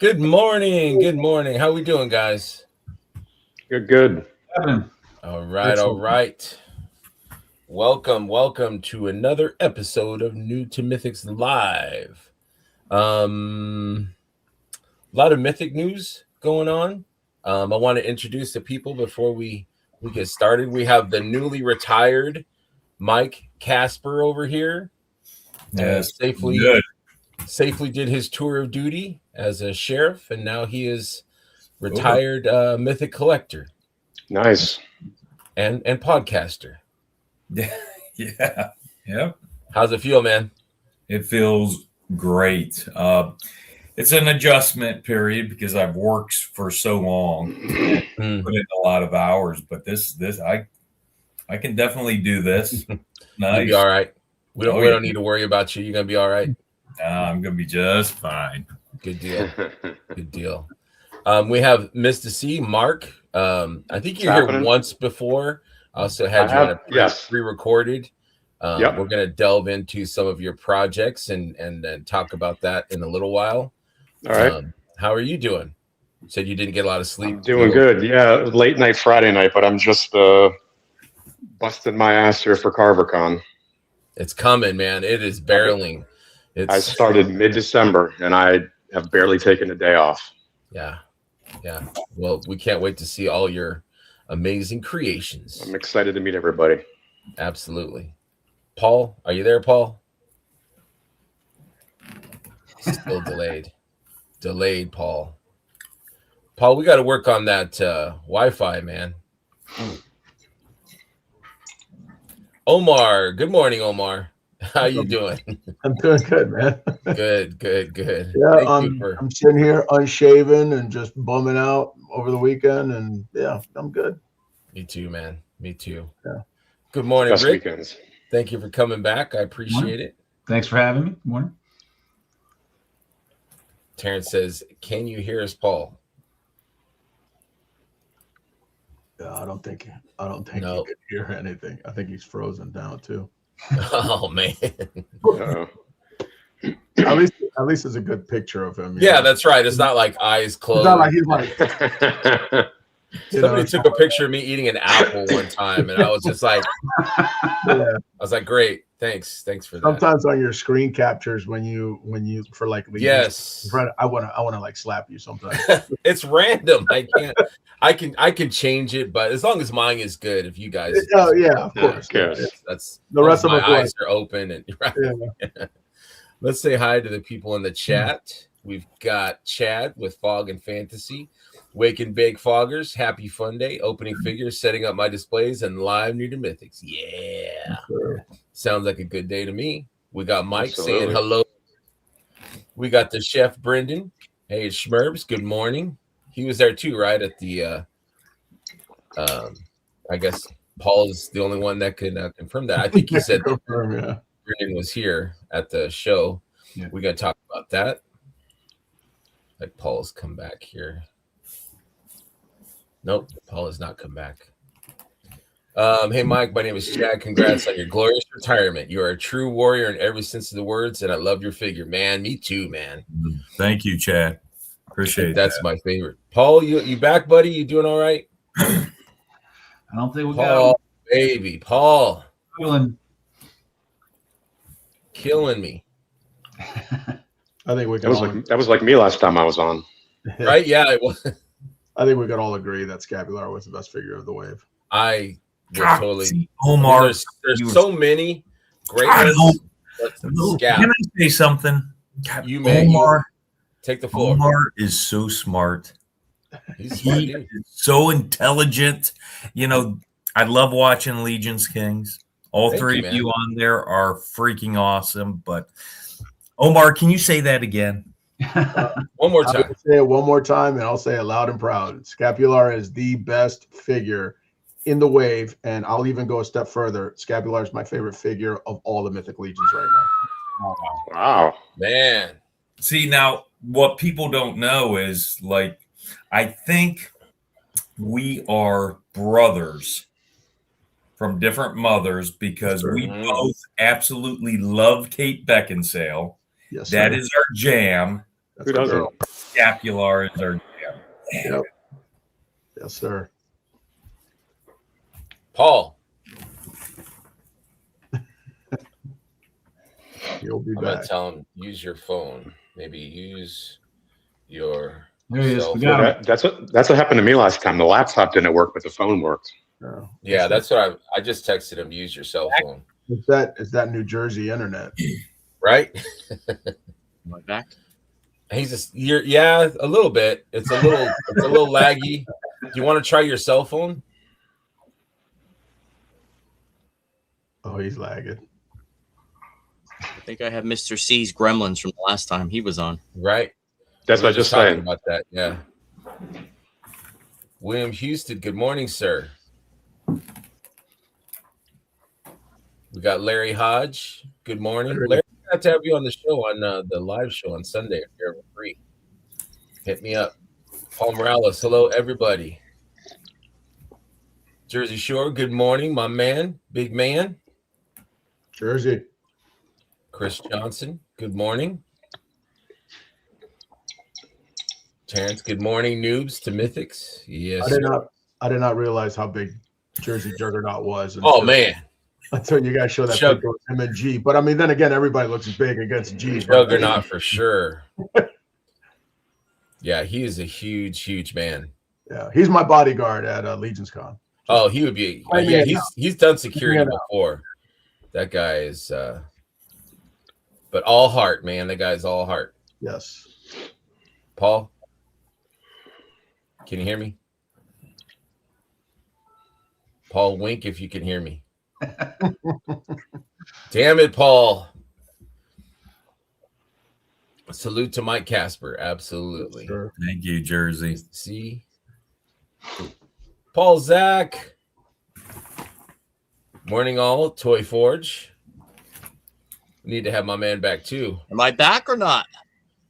Good morning. Good morning. How we doing, guys? Good. All right. Welcome to another episode of New to Mythics Live. A lot of Mythic news going on. I want to introduce the people before we get started. We have the newly retired Mike Casper over here. Yes, safely did his tour of duty as a sheriff, and now he is retired Mythic collector. Nice. And podcaster. Yeah. How's it feel, man? It feels great. It's an adjustment period because I've worked for so long, put in a lot of hours. But this I can definitely do this. Nice. You'll be all right. We don't need to worry about you. You're gonna be all right. I'm gonna be just fine. Good deal. Good deal. We have Mr. C, Mark. I think you're here once before. I also had you on a pre-recorded. We're going to delve into some of your projects and talk about that in a little while. All right. How are you doing? You said you didn't get a lot of sleep. I'm doing good. Yeah, late night Friday night, but I'm just busting my ass here for CarverCon. It's coming, man. It is barreling. I started mid-December, and I have barely taken a day off. Yeah. Well, we can't wait to see all your amazing creations. I'm excited to meet everybody. Absolutely. Paul, are you there, Paul? Still delayed, Paul. Paul, we got to work on that Wi-Fi, man. Omar, good morning, Omar. How you doing? I'm doing good, man. Good. Yeah, I'm sitting here unshaven and just bumming out over the weekend, and yeah, I'm good. Me too, man. Me too. Yeah. Good morning, Best Rick. Weekends. Thank you for coming back. I appreciate it. Thanks for having me. Good morning. Terrence says, "Can you hear us, Paul?" Yeah, I don't think No. he can hear anything. I think he's frozen down too. Oh man. At least it's a good picture of him. Yeah, that's right. It's not like eyes closed. It's not like he's like. Somebody took a picture of me eating an apple one time, and I was just like, I was like, great, thanks for that. Sometimes on your screen captures when you for like yes, I wanna like slap you sometimes. It's random. I can change it, but as long as mine is good, if you guys, oh yeah, of course. That's the rest of my eyes are open and right. Yeah. Let's say hi to the people in the chat. We've got Chad with Fog and Fantasy. Wake and Bake Foggers, happy fun day. Opening figures, setting up my displays, and live New to Mythics. Yeah. Sure. Sounds like a good day to me. We got Mike saying hello. We got the chef, Brendan. Hey, Schmerbs, good morning. He was there too, right? At the, I guess Paul is the only one that can confirm that. I think he said Brendan was here at the show. Yeah. We're going to talk about that. Like Paul's come back here. Nope, Paul has not come back. Hey, Mike, my name is Chad. Congrats on your glorious retirement. You are a true warrior in every sense of the words, and I love your figure, man. Me too, man. Thank you, Chad. Appreciate That's my favorite. Paul, you back, buddy? You doing all right? I don't think we Paul, baby, Paul, killing me. I think we that was like me last time I was on. Right? Yeah, it was. I think we could all agree that Scapular was the best figure of the wave. I would totally. Omar, there's so many great ones. Can I say something? You may. Omar, take the floor. Omar is so smart. He's smart, He is so intelligent. You know, I love watching Legion's Kings. All three of you on there are freaking awesome. But Omar, can you say that again? One more time. I'll say it one more time, and I'll say it loud and proud. Scapular is the best figure in the wave, and I'll even go a step further. Scapular is my favorite figure of all the Mythic Legions right now. Wow, man. See, now what people don't know is, like, I think we are brothers from different mothers because we both absolutely love Kate Beckinsale. Yes, that is our jam. who doesn't? Scapulars are. Yep. Yes, sir. Paul. You'll be I'm back. gonna tell him use your phone. Maybe use your. There he is. We Well, got him. that's what happened to me last time. The laptop didn't work, but the phone worked. Oh, Yeah, that's what I just texted him. Use your cell phone. Is that New Jersey internet? Right? Am I back? Yeah, a little bit. It's a little laggy. Do you want to try your cell phone? Oh, he's lagging. I think I have Mr. C's Gremlins from the last time he was on. Right. That's what I was just saying about that. Yeah. William Houston. Good morning, sir. We got Larry Hodge. Good morning, Larry. I got to have you on the show on the live show on Sunday if you're ever free. Hit me up. Paul Morales. Hello, everybody. Jersey Shore. Good morning, my man, big man. Jersey. Chris Johnson. Good morning. Terrence. Good morning, noobs to mythics. Yes. I did not realize how big Jersey Juggernaut was. Oh man. Until you guys show that picture with him and G. But I mean, then again, everybody looks big against G. Juggernaut for sure. Yeah, he is a huge man. Yeah, he's my bodyguard at Legion's Con. Oh, he would be. Yeah, he's done security before. That guy is, but all heart, man. That guy's all heart. Yes. Paul, can you hear me? Paul, wink if you can hear me. Damn it, Paul. Salute to Mike Casper. Absolutely. Sure. Thank you, Jersey. See, Paul Zach. Morning, all. Toy Forge. Need to have my man back too. Am I back or not?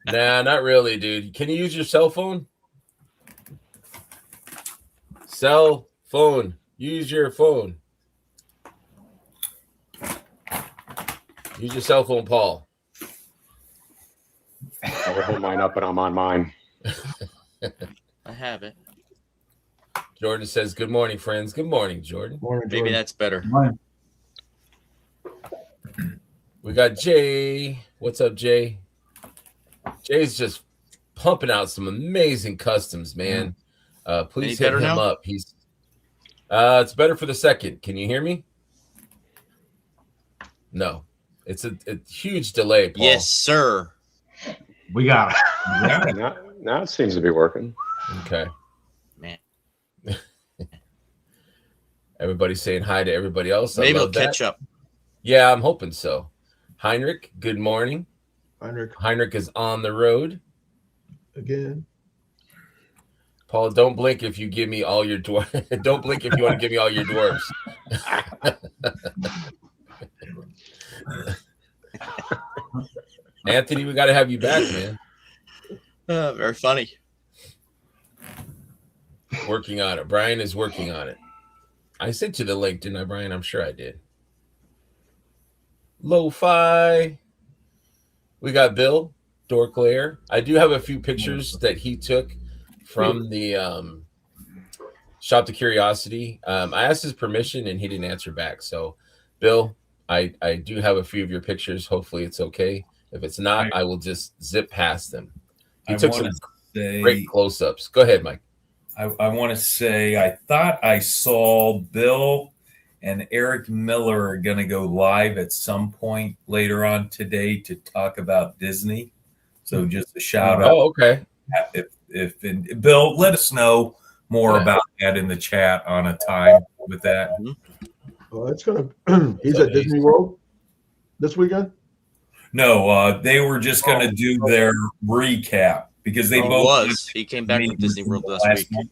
Nah, not really, dude. Can you use your cell phone? Cell phone. Use your phone. Use your cell phone, Paul. I would hold mine up, but I'm on mine. I have it. Jordan says, good morning, friends. Good morning, Jordan. Morning, Maybe that's better. Morning. We got Jay. What's up, Jay? Jay's just pumping out some amazing customs, man. Please hit him up. He's it's better for the second. Can you hear me? No. It's a huge delay, Paul. Yes, sir. We got it. Now it seems to be working. Okay. Man. Everybody's saying hi to everybody else. Maybe it'll catch up. Yeah, I'm hoping so. Heinrich, good morning. Heinrich is on the road. again. Paul, don't blink if you give me all your dwarves. Don't blink if you want to give me all your dwarves. Anthony, we got to have you back, man. Very funny. Working on it. Brian is working on it. I sent you the link, didn't I, Brian? I'm sure I did. Lo-fi. We got Bill Dorclair. I do have a few pictures that he took from the Shop to Curiosity. I asked his permission and he didn't answer back. So, Bill, I do have a few of your pictures. Hopefully it's okay. If it's not, I will just zip past them. He took some great close-ups. Go ahead, Mike. I want to say I thought I saw Bill and Eric Miller are going to go live at some point later on today to talk about Disney. So just a shout out. Oh, okay. If Bill, let us know more about that in the chat on a time with that. Well, it's gonna. He's at Disney World this weekend. No, they were just going to do their recap because they both. He came back from Disney World last week.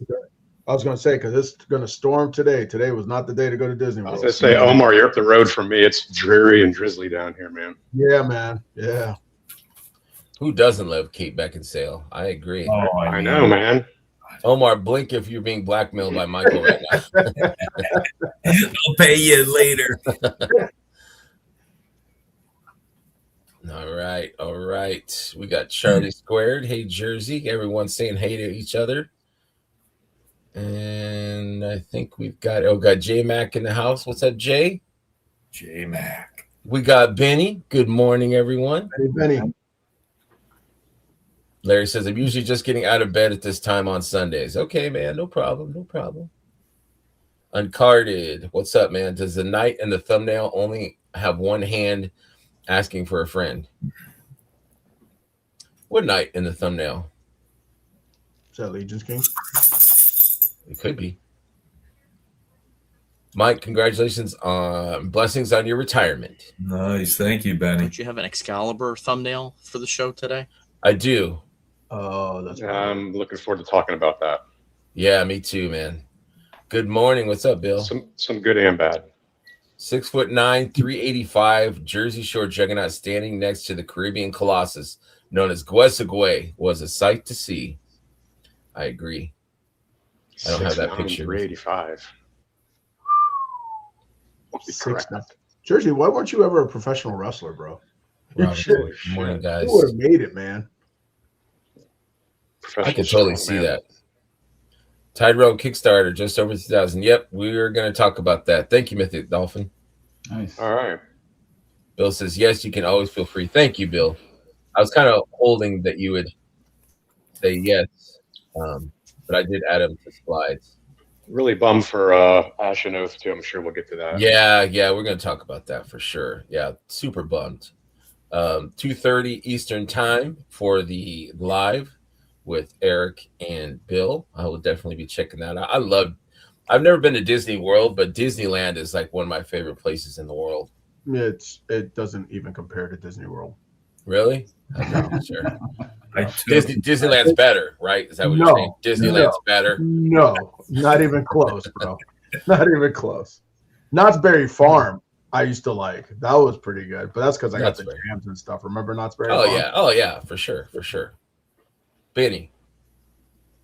I was going to say, because it's going to storm today. Today was not the day to go to Disney World. I was going to say, Omar, you're up the road from me. It's dreary and drizzly down here, man. Yeah, man. Yeah. Who doesn't love Kate Beckinsale? I agree. Oh, I know, man. Omar, blink if you're being blackmailed by Michael right now. I'll pay you later. All right, all right. We got Charlie Squared. Hey, Jersey. Everyone's saying hey to each other. And I think we've got J Mac in the house. What's up, Jay? J Mac. We got Benny. Good morning, everyone. Hey, Benny. Larry says, I'm usually just getting out of bed at this time on Sundays. Okay, man. No problem. No problem. Uncarded. What's up, man? Does the knight in the thumbnail only have one hand asking for a friend? What knight in the thumbnail? Is that Legion's King? It could be. Mike, congratulations on blessings on your retirement. Nice. Thank you, Benny. Don't you have an Excalibur thumbnail for the show today? I do. Oh, that's I'm looking forward to talking about that. Yeah, me too, man. Good morning. What's up, Bill? Some good and bad. 6'9", 385, Jersey Shore juggernaut standing next to the Caribbean Colossus, known as Guesagüe, was a sight to see. I agree. I don't have that picture. 385. Jersey, why weren't you ever a professional wrestler, bro? Good morning, guys. You would have made it, man. I can totally see that. Tyrell Kickstarter, just over 2,000. Yep, we're going to talk about that. Thank you, Mythic Dolphin. Nice. All right. Bill says, yes, you can always feel free. Thank you, Bill. I was kind of holding that you would say yes, but I did add them to slides. Really bummed for Ash and Oath, too. I'm sure we'll get to that. Yeah, we're going to talk about that for sure. Yeah, super bummed. 2:30 Eastern time for the live with Eric and Bill. I will definitely be checking that out. I've never been to Disney World, but Disneyland is like one of my favorite places in the world. It doesn't even compare to Disney World. Really? No, sure. Disneyland's better, right? Is that what you're saying? Disneyland's better? No, not even close, bro. Not even close. Knott's Berry Farm, I used to like. That was pretty good, but that's because I got the jams and stuff. Remember Knott's Berry Farm? Oh yeah, for sure. Benny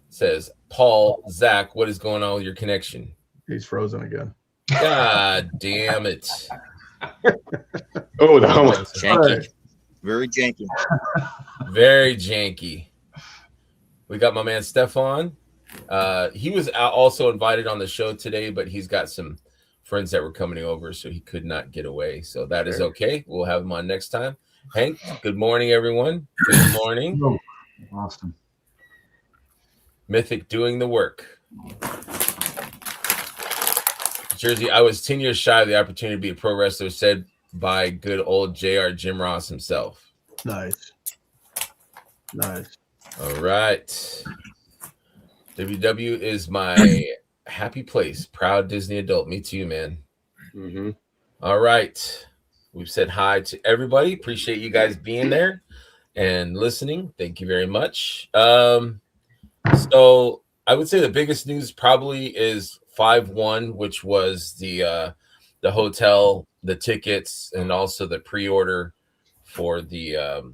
says, Paul, Zach, what is going on with your connection? He's frozen again. God damn it. Oh, that was janky. Right. Very janky. Very janky. We got my man Stefan. He was also invited on the show today, but he's got some friends that were coming over, so he could not get away. So that is okay. We'll have him on next time. Hank, good morning, everyone. Good morning. Awesome. Mythic doing the work. Jersey, I was 10 years shy of the opportunity to be a pro wrestler, said by good old JR Jim Ross himself. Nice. All right. WW is my happy place. Proud Disney adult. Me too, man. Mm-hmm. All right. We've said hi to everybody. Appreciate you guys being there and listening. Thank you very much. So I would say the biggest news probably is 5/1, which was the hotel, the tickets, and also the pre-order for the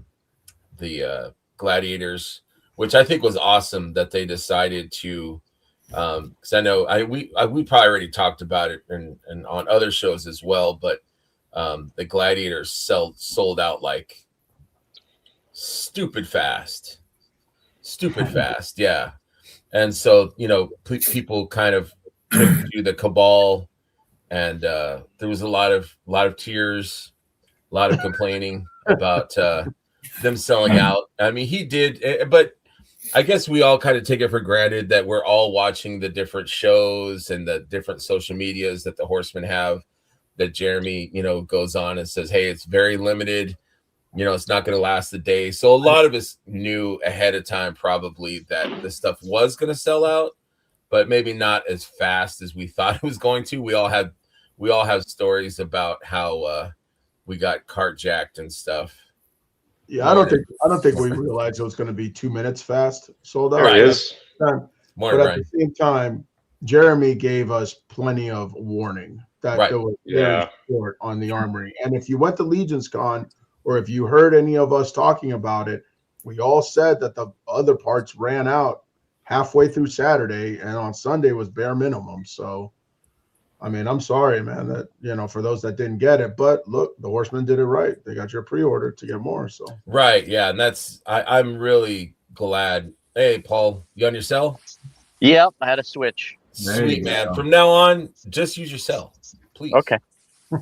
Gladiators, which I think was awesome that they decided to. Because I know we probably already talked about it and on other shows as well, but the Gladiators sold out like stupid fast, yeah. And so people kind of took to the Cabal, and there was a lot of tears, a lot of complaining about them selling out. I mean, he did, but I guess we all kind of take it for granted that we're all watching the different shows and the different social medias that the Horsemen have, that Jeremy, goes on and says, hey, it's very limited. It's not going to last the day. So a lot of us knew ahead of time probably that this stuff was going to sell out, but maybe not as fast as we thought it was going to. We all have stories about how we got carjacked and stuff. Yeah, I don't think we realized it was going to be 2 minutes fast sold out. There it is. But at the same time, Jeremy gave us plenty of warning that there was very short on the Armory. And if you went to Legion's Con, or if you heard any of us talking about it, we all said that the other parts ran out halfway through Saturday, and on Sunday was bare minimum. So I mean, I'm sorry, man, that, for those that didn't get it, but look, the Horsemen did it right. They got your pre-order to get more. So right, yeah, and I'm really glad. Hey, Paul, you on your cell? Yep, I had a switch. Sweet, man. From now on, just use your cell, please. Okay.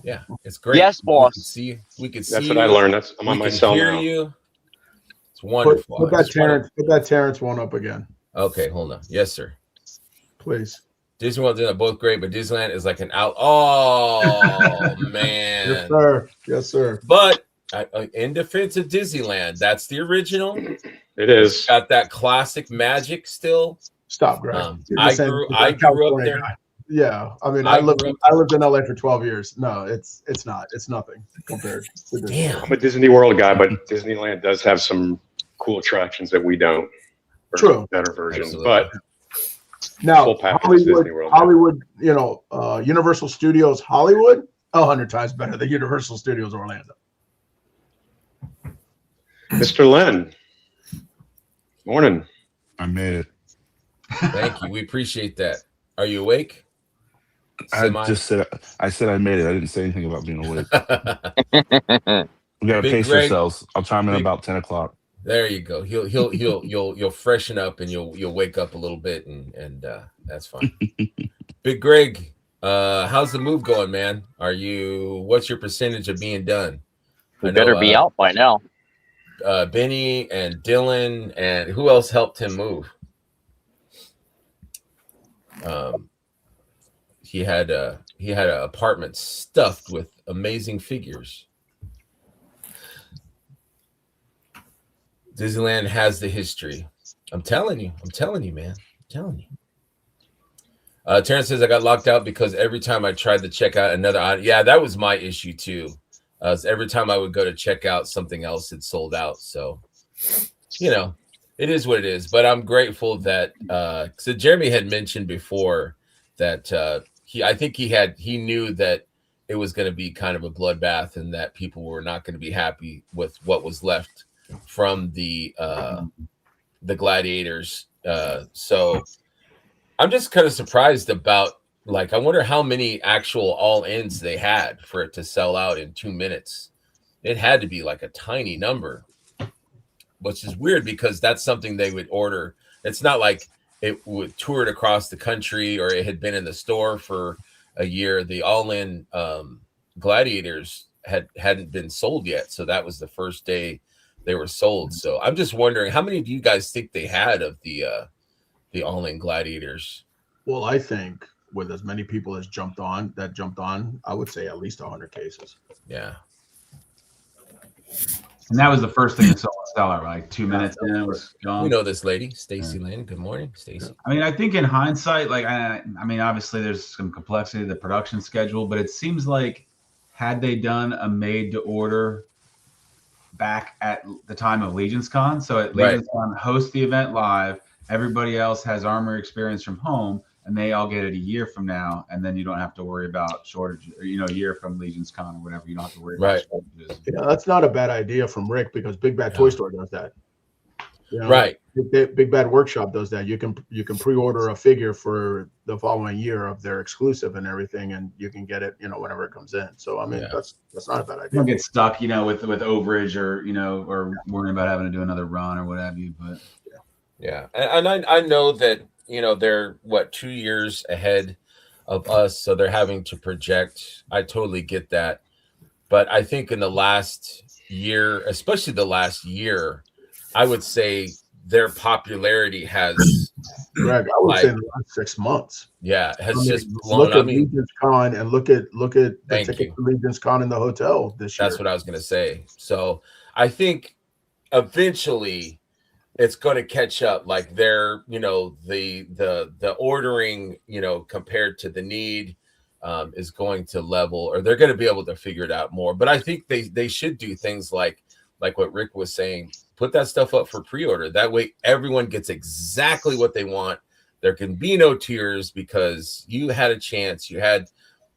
Yeah, it's great. Yes, boss. We can see. That's what I learned. I'm on my cell now. You. It's wonderful. Put that Terrence one up again. Okay, hold on. Yes, sir. Please. Disney World are both great, but Disneyland is like an out. Oh man. Yes, sir. Yes, sir. But in defense of Disneyland, that's the original. It is. It's got that classic magic still. Stop, Greg. I grew up there. Guy. Yeah, I mean, I lived in LA for 12 years. No, it's not. It's nothing compared to Disney. Damn. I'm a Disney World guy, but Disneyland does have some cool attractions that we don't. True. Better version, Absolutely. but now Hollywood, Universal Studios Hollywood, 100 times better than Universal Studios Orlando. Mr. Len, morning. I made it. Thank you. We appreciate that. Are you awake? I said I made it. I didn't say anything about being awake. We gotta pace ourselves. I'll chime in about 10 o'clock. There you go. You'll freshen up and you'll wake up a little bit and that's fine. Big Greg, how's the move going, man? What's your percentage of being done? We better be out by now. Benny and Dylan and who else helped him move? He had an apartment stuffed with amazing figures. Disneyland has the history. I'm telling you, man. I'm telling you. Terrence says I got locked out because every time I tried to check out another. Yeah, that was my issue too. Every time I would go to check out, something else had sold out. So, it is what it is. But I'm grateful that so Jeremy had mentioned before that he knew that it was going to be kind of a bloodbath and that people were not going to be happy with what was left from the gladiators. So I'm just kind of surprised about, I wonder how many actual all-ins they had for it to sell out in 2 minutes. It had to be like a tiny number, which is weird because that's something they would order. It's not like it would toured across the country or it had been in the store for a year. The all-in gladiators hadn't been sold yet. So that was the first day they were sold. So I'm just wondering, how many do you guys think they had of the all-in gladiators? Well, I think with as many people as jumped on, I would say at least 100 cases. Yeah. And that was the first thing that sold out, like 2 minutes in, it was gone. We know this lady, Stacy Lynn. Good morning, Stacy. I mean, I think in hindsight, I mean, obviously there's some complexity to the production schedule, but it seems like had they done a made to order back at the time of Legion's Con, so at Legion's Con host the event live, everybody else has armor experience from home, and they all get it a year from now, and then you don't have to worry about shortages, or, a year from Legion's Con or whatever, you don't have to worry about shortages. Yeah, that's not a bad idea from Rick because Big Bad Toy Store does that. Right. Big Bad Workshop does that. You can pre-order a figure for the following year of their exclusive and everything, and you can get it, whenever it comes in. So I mean, that's not a bad idea. You don't get stuck, with overage or or worrying about having to do another run or what have you. But yeah, and I know that they're 2 years ahead of us, so they're having to project. I totally get that, but I think in the last year, especially the last year, I would say their popularity has. Greg, I would say in the last 6 months. Yeah, has just blown. Look at Legion's Con and look at the ticket for Legion's Con in the hotel this year. That's what I was going to say. So I think eventually it's going to catch up. Like they're, the ordering, compared to the need is going to level, or they're going to be able to figure it out more. But I think they should do things like what Rick was saying. Put that stuff up for pre-order. That way everyone gets exactly what they want. There can be no tears because you had a chance. You had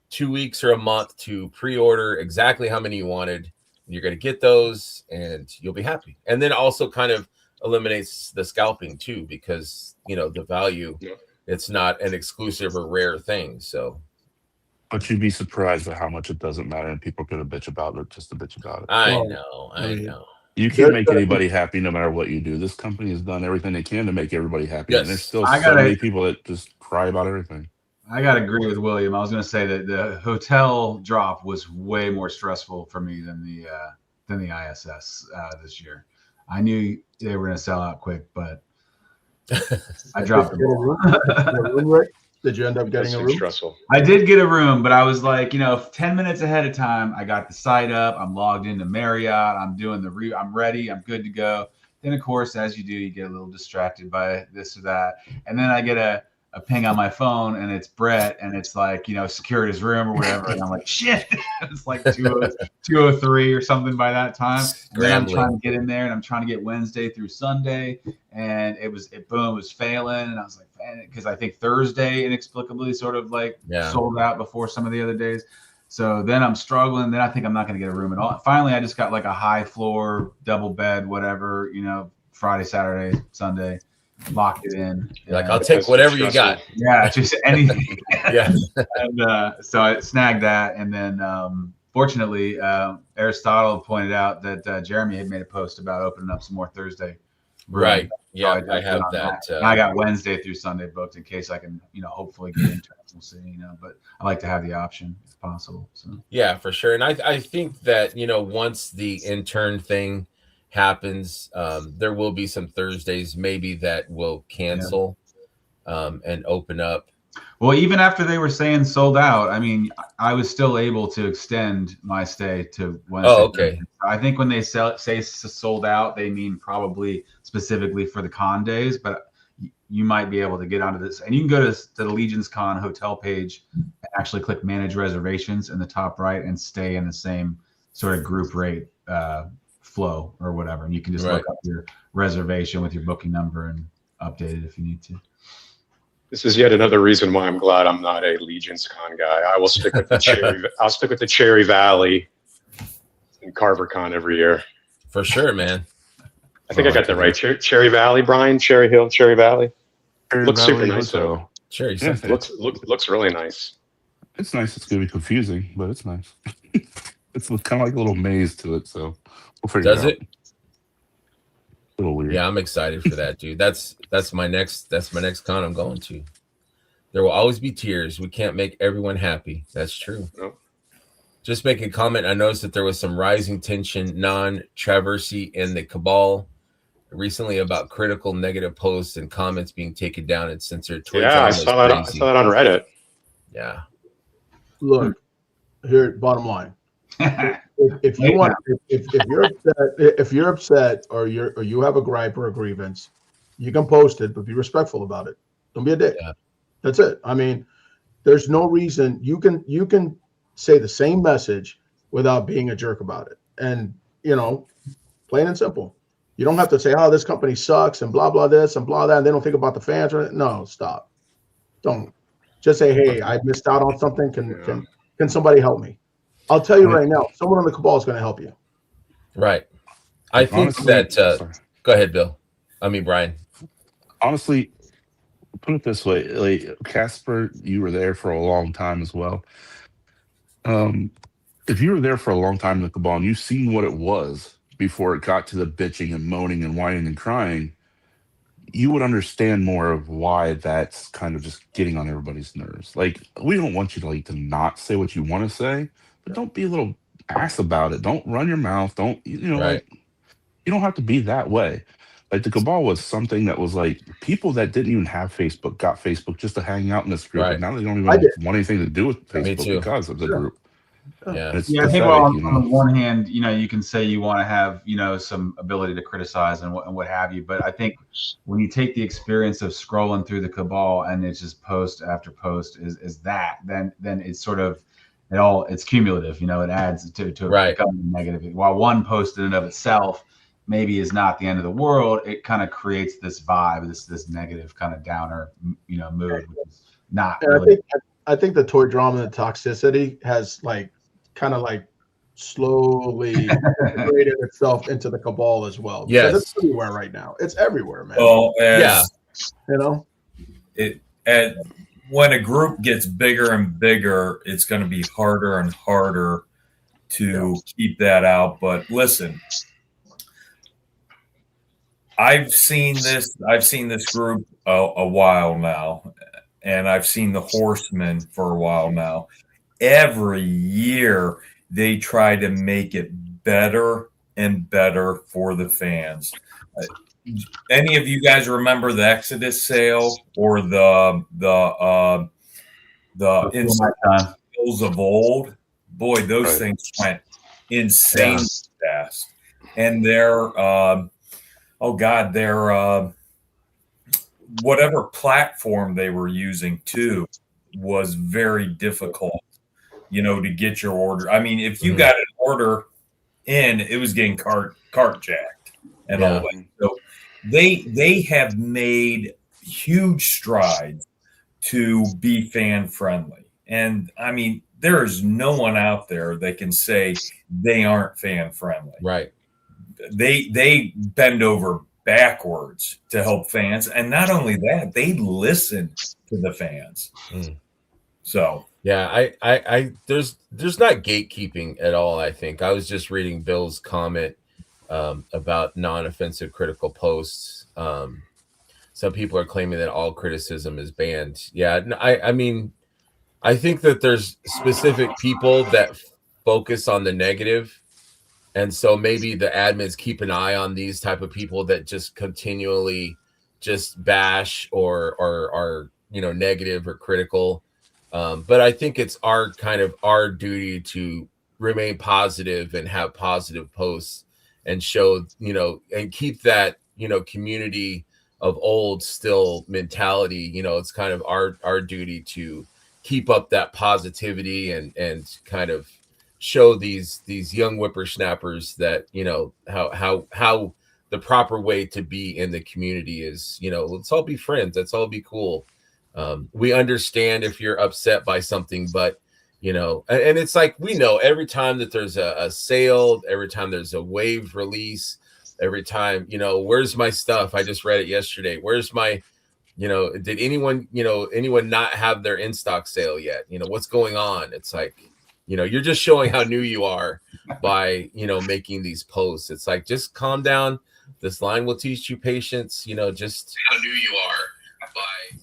2 weeks or a month to pre-order exactly how many you wanted. You're going to get those and you'll be happy. And then also kind of eliminates the scalping too, because, the value, it's not an exclusive or rare thing. So But you'd be surprised at how much it doesn't matter, and people are going to bitch about it just to bitch about it. I know. You can't make anybody happy no matter what you do. This company has done everything they can to make everybody happy, and there's still so many people that just cry about everything. I gotta agree with William. I was gonna say that the hotel drop was way more stressful for me than the ISS this year. I knew they were gonna sell out quick, but I dropped the ball. Did you end up getting a room? Stressful. I did get a room, but I was like, 10 minutes ahead of time, I got the site up. I'm logged into Marriott. I'm doing I'm ready. I'm good to go. Then, of course, as you do, you get a little distracted by this or that. And then I get a ping on my phone, and it's Brett, and it's like, secured his room or whatever. And I'm like, shit. It's like 2:03 or something by that time. And then I'm trying to get in there, and I'm trying to get Wednesday through Sunday. And it was failing. And I was like, because I think Thursday inexplicably sort of sold out before some of the other days. So then I'm struggling. Then I think I'm not going to get a room at all. Finally, I just got like a high floor, double bed, whatever, Friday, Saturday, Sunday, locked it in. Like, I'll take whatever you got. Yeah, just anything. Yeah. And so I snagged that. And then fortunately, Aristotle pointed out that Jeremy had made a post about opening up some more Thursday. Right. Yeah, I have that. I got Wednesday through Sunday booked in case I can, hopefully get into it. We'll see, but I like to have the option if possible. So yeah, for sure. And I think that, once the intern thing happens, there will be some Thursdays maybe that will cancel and open up. Well, even after they were saying sold out, I mean, I was still able to extend my stay to Wednesday. Oh, okay. I think when they say sold out, they mean probably specifically for the con days, but you might be able to get onto this. And you can go to the Legion's Con hotel page and actually click manage reservations in the top right and stay in the same sort of group rate flow or whatever. And you can just look up your reservation with your booking number and update it if you need to. This is yet another reason why I'm glad I'm not a Legion's Con guy. I will stick with the I'll stick with the Cherry Valley and CarverCon every year. For sure, man. I think I got that right. Cherry Valley, Brian. Cherry Hill, Cherry Valley. Looks super nice though. Cherry. Yeah, looks really nice. It's nice. It's gonna be confusing, but it's nice. It's kind of like a little maze to it, so we'll figure it out. Does it? A little weird. Yeah, I'm excited for that, dude. That's my next con I'm going to. There will always be tears. We can't make everyone happy. That's true. Nope. Just make a comment. I noticed that there was some rising tension, non-traversy in the cabal recently about critical negative posts and comments being taken down and censored. Yeah, I saw that on Reddit. Yeah. Look, here, bottom line. If you want, if you're upset or you have a gripe or a grievance, you can post it, but be respectful about it. Don't be a dick. Yeah. That's it. I mean, there's no reason you can say the same message without being a jerk about it. And plain and simple. You don't have to say, "Oh, this company sucks," and blah blah this and blah that. And they don't think about the fans. No, stop. Don't. Just say, "Hey, I missed out on something. Can somebody help me?" I'll tell you right now, someone on the cabal is going to help you. Right. I think that. Go ahead, Bill. I mean, Brian. Honestly, put it this way: like Casper, you were there for a long time as well. If you were there for a long time in the cabal and you've seen what it was before it got to the bitching and moaning and whining and crying, you would understand more of why that's kind of just getting on everybody's nerves. Like, we don't want you to not say what you want to say, but don't be a little ass about it. Don't run your mouth. Don't, like, you don't have to be that way. Like, the cabal was something that was like, people that didn't even have Facebook got Facebook just to hang out in this group. And now they don't even want anything to do with Facebook because of the group. Yeah, I think on one hand, you can say you want to have, some ability to criticize and what have you. But I think when you take the experience of scrolling through the cabal and it's just post after post is that, then it's sort of, it's cumulative, it adds to becoming negative. While one post in and of itself maybe is not the end of the world, it kind of creates this vibe, this negative kind of downer, mood, which is not really. I think the toy drama and the toxicity has kind of slowly integrated itself into the cabal as well. Yes, it's everywhere right now. It's everywhere, man. Well, yeah, when a group gets bigger and bigger, it's going to be harder and harder to keep that out. But listen, I've seen this group a while now, and I've seen the Horsemen for a while now. Every year they try to make it better and better for the fans. Any of you guys remember the Exodus sale or the Hills of Old? Boy, those things went insanely fast. And their whatever platform they were using too was very difficult, to get your order. I mean, if you got an order in, it was getting cart jacked and all that. So they have made huge strides to be fan friendly. And I mean, there is no one out there that can say they aren't fan friendly. Right. They bend over backwards to help fans. And not only that, they listen to the fans. So yeah, I there's not gatekeeping at all. I think I was just reading Bill's comment about non-offensive critical posts. Some people are claiming that all criticism is banned. Yeah, I mean, I think that there's specific people that focus on the negative, and so maybe the admins keep an eye on these type of people that just continually just bash or are negative or critical. But I think it's our duty to remain positive and have positive posts and show, and keep that, community of old still mentality. It's kind of our duty to keep up that positivity and kind of show these young whippersnappers that, how the proper way to be in the community is, let's all be friends. Let's all be cool. We understand if you're upset by something, but and it's like, we know every time that there's a sale, every time there's a wave release, every time, where's my stuff? I just read it yesterday. Where's my, did anyone not have their in-stock sale yet? What's going on? It's like, you're just showing how new you are by, making these posts. It's like, just calm down. This line will teach you patience, just how new you are by.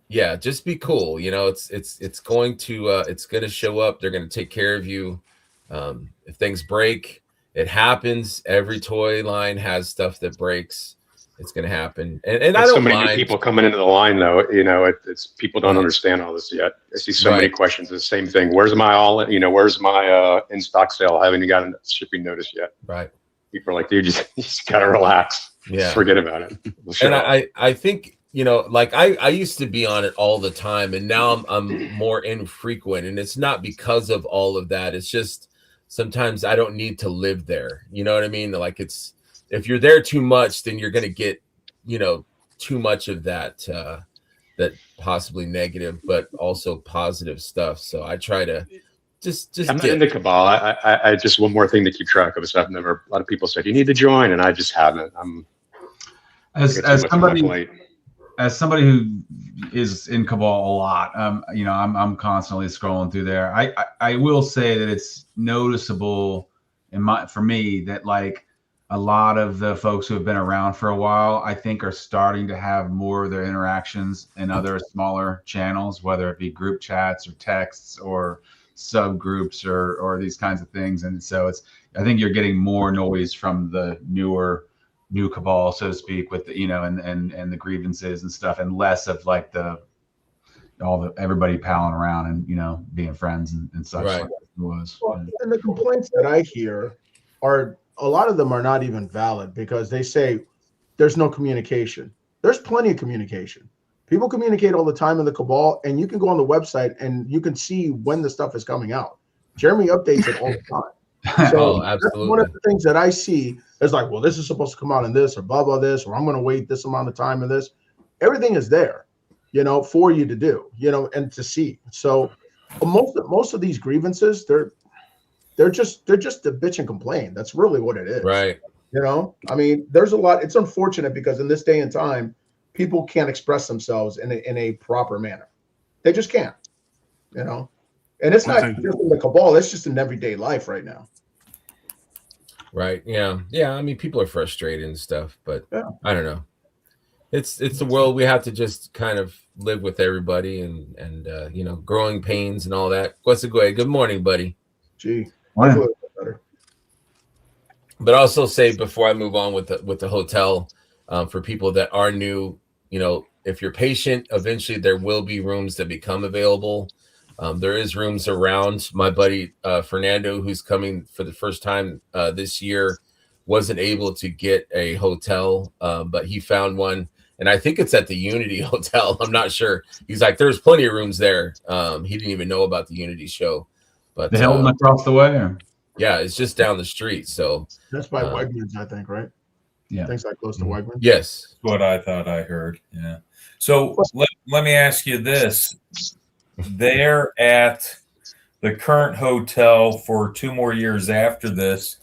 Yeah, just be cool. It's going to show up. They're going to take care of you. If things break, it happens. Every toy line has stuff that breaks. It's going to happen. And I don't so many mind. New people coming into the line, though. It's people don't understand all this yet. I see so many questions. The same thing. Where's my where's my in stock sale? I haven't gotten a shipping notice yet. Right. People are like, dude, you just gotta relax. Yeah. Just forget about it. And I think, like I used to be on it all the time, and now I'm more infrequent, and it's not because of all of that. It's just sometimes I don't need to live there. You know what I mean? Like, it's, if you're there too much, then you're going to get, too much of that, that possibly negative, but also positive stuff. So I try to just I'm not in the cabal. I just, one more thing to keep track of. I've never, a lot of people said you need to join, and I just haven't. As somebody who is in cabal a lot, I'm constantly scrolling through there. I will say that it's noticeable for me that, like, a lot of the folks who have been around for a while, I think, are starting to have more of their interactions in other smaller channels, whether it be group chats or texts or subgroups or these kinds of things. And so I think you're getting more noise from the new cabal, so to speak, with the, and the grievances and stuff, and less of like everybody palling around and being friends and such. Right. Like it was. Well, and the complaints that I hear are, a lot of them are not even valid, because they say there's no communication. There's plenty of communication. People communicate all the time in the cabal, and you can go on the website and you can see when the stuff is coming out. Jeremy updates it all the time. So that's one of the things that I see is like, well, this is supposed to come out in this, or blah, blah, this, or I'm going to wait this amount of time in this. Everything is there, for you to do, and to see. So most of these grievances, they're just a bitch and complain. That's really what it is. Right. I mean, there's a lot. It's unfortunate because in this day and time, people can't express themselves in a proper manner. They just can't, you know. And it's not just in the cabal; it's just in everyday life right now. Right? Yeah, yeah. I mean, people are frustrated and stuff, but I don't know. It's the world. We have to just kind of live with everybody, and you know, growing pains and all that. What's it going? Good morning, buddy. Gee, better. But also say before I move on with the hotel, for people that are new, you know, if you're patient, eventually there will be rooms that become available. There is rooms around. My buddy Fernando, who's coming for the first time this year, wasn't able to get a hotel, but he found one, and I think it's at the Unity Hotel. I'm not sure. He's like, there's plenty of rooms there. He didn't even know about the Unity show, but the Hilton across the way. Or? Yeah, it's just down the street. So that's by Wegmans, I think, right? Yeah, things like close to Wegmans. Yes, what I thought I heard. Yeah. So let me ask you this: they're at the current hotel for 2 more years after this.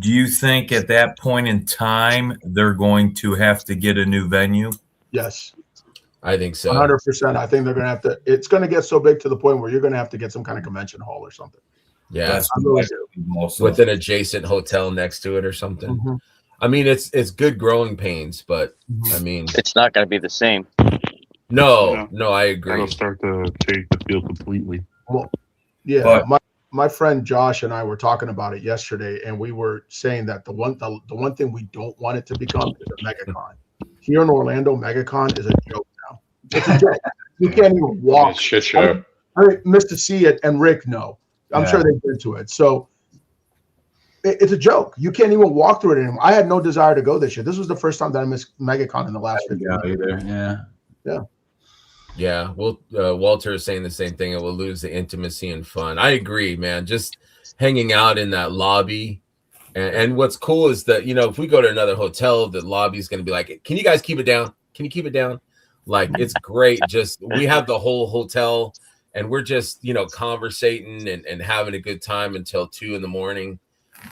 Do you think at that point in time they're going to have to get a new venue? Yes, I think so. 100%. I think they're going to have to. It's going to get so big to the point where you're going to have to get some kind of convention hall or something. Yeah, with an adjacent hotel next to it or something. Mm-hmm. I mean, it's good growing pains, but I mean, it's not going to be the same. No, I agree. It'll start to change the feel completely. Well, yeah, my friend Josh and I were talking about it yesterday, and we were saying that the one thing we don't want it to become is a MegaCon. Here in Orlando, MegaCon is a joke now. It's a joke. You can't even walk. It's a shit show. I mean, Mr. C and Rick know. I'm sure they've been to it. So it's a joke. You can't even walk through it anymore. I had no desire to go this year. This was the first time that I missed MegaCon in the last 50 years. Yeah. Well, Walter is saying the same thing. It will lose the intimacy and fun. I agree, man. Just hanging out in that lobby. And what's cool is that, you know, if we go to another hotel, the lobby is going to be like, can you guys keep it down? Can you keep it down? Like, it's great. Just we have the whole hotel. And we're just, you know, conversating and having a good time until 2 in the morning.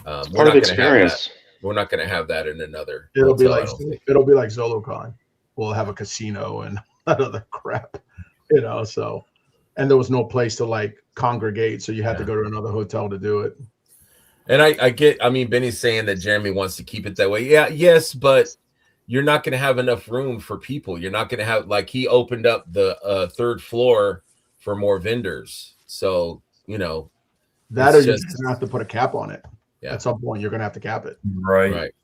We're not going to have that. We're not going to have that in another. It'll be like ZoloCon. We'll have a casino and other crap, you know. So, and there was no place to like congregate, so you had to go to another hotel to do it. And I get. I mean, Benny's saying that Jeremy wants to keep it that way. Yeah, yes, but you're not going to have enough room for people. You're not going to have, like, he opened up the 3rd floor for more vendors. So, you know, that or you're just gonna have to put a cap on it. Yeah. At some point, you're gonna have to cap it. Right.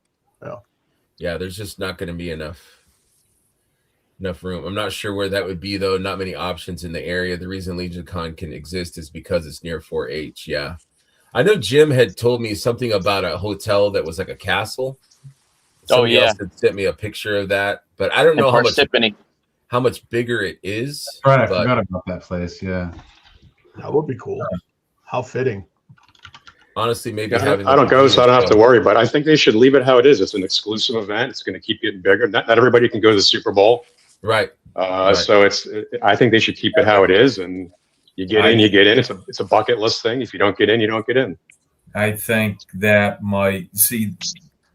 Yeah. There's just not going to be enough room. I'm not sure where that would be, though. Not many options in the area. The reason LegionCon can exist is because it's near 4-H. Yeah. I know Jim had told me something about a hotel that was like a castle. Somebody else had sent me a picture of that, but I don't know how much bigger it is. That's right. I forgot about that place. Yeah. That would be cool. How fitting. Honestly, maybe I don't go, so I don't have to worry. But I think they should leave it how it is. It's an exclusive event. It's going to keep getting bigger. Not everybody can go to the Super Bowl, right? So I think they should keep it how it is. And you get in, you get in. It's a bucket list thing. If you don't get in, you don't get in. I think that might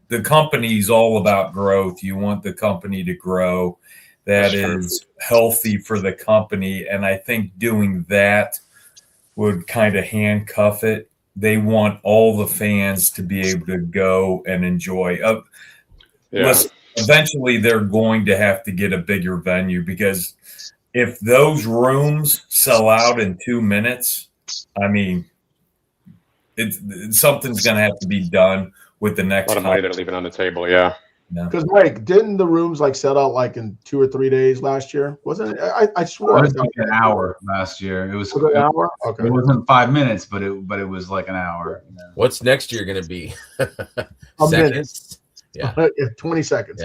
the company's all about growth. You want the company to grow. That is healthy for the company. And I think doing that would kind of handcuff it. They want all the fans to be able to go and enjoy. Eventually, they're going to have to get a bigger venue, because if those rooms sell out in 2 minutes, I mean, something's going to have to be done with the next. A lot of money they're leaving on the table, yeah. Because Mike, didn't the rooms like sell out like in 2 or 3 days last year? Wasn't it? I swore it was like an hour last year. It was an hour. Okay, it wasn't 5 minutes, but it was like an hour. Yeah. What's next year going to be? Seconds. Yeah, 20 seconds.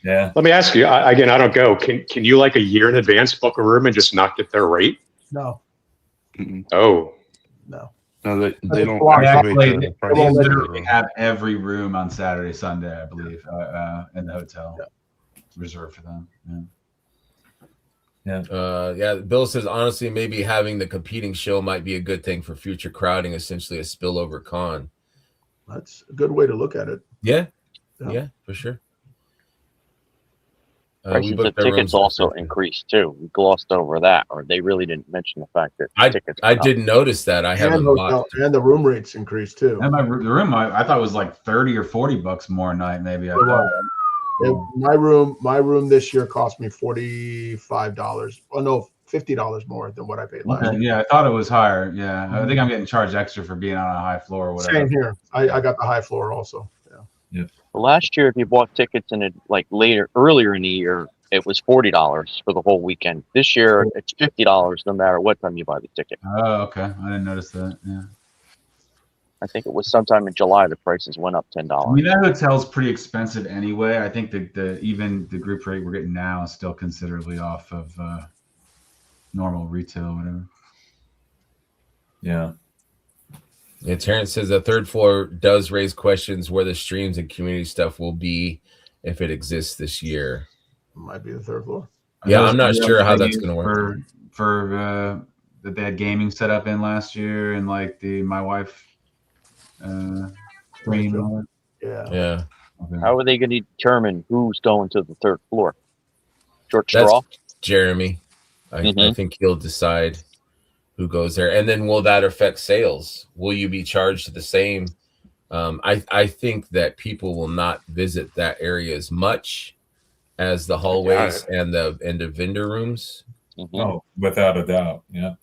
Yeah. Let me ask you again. I don't go. Can you like a year in advance book a room and just not get their rate? No. Oh. No. No, they don't. They literally have every room on Saturday, Sunday, I believe, in the hotel reserved for them. Yeah. Bill says, honestly, maybe having the competing show might be a good thing for future crowding. Essentially, a spillover con. That's a good way to look at it. Yeah, for sure. Prices of tickets also increased too. We glossed over that, or they really didn't mention the fact that tickets. I didn't notice that. I haven't watched. And the room rates increased too. And the room, I thought it was like $30 or $40 more a night, maybe. My room this year cost me $45. Oh no, $50 more than what I paid last year. Yeah, I thought it was higher. Yeah, I think I'm getting charged extra for being on a high floor or whatever. Same here. I got the high floor also. Yeah. Well, last year, if you bought tickets in it like earlier in the year, it was $40 for the whole weekend. This year, it's $50 no matter what time you buy the ticket. Oh, okay. I didn't notice that. Yeah. I think it was sometime in July the prices went up $10. I mean, that hotel's pretty expensive anyway. I think even the group rate we're getting now is still considerably off of normal retail or whatever. Yeah. Yeah, Terrence says the third floor does raise questions where the streams and community stuff will be if it exists this year. Might be the third floor. Yeah, I'm not sure how that's going to work. For that they had gaming set up in last year and like my wife stream. Yeah. Okay. How are they going to determine who's going to the third floor? Short That's straw? Jeremy. I think he'll decide who goes there. And then will that affect sales? Will you be charged the same? I think that people will not visit that area as much as the hallways and the vendor rooms. Oh, without a doubt. Yeah.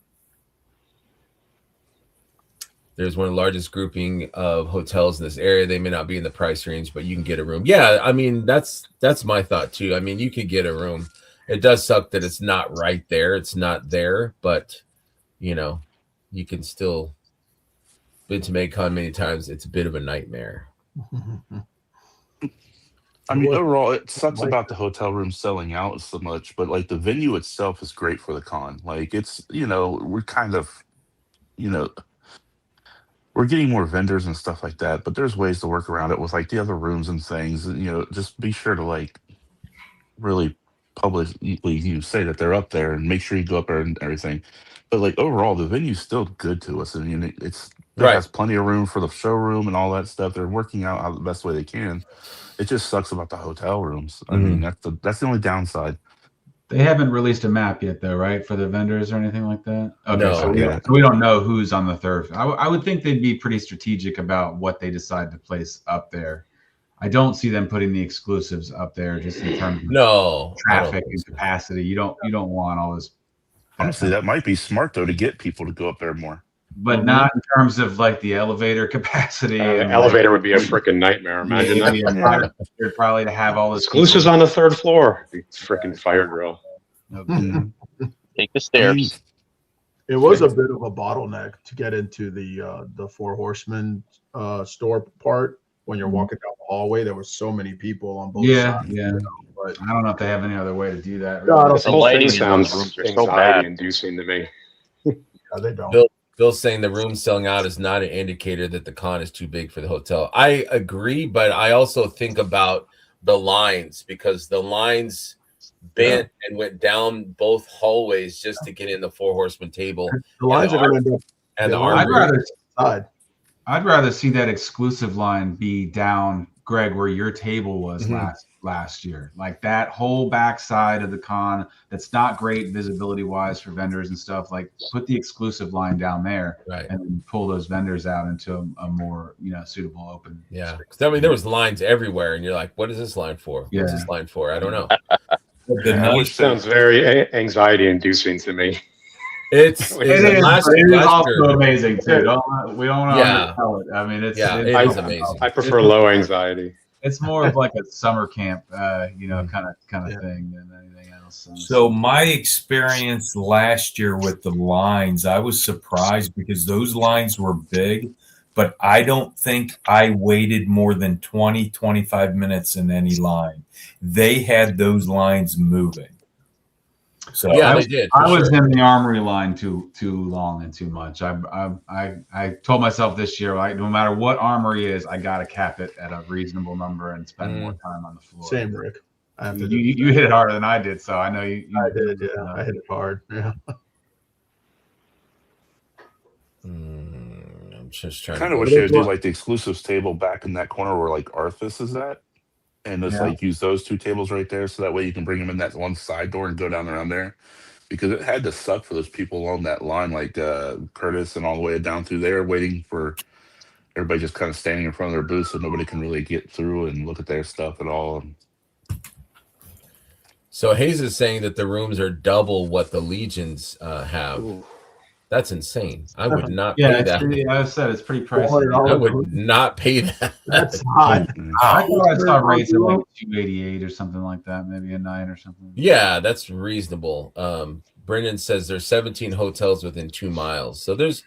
There's one of the largest grouping of hotels in this area. They may not be in the price range, but you can get a room. Yeah, I mean, that's my thought too. I mean, you could get a room. It does suck that it's not right there. It's not there, but you know, you can still been to MakeCon many times. It's a bit of a nightmare. I mean, overall, it sucks about the hotel room selling out so much, but like the venue itself is great for the con. Like it's, we're kind of, we're getting more vendors and stuff like that, but there's ways to work around it with like the other rooms and things. Just be sure to like really publicly say that they're up there and make sure you go up there and everything. But like overall, the venue's still good to us. I mean, it has plenty of room for the showroom and all that stuff. They're working out how the best way they can. It just sucks about the hotel rooms. I mean, that's the only downside. They haven't released a map yet, though, right, for the vendors or anything like that? Okay, no, so we don't know who's on the third. I would think they'd be pretty strategic about what they decide to place up there. I don't see them putting the exclusives up there just in terms of traffic and capacity. You don't want all this. Honestly, that might be smart though to get people to go up there more. But not in terms of like the elevator capacity. The elevator would be a freaking nightmare. Imagine that. Probably to have all this exclusives on the third floor. Freaking fire drill. Take the stairs. It was a bit of a bottleneck to get into the Four Horsemen store part. When you're walking down the hallway, there were so many people on both sides. Yeah. But I don't know if they have any other way to do that. No, the whole thing sounds anxiety-inducing to me. Yeah, they don't. Bill's saying the room selling out is not an indicator that the con is too big for the hotel. I agree, but I also think about the lines because the lines bent and went down both hallways just to get in the Four Horsemen table. The lines are going to end up. I'd rather see that exclusive line be down, Greg, where your table was last year. Like that whole backside of the con that's not great visibility wise for vendors and stuff. Like put the exclusive line down there and then pull those vendors out into a more suitable open space. I mean there was lines everywhere and you're like, what is this line for? What's this line for? I don't know. Which sounds very anxiety inducing to me. It is also amazing too. We don't want to tell it. I mean, it is amazing. I prefer low anxiety. It's more of like a summer camp, kind of thing than anything else. So my experience last year with the lines, I was surprised because those lines were big, but I don't think I waited more than 20, 25 minutes in any line. They had those lines moving. So they did. I was in the Armory line too long and too much. I told myself this year, like, no matter what Armory is, I got to cap it at a reasonable number and spend more time on the floor. Same, Rick. You hit it harder than I did, so I know you I did. Yeah, I hit it hard. Yeah. I'm just trying. Kind of wish they would do like the exclusives table back in that corner where like Arthas is at. and just like use those 2 tables right there, so that way you can bring them in that one side door and go down around there. Because it had to suck for those people along that line, like Curtis and all the way down through there, waiting for everybody just kind of standing in front of their booth, so nobody can really get through and look at their stuff at all. So Hayes is saying that the rooms are double what the Legions have. Ooh. That's insane. I would not pay that. I've said it's pretty pricey. I would not pay that. That's hot. I thought I saw rates of like $288 or something like that, maybe a night or something. Yeah, that's reasonable. Brendan says there's 17 hotels within 2 miles. So there's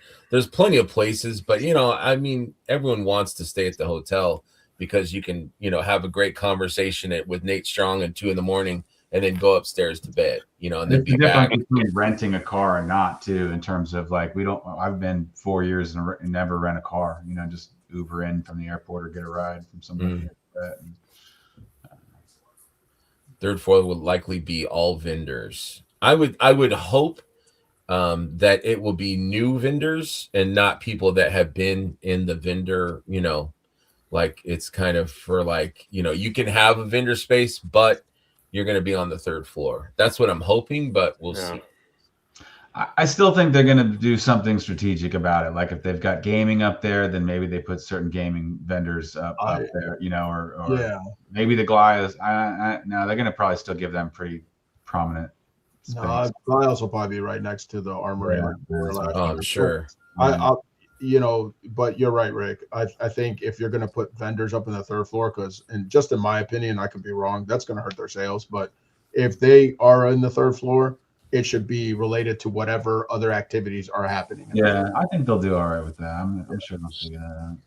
plenty of places, but I mean, everyone wants to stay at the hotel because you can, have a great conversation with Nate Strong at 2 a.m. and then go upstairs to bed, and then be back. Between renting a car or not too, in terms of like, I've been 4 years and never rent a car, just Uber in from the airport or get a ride from somebody. Third floor would likely be all vendors. I would hope that it will be new vendors and not people that have been in the vendor, like it's kind of for like, you can have a vendor space, but you're going to be on the 3rd floor. That's what I'm hoping, but we'll see. I still think they're going to do something strategic about it. Like if they've got gaming up there, then maybe they put certain gaming vendors up there, or maybe the Goliaths. No, they're going to probably still give them pretty prominent space. No, Goliaths will probably be right next to the Armory. I'm sure. But you're right, Rick. I think if you're going to put vendors up in the 3rd floor, and just in my opinion, I could be wrong, that's going to hurt their sales. But if they are in the 3rd floor, it should be related to whatever other activities are happening. Yeah, I think they'll do all right with that. I'm sure they'll figure that out.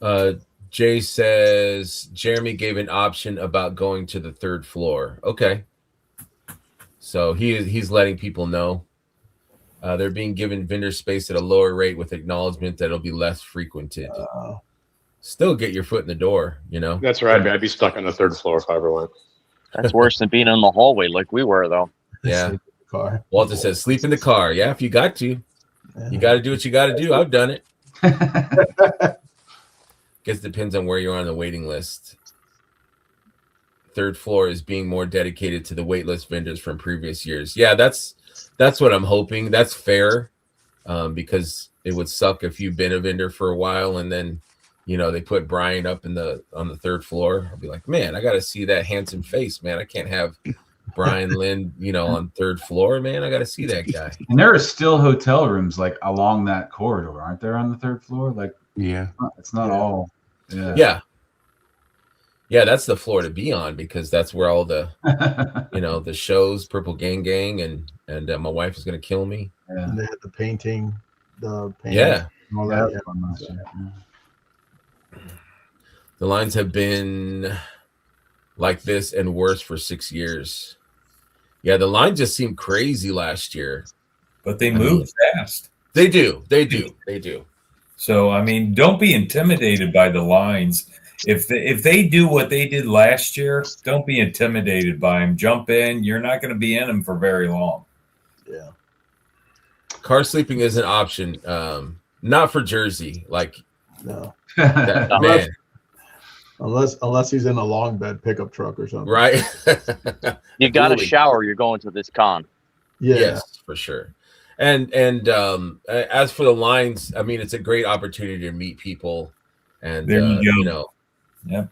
Yeah. Jay says Jeremy gave an option about going to the 3rd floor. Okay. So he's letting people know. They're being given vendor space at a lower rate with acknowledgement that it'll be less frequented. Still get your foot in the door, That's right. I'd be stuck on the 3rd floor if I ever went. That's worse than being in the hallway like we were, though. Yeah. Walter says, sleep in the car. Yeah, if you got to. You got to do what you got to do. I've done it. Guess it depends on where you are on the waiting list. 3rd floor is being more dedicated to the waitlist vendors from previous years. Yeah, that's what I'm hoping. That's fair, because it would suck if you've been a vendor for a while and then, they put Brian up on the 3rd floor. I'll be like, man, I got to see that handsome face, man. I can't have Brian Lynn, on 3rd floor, man. I got to see that guy. And there are still hotel rooms like along that corridor, aren't there, on the 3rd floor? Like, it's not all. Yeah, that's the floor to be on because that's where all the, the shows, Purple Gang Gang, and my wife is gonna kill me. Yeah. And they had the painting. Yeah. And all that. The lines have been like this and worse for 6 years. Yeah, the line just seemed crazy last year. But they move fast. They do. So, I mean, don't be intimidated by the lines. If they do what they did last year, don't be intimidated by them. Jump in. You're not going to be in them for very long. Yeah. Car sleeping is an option. Not for Jersey. No. Man. Unless he's in a long bed pickup truck or something. Right. You got to shower. You're going to this con. Yeah. Yes, for sure. And as for the lines, I mean, it's a great opportunity to meet people and, there you go. Yep.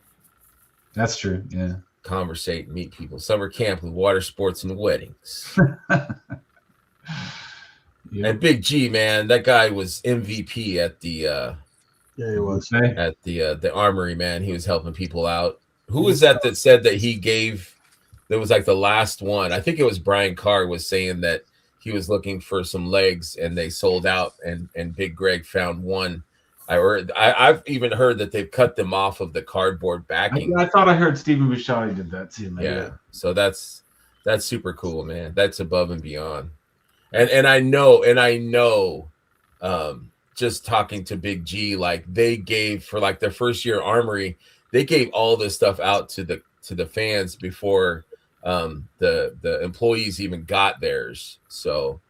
That's true. Yeah. Conversate, meet people. Summer camp with water sports and weddings. And Big G, man, that guy was MVP at the he was at the Armory, man. He was helping people out. Who was that said that he gave? That was like the last one. I think it was Brian Carr was saying that he was looking for some legs and they sold out, and Big Greg found one. I've even heard that they've cut them off of the cardboard backing. I thought I heard Stephen Bouchard did that too. Maybe. Yeah, so that's super cool, man. That's above and beyond. And I know, just talking to Big G, like they gave for like their first year Armory, they gave all this stuff out to the fans before the employees even got theirs. So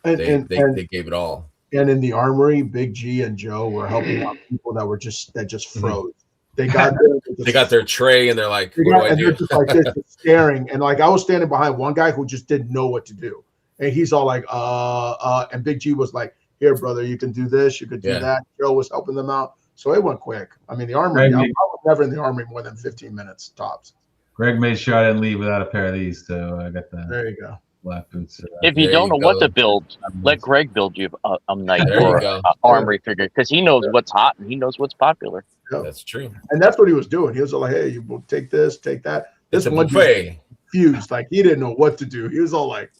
they gave it all. And in the Armory, Big G and Joe were helping out people that just froze. They got there, they got their tray and they're like, what do I do? They're just like this, just staring. And like I was standing behind one guy who just didn't know what to do. And he's all like, and Big G was like, here, brother, you can do this, you could do that. Joe was helping them out. So it went quick. I mean, the Army, I was never in the Army more than 15 minutes tops. Greg made sure I didn't leave without a pair of these, so I got the. There you go. Black boots. If you don't know what to build, let Greg build you a knight or an armory figure, because he knows what's hot and he knows what's popular. Yeah. That's true. And that's what he was doing. He was all like, hey, you will take this, take that. This it's one confused. Like he didn't know what to do. He was all like,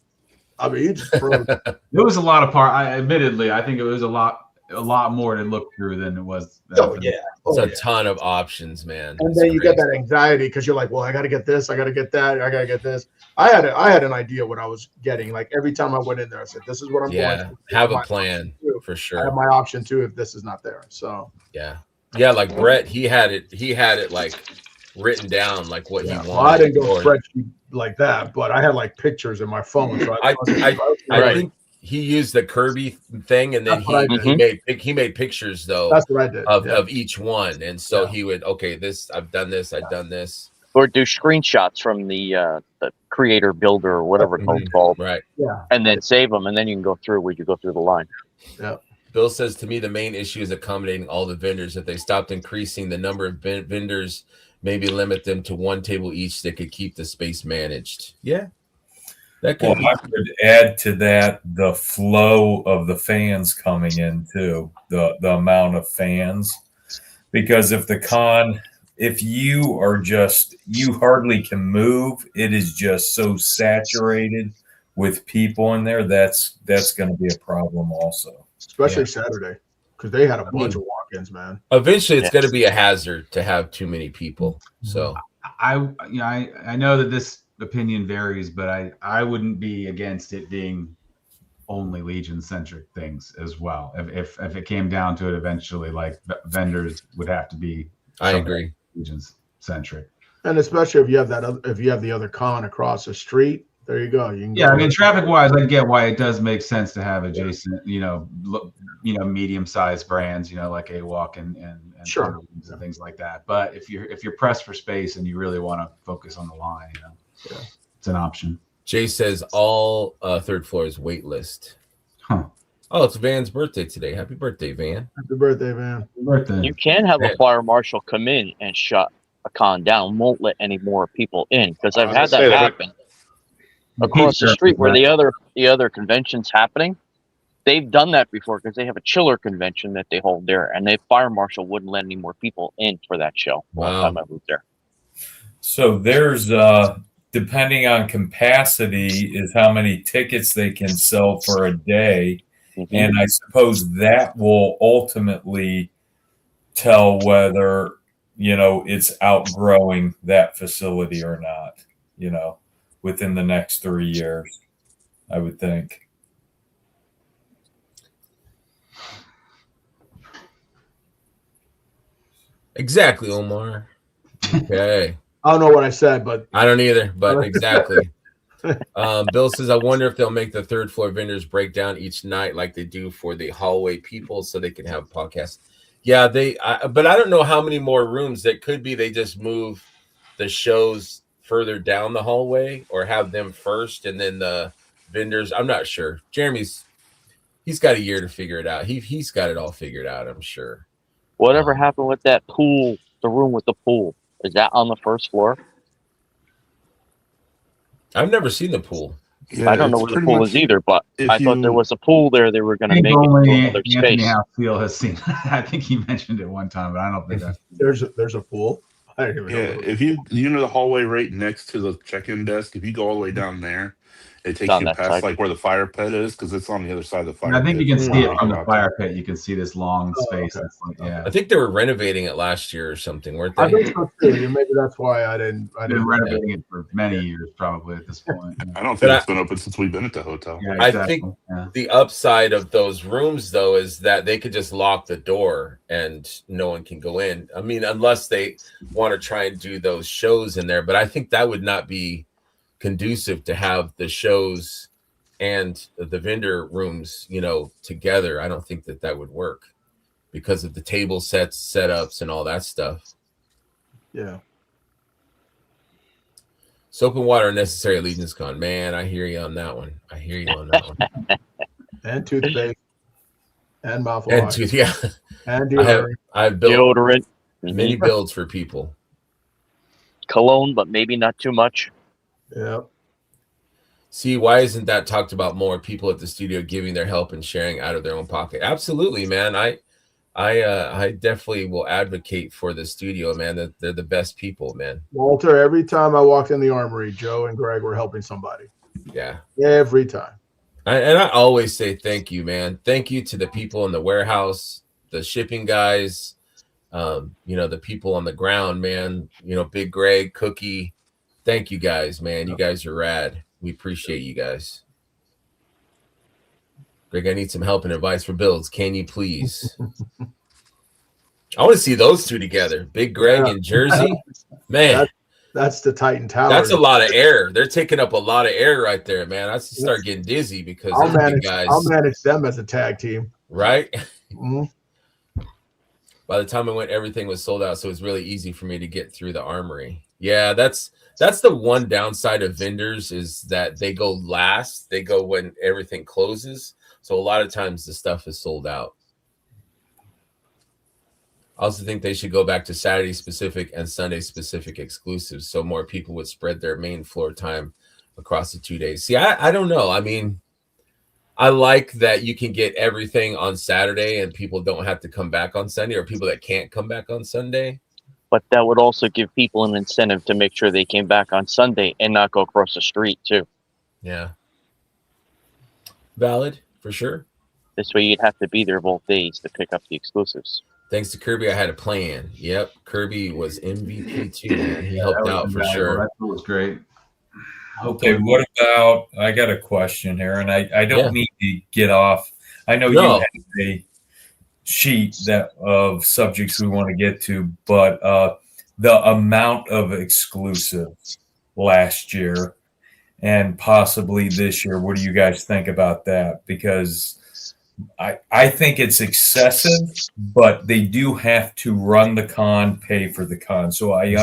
I mean, he just froze. It was a lot of admittedly, I think it was a lot more to look through than it was. It's a ton of options, man. And then you get that anxiety because you're like, well, I got to get this, I got to get that, I got to get this. I had an idea what I was getting. Like every time I went in there, I said, this is what I'm going to have a plan for sure. I have my option too if this is not there. So yeah, like Brett, he had it like written down like what he wanted. Well, I didn't go spreadsheet like that, but I had like pictures in my phone. So I think he used the Kirby thing, and then he made pictures though. That's what I did of each one, and so he would I've done this, or do screenshots from the creator builder or whatever it's called, right? Yeah, and then save them, and then you can go through the line. Yeah. Bill says to me the main issue is accommodating all the vendors. If they stopped increasing the number of vendors, maybe limit them to one table each, they could keep the space managed. Yeah. I would add to that the flow of the fans coming in too, the amount of fans, because if you hardly can move, it is just so saturated with people in there. That's going to be a problem also, especially Saturday, because they had a bunch of walk-ins, man. Eventually, it's going to be a hazard to have too many people. So I know that this opinion varies, but I wouldn't be against it being only Legion centric things as well. If it came down to it, eventually, like vendors would have to be. I agree. Legion centric, and especially if you have the other con across the street. There you go. You can I mean, traffic wise, I get why it does make sense to have adjacent, medium sized brands, like AWalk and sure, and things like that. But if you're pressed for space and you really want to focus on the line, it's an option. Jay says all third floor is wait list. Huh. Oh, it's Van's birthday today. Happy birthday, Van. Happy birthday, Van. Happy birthday. You can have a fire marshal come in and shut a con down, won't let any more people in, because I've had that happen. Across the street where the other convention's happening, they've done that before because they have a chiller convention that they hold there, and the fire marshal wouldn't let any more people in for that show. Wow. Last time I moved there. So there's depending on capacity is how many tickets they can sell for a day, and I suppose that will ultimately tell whether it's outgrowing that facility or not. Within the next 3 years, I would think. Exactly, Omar. Okay. I don't know what I said, but I don't either, but exactly. Bill says, I wonder if they'll make the third floor vendors break down each night like they do for the hallway people so they can have podcasts. Yeah, but I don't know how many more rooms. That could be they just move the shows further down the hallway or have them first and then the vendors. I'm not sure. Jeremy's got a year to figure it out. He's got it all figured out, I'm sure. Whatever happened with that pool, the room with the pool? Is that on the first floor? I've never seen the pool. Yeah, I don't know where the pool is either, but I thought there was a pool there. They were going to make it another space. Anthony has seen. I think he mentioned it one time, but I don't think that's. There's a pool. I didn't even know. If you the hallway right next to the check-in desk, if you go all the way down there, it takes you past like where the fire pit is, because it's on the other side of the fire pit. I think you can see it from the fire pit. You can see this long space. Okay. Yeah. I think they were renovating it last year or something, weren't they? I think so too. Maybe that's why I didn't renovating it for many years, probably at this point. I don't think it's been open since we've been at the hotel. Yeah, exactly. I think the upside of those rooms, though, is that they could just lock the door and no one can go in. I mean, unless they want to try and do those shows in there. But I think that would not be conducive to have the shows and the vendor rooms, together. I don't think that would work because of the table setups and all that stuff. Yeah. Soap and water are necessary at Legion's Con. Man, I hear you on that one. I hear you on that one. And toothpaste. And mouthwash. And tooth, yeah. And deodorant. I've built Deodorant. many builds for people. Cologne, but maybe not too much. Yep. See, why isn't that talked about more? People at the studio giving their help and sharing out of their own pocket. Absolutely, man. I definitely will advocate for the studio, man. That they're the best people, man. Walter, every time I walked in the armory, Joe and Greg were helping somebody. Yeah. Every time. And I always say thank you, man. Thank you to the people in the warehouse, the shipping guys, the people on the ground, man. Big Greg, Cookie. Thank you guys, man. You guys are rad. We appreciate you guys. Greg, I need some help and advice for builds. Can you please? I want to see those two together. Big Greg and Jersey. Man. That's the Titan Tower. That's a lot of air. They're taking up a lot of air right there, man. I start getting dizzy because I'll manage them as a tag team. Right? Mm-hmm. By the time I went, everything was sold out, so it's really easy for me to get through the armory. Yeah, that's the one downside of vendors is that they go last. They go when everything closes. So a lot of times the stuff is sold out. I also think they should go back to Saturday specific and Sunday specific exclusives so more people would spread their main floor time across the 2 days. See, I don't know. I mean, I like that you can get everything on Saturday and people don't have to come back on Sunday, or people that can't come back on Sunday. But that would also give people an incentive to make sure they came back on Sunday and not go across the street too. Yeah. Valid, for sure. This way you'd have to be there both days to pick up the exclusives. Thanks to Kirby, I had a plan. Yep, Kirby was MVP too. Man. He helped out for sure. That was great. Okay, what about? I got a question here, and I don't mean to get off. I know you have a sheet of subjects we want to get to, but the amount of exclusives last year and possibly this year. What do you guys think about that? Because I think it's excessive, but they do have to run the con, pay for the con. So I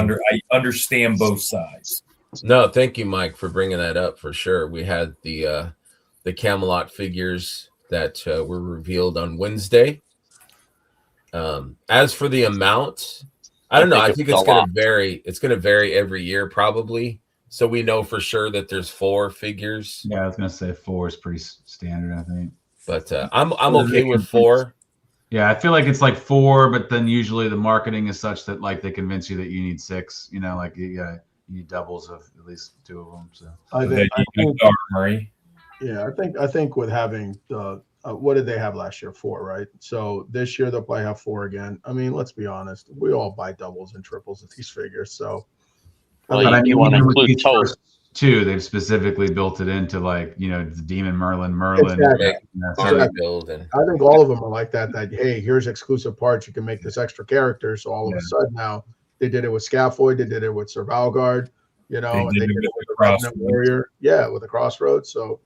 understand both sides. No, thank you, Mike, for bringing that up. For sure, we had the Camelot figures that were revealed on Wednesday. As for the amount, I don't know. I think it's going to vary. It's going to vary every year, probably. So we know for sure that there's 4 figures. Yeah, I was going to say 4 is pretty standard, I think. But I'm okay with 4. Yeah, I feel like it's like 4, but then usually the marketing is such that like they convince you that you need 6. You know, like you need doubles of at least 2 of them. So I think with having what did they have last year? 4, right? So this year they'll probably have 4 again. I mean, let's be honest. We all buy doubles and triples of these figures. So, well, you want to include toes too. They've specifically built it into like the Demon Merlin. Exactly. Build and I think all of them are like that. That hey, here's exclusive parts. You can make this extra character. So all of a sudden now they did it with Scaphoid. They did it with Sir Valgard. And they did it with the Revenant Warrior. Yeah, with the Crossroads. So.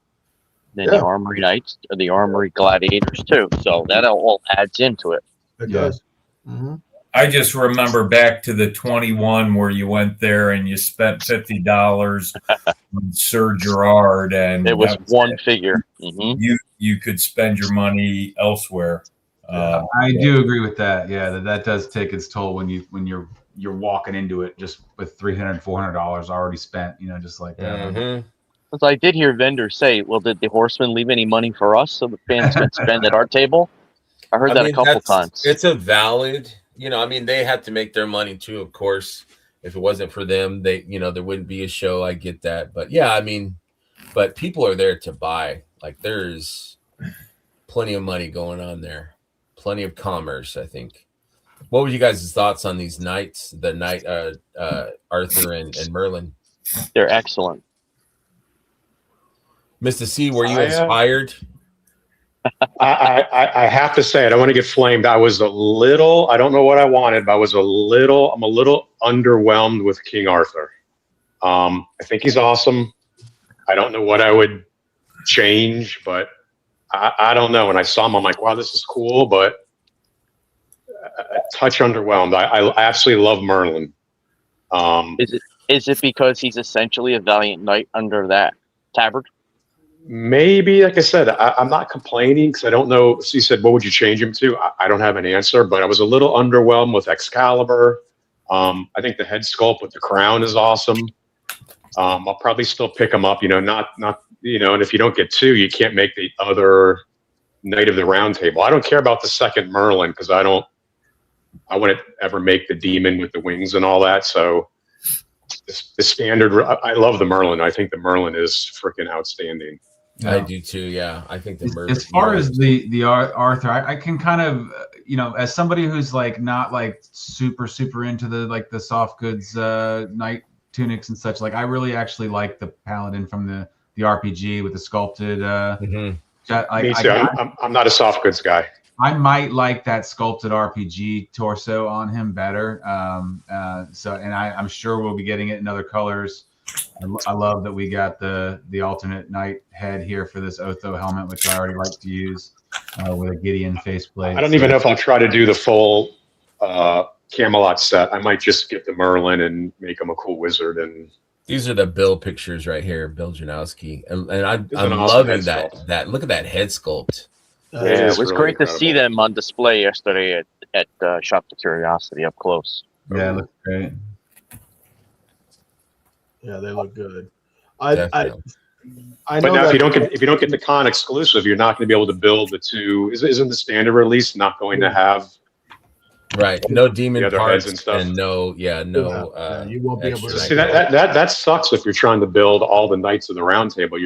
Then the Armory Knights, or the Armory Gladiators too. So that all adds into it. It does. Mm-hmm. I just remember back to the 21 where you went there and you spent $50 on Sir Gerard, and it was one figure. Mm-hmm. You could spend your money elsewhere. I do agree with that. Yeah, that does take its toll when you're walking into it just with $300, $400 already spent. Just like that. Mm-hmm. So I did hear vendors say, well, did the Horsemen leave any money for us so the fans can spend at our table? I heard that a couple times. It's a valid, they have to make their money too, of course. If it wasn't for them, there wouldn't be a show. I get that. But yeah, but people are there to buy. Like there's plenty of money going on there. Plenty of commerce, I think. What were you guys' thoughts on these knights, the knight Arthur and Merlin? They're excellent. Mr. C, were you inspired? I have to say, I don't want to get flamed. I was I don't know what I wanted, but I'm a little underwhelmed with King Arthur. I think he's awesome. I don't know what I would change, but I don't know. When I saw him, I'm like, wow, this is cool, but a touch underwhelmed. I absolutely love Merlin. Is it because he's essentially a valiant knight under that tabard? Maybe, like I said, I'm not complaining because I don't know. She said, what would you change him to? I don't have an answer, but I was a little underwhelmed with Excalibur. I think the head sculpt with the crown is awesome. I'll probably still pick him up, not, and if you don't get two, you can't make the other Knight of the Round Table. I don't care about the second Merlin because I wouldn't ever make the demon with the wings and all that. So the standard, I love the Merlin. I think the Merlin is freaking outstanding. I do too. Yeah, I think as far as the Arthur, I can kind of, as somebody who's like not like super into the soft goods knight tunics and such, like I really actually like the paladin from the RPG with the sculpted. Me too. I'm not a soft goods guy. I might like that sculpted RPG torso on him better. I'm sure we'll be getting it in other colors. I love that we got the alternate knight head here for this Otho helmet, which I already like to use with a Gideon faceplate. I don't even know if I'll try to do the full Camelot set. I might just get the Merlin and make him a cool wizard. And these are the Bill pictures right here, Bill Janowski, and I'm loving that. Look at that head sculpt. Yeah, it was really great to see them on display yesterday at Shop to Curiosity up close. Yeah, it looks great. Yeah, they look good. I know. But now, if you don't get the con exclusive, you're not going to be able to build the two. Isn't the standard release not going to have no demon parts and stuff? And you won't be able to see that sucks if you're trying to build all the Knights of the Round Table.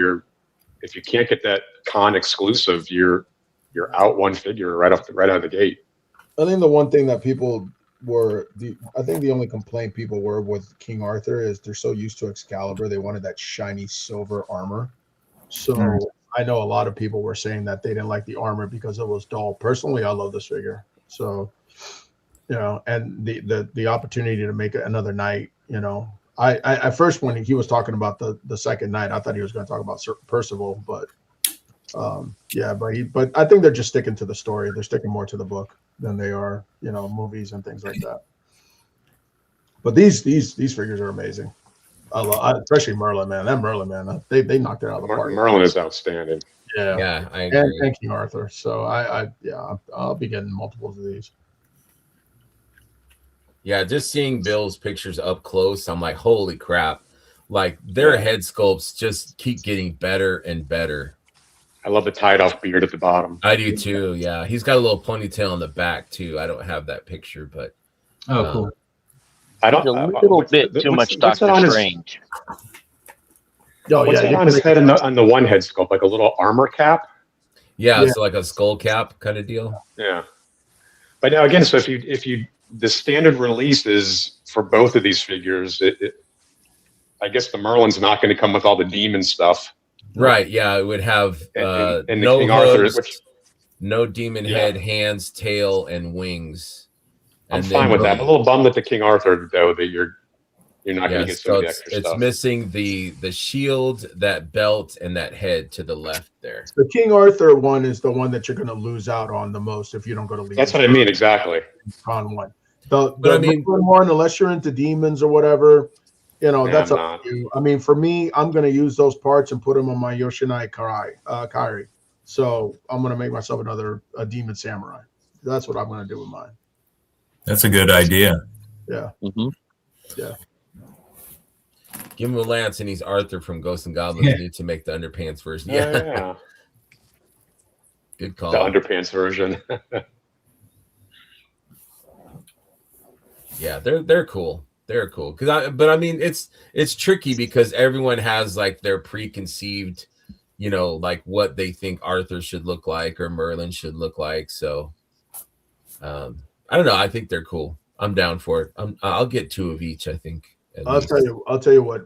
If you can't get that con exclusive, you're out one figure right out of the gate. I think the one thing that people I think the only complaint people were with King Arthur is they're so used to Excalibur, they wanted that shiny silver armor. So I know a lot of people were saying that they didn't like the armor because it was dull. Personally, I love this figure. So, and the opportunity to make another knight, I at first when he was talking about the second knight, I thought he was going to talk about Percival, but but I think they're just sticking to the story. They're sticking more to the book than they are, movies and things like that. But these figures are amazing. I love, especially Merlin, man. That Merlin, man, they knocked it out of the park. Merlin is outstanding. Yeah, I agree. And King Arthur. So I'll be getting multiples of these. Yeah, just seeing Bill's pictures up close, I'm like, holy crap! Like their head sculpts just keep getting better and better. I love the tied off beard at the bottom. I do too. Yeah, he's got a little ponytail on the back too. I don't have that picture, but cool. I don't. A little bit too much Doctor Strange. What's that on his head on the one head sculpt? Like a little armor cap? Yeah, so like a skull cap kind of deal. Yeah. But now again, so if you the standard release is for both of these figures, I guess the Merlin's not going to come with all the demon stuff. Right, yeah, it would have and no King hooves, Arthur, no demon head, hands, tail, and wings. I'm fine with that. I'm a little bummed that the King Arthur, though, that you're not going to get some of the extra stuff. It's missing the shield, that belt, and that head to the left there. The King Arthur one is the one that you're going to lose out on the most if you don't go to Legion. That's what I mean, exactly. Con one. The one, unless you're into demons or whatever, that's up to you. I mean, for me, I'm going to use those parts and put them on my Yoshinai Kairi. So I'm going to make myself a demon samurai. That's what I'm going to do with mine. That's a good idea. Yeah. Mm-hmm. Yeah. Give him a lance, and he's Arthur from Ghosts and Goblins. Need to make the underpants version. Yeah. Good call. The underpants version. Yeah, they're cool. They're cool but I mean it's tricky because everyone has like their preconceived, like what they think Arthur should look like or Merlin should look like. So I don't know. I think they're cool. I'm down for it. I'll get two of each. I think. I'll tell you what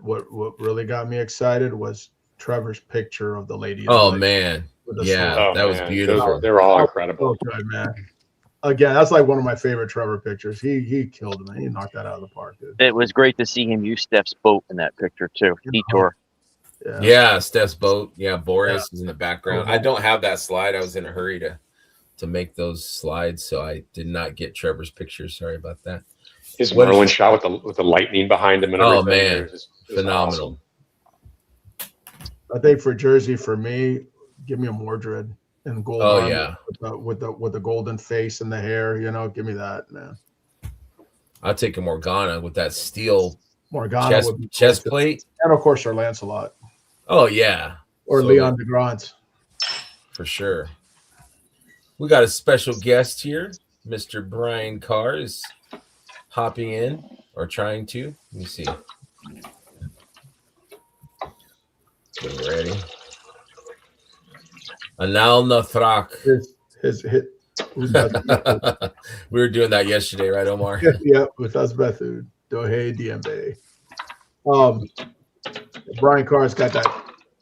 really got me excited was Trevor's picture of the lady. Oh man, yeah, that was beautiful. They're all incredible. Oh, good, man. Again, that's like one of my favorite Trevor pictures. He killed him. He knocked that out of the park, dude. It was great to see him use Steph's boat in that picture too. Detour. Yeah, Steph's boat. Yeah, Boris is in the background. I don't have that slide. I was in a hurry to make those slides, so I did not get Trevor's picture. Sorry about that. His Merlin shot with the lightning behind him and everything. Oh man, it was phenomenal. Awesome. I think for Jersey, for me, give me a Mordred and gold. Oh yeah, with the golden face and the hair. Give me that, man. I'll take a Morgana with that steel Morgana chest plate, and of course Sir Lancelot. Oh yeah, or Leon de Grant for sure. We got a special guest here, Mr. Brian Carr is hopping in or trying to. Let me see. Getting ready. Anal Nathrak. His we were doing that yesterday, right, Omar? Yeah, with us Bethud. Dohe Diembe. Brian Carr's got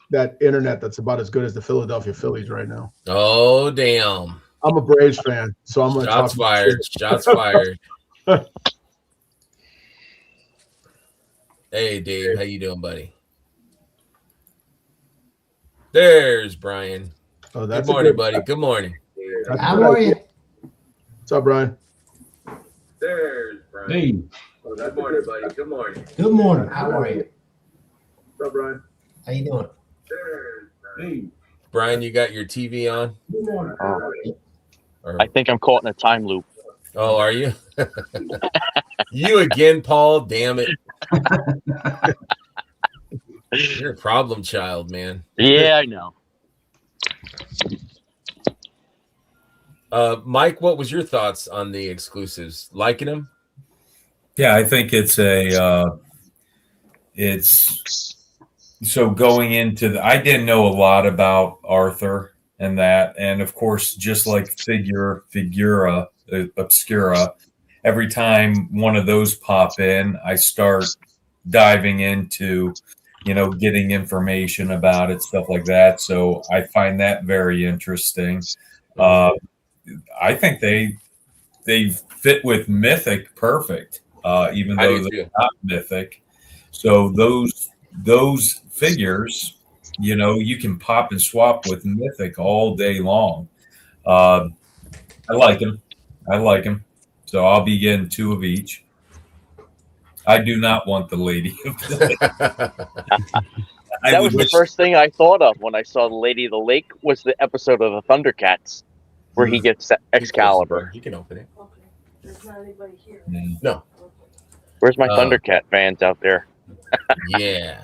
that internet that's about as good as the Philadelphia Phillies right now. Oh damn. I'm a Braves fan, so I'm gonna Shots fired. Shots fired. Hey Dave, how you doing, buddy? There's Brian. Oh, that's good morning, buddy. Good morning. How are you? What's up, Brian? There's Brian. Hey. Oh, good morning, buddy. Good morning. Good morning. How are you? What's up, Brian? How you doing? There's Brian. Hey. Brian, you got your TV on? Good morning. I think I'm caught in a time loop. Oh, are you? You again, Paul. Damn it. You're a problem child, man. Yeah, I know. Mike, what was your thoughts on the exclusives? Liking them? Yeah, I think it's so going into I didn't know a lot about Arthur and that, and of course, just like Figura Obscura, every time one of those pop in, I start diving into, getting information about it, stuff like that. So I find that very interesting. I think they fit with Mythic perfect, even though they're not Mythic. So those figures, you can pop and swap with Mythic all day long. I like them. So I'll be getting 2 of each. I do not want the Lady of the Lake. That was the first thing I thought of when I saw the Lady of the Lake was the episode of the Thundercats where he gets Excalibur. You can open it. Okay. There's not anybody here. No. Where's my Thundercat fans out there? Yeah.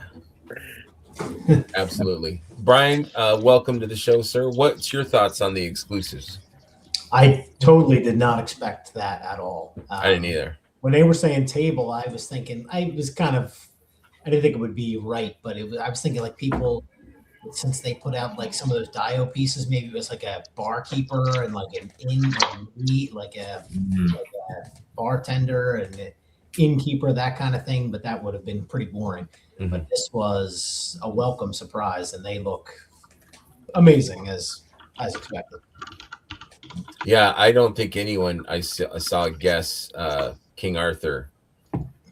Absolutely. Brian, welcome to the show, sir. What's your thoughts on the exclusives? I totally did not expect that at all. I didn't either. When they were saying table, I was thinking, I didn't think it would be right, but I was thinking like people, since they put out like some of those Dio pieces, maybe it was like a barkeeper and like an like a bartender and an innkeeper, that kind of thing, but that would have been pretty boring. Mm-hmm. But this was a welcome surprise, and they look amazing as expected. Yeah, I don't think anyone I saw guess King Arthur.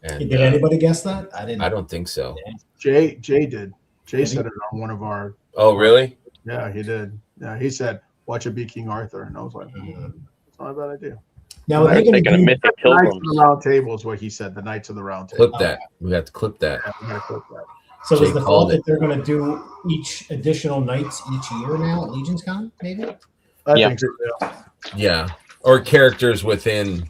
And, did anybody guess that? I didn't. I don't think so. Jay did. Jay said it on one of our. Oh, really? Yeah, he did. Yeah, he said, "Watch it be King Arthur," and I was like, "It's not a bad idea." Now, I was thinking of Mythic Pilgrims. Knights of the Round Table is what he said. The Knights of the Round Table. Clip that. We have to clip that. Yeah, we gotta clip that. So is the thought that they're going to do each additional nights each year now at Legion's Con, maybe? I think so. Yeah, or characters within,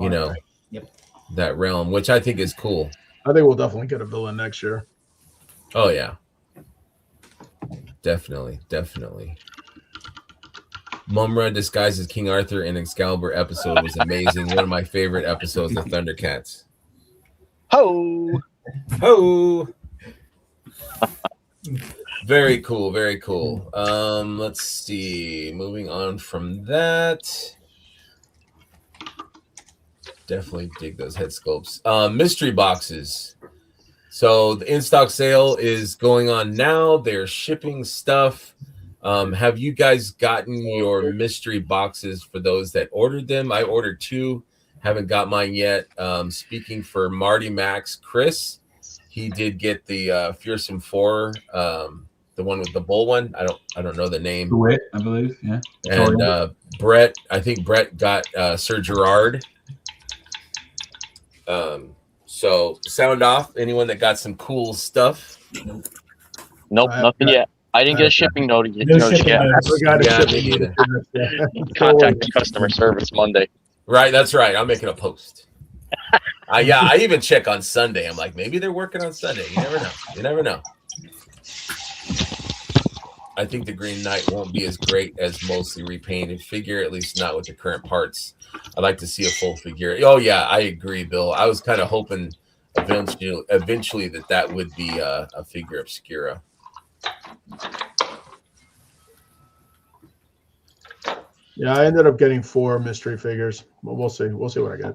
that realm, which I think is cool. I think we'll definitely get a villain next year. Oh yeah, definitely. Mumra disguised as King Arthur in Excalibur episode was amazing. One of my favorite episodes of Thundercats. Ho! Very cool. Let's see. Moving on from that. Definitely dig those head sculpts. Mystery boxes. So the in-stock sale is going on now. They're shipping stuff. Have you guys gotten your mystery boxes for those that ordered them? I ordered 2. Haven't got mine yet. Speaking for Marty Max, Chris, he did get the Fearsome 4, the one with the bull one. I don't know the name. DeWitt, I believe. Yeah. And Brett, I think Brett got Sir Gerard. So sound off. Anyone that got some cool stuff? Nope, nothing yet. I didn't get a shipping notice yet. Yeah, me neither. Contact the customer service Monday. Right, that's right. I'm making a post. I even check on Sunday. I'm like, maybe they're working on Sunday. You never know. You never know. I think the Green Knight won't be as great as mostly repainted figure, at least not with the current parts. I'd like to see a full figure. Oh yeah, I agree, Bill. I was kind of hoping eventually that would be a figure obscura. Yeah, I ended up getting 4 mystery figures. But we'll see. We'll see what I get.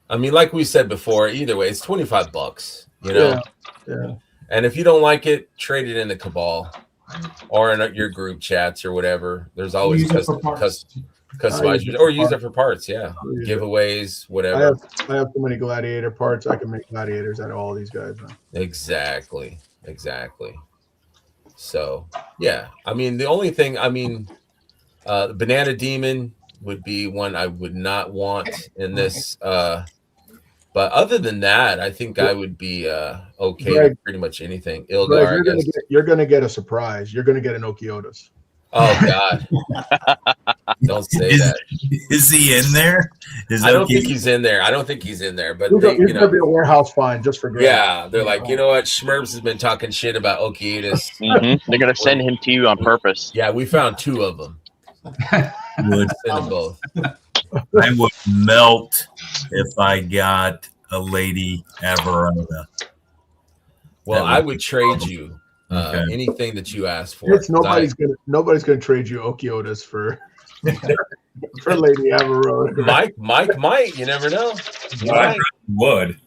I mean, like we said before, either way, it's $25. You know. Yeah. And if you don't like it, trade it in the Cabal or in your group chats or whatever. There's always customizers, or use it for parts. Yeah, giveaways, whatever. I have so many gladiator parts. I can make gladiators out of all these guys. Man. Exactly. So yeah, I mean, the only thing, the Banana Demon would be one I would not want in this. But other than that, I think I would be okay Greg, with pretty much anything. Greg, you're gonna get a surprise. You're gonna get an Okiotis. Oh God! Don't say that. Is he in there? I don't think he's in there. But he's gonna be a warehouse find just for Greg. Yeah, they're like, you know what? Schmerbs has been talking shit about Okiotis. They're gonna send him to you on purpose. Yeah, we found 2 of them. Would send them both. I would melt if I got a Lady Averona. Well, I would trade you anything that you asked for. Nobody's gonna trade you Okiotis for Lady Averona. Mike might. You never know. I would.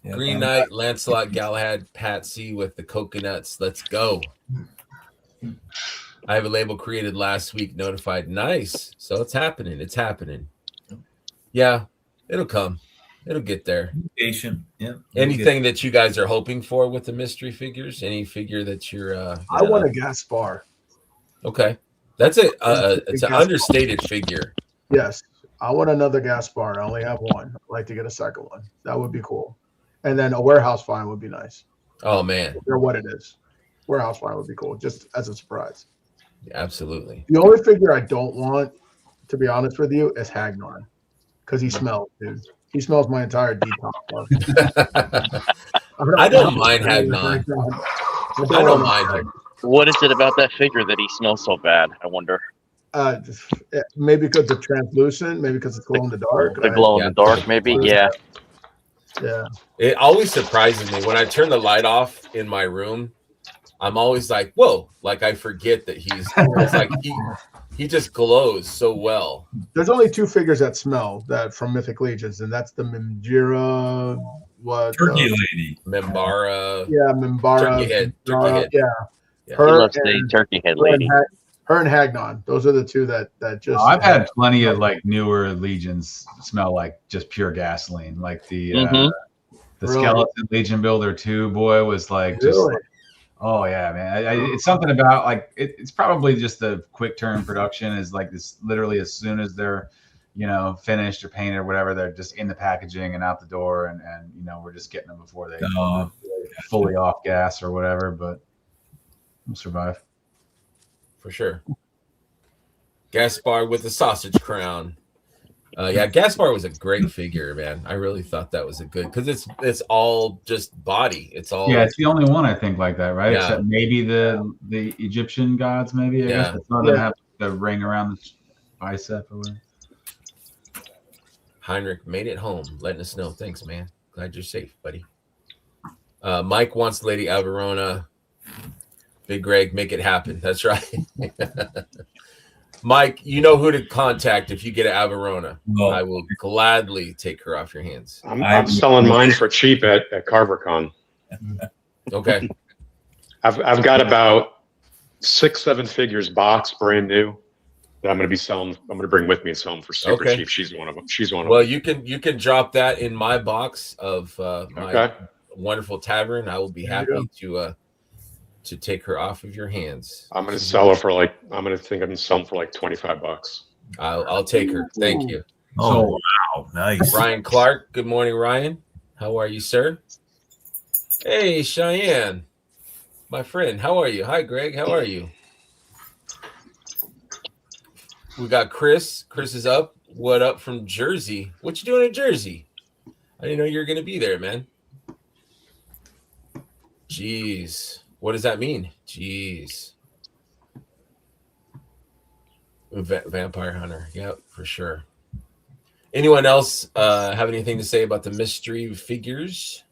Green Knight, Lancelot, Galahad, Patsy with the coconuts. Let's go. I have a label created last week, notified. Nice. So it's happening. Yeah, it'll come. It'll get there. Patient. Yeah. Anything that you guys are hoping for with the mystery figures? Any figure that you're I want a Gaspar. Okay. That's it's an understated figure. Yes. I want another Gaspar. I only have one. I'd like to get a second one. That would be cool. And then a warehouse find would be nice. Oh man. Or what it is. Warehouse find would be cool, just as a surprise. Yeah, absolutely. The only figure I don't want, to be honest with you, is Hagnon. Because he smells, dude. He smells my entire detox. I don't mind Hagnon. I don't mind him. What is it about that figure that he smells so bad? I wonder. Maybe because it's translucent. Maybe because it's glow in the dark. The glow in the dark, maybe. Yeah. Yeah. It always surprises me when I turn the light off in my room. I'm always like, whoa, like I forget that it's like he just glows so well. There's only 2 figures that smell that from Mythic Legions, and that's the Mimjira, Turkey Lady. Mimbara. Yeah, Mimbara. Turkey head. Yeah. Her loves the Turkey Head Lady. Her and Hagnon. Those are the 2 that just. I've had plenty of like newer Legions smell like just pure gasoline. Like the Skeleton Legion Builder 2 boy was like just. Really? Oh yeah, man! It's something about like it's probably just the quick turn production is like this. Literally, as soon as they're, finished or painted or whatever, they're just in the packaging and out the door, and we're just getting them before they fully off gas or whatever. But we'll survive for sure. Gaspar with the sausage crown. Gaspar was a great figure, man. I really thought that was a good because it's all just body. It's all it's the only one I think like that, right? Yeah. Except maybe the Egyptian gods, maybe. I guess it's not gonna have the ring around the bicep or whatever. Heinrich made it home, letting us know. Thanks, man. Glad you're safe, buddy. Mike wants Lady Averona. Big Greg, make it happen. That's right. Mike, you know who to contact if you get an Averona. No. I will gladly take her off your hands. I'm selling mine for cheap at CarverCon. Okay. I've got about 6-7 figures boxed, brand new, that I'm going to be selling. I'm going to bring with me and sell them for super cheap. She's one of them. Well, you can drop that in my box of my wonderful tavern. I will be happy to to take her off of your hands. I'm gonna sell her for like I'm gonna sell them for like $25. I'll take her. Thank you. Oh, wow. Nice. Ryan Clark. Good morning, Ryan. How are you, sir? Hey, Cheyenne, my friend. How are you? Hi, Greg. How are you? We got Chris. Chris is up. What up from Jersey? What you doing in Jersey? I didn't know you were going to be there, man. Jeez. What does that mean? Jeez. Vampire Hunter. Yep, for sure. Anyone else have anything to say about the mystery figures?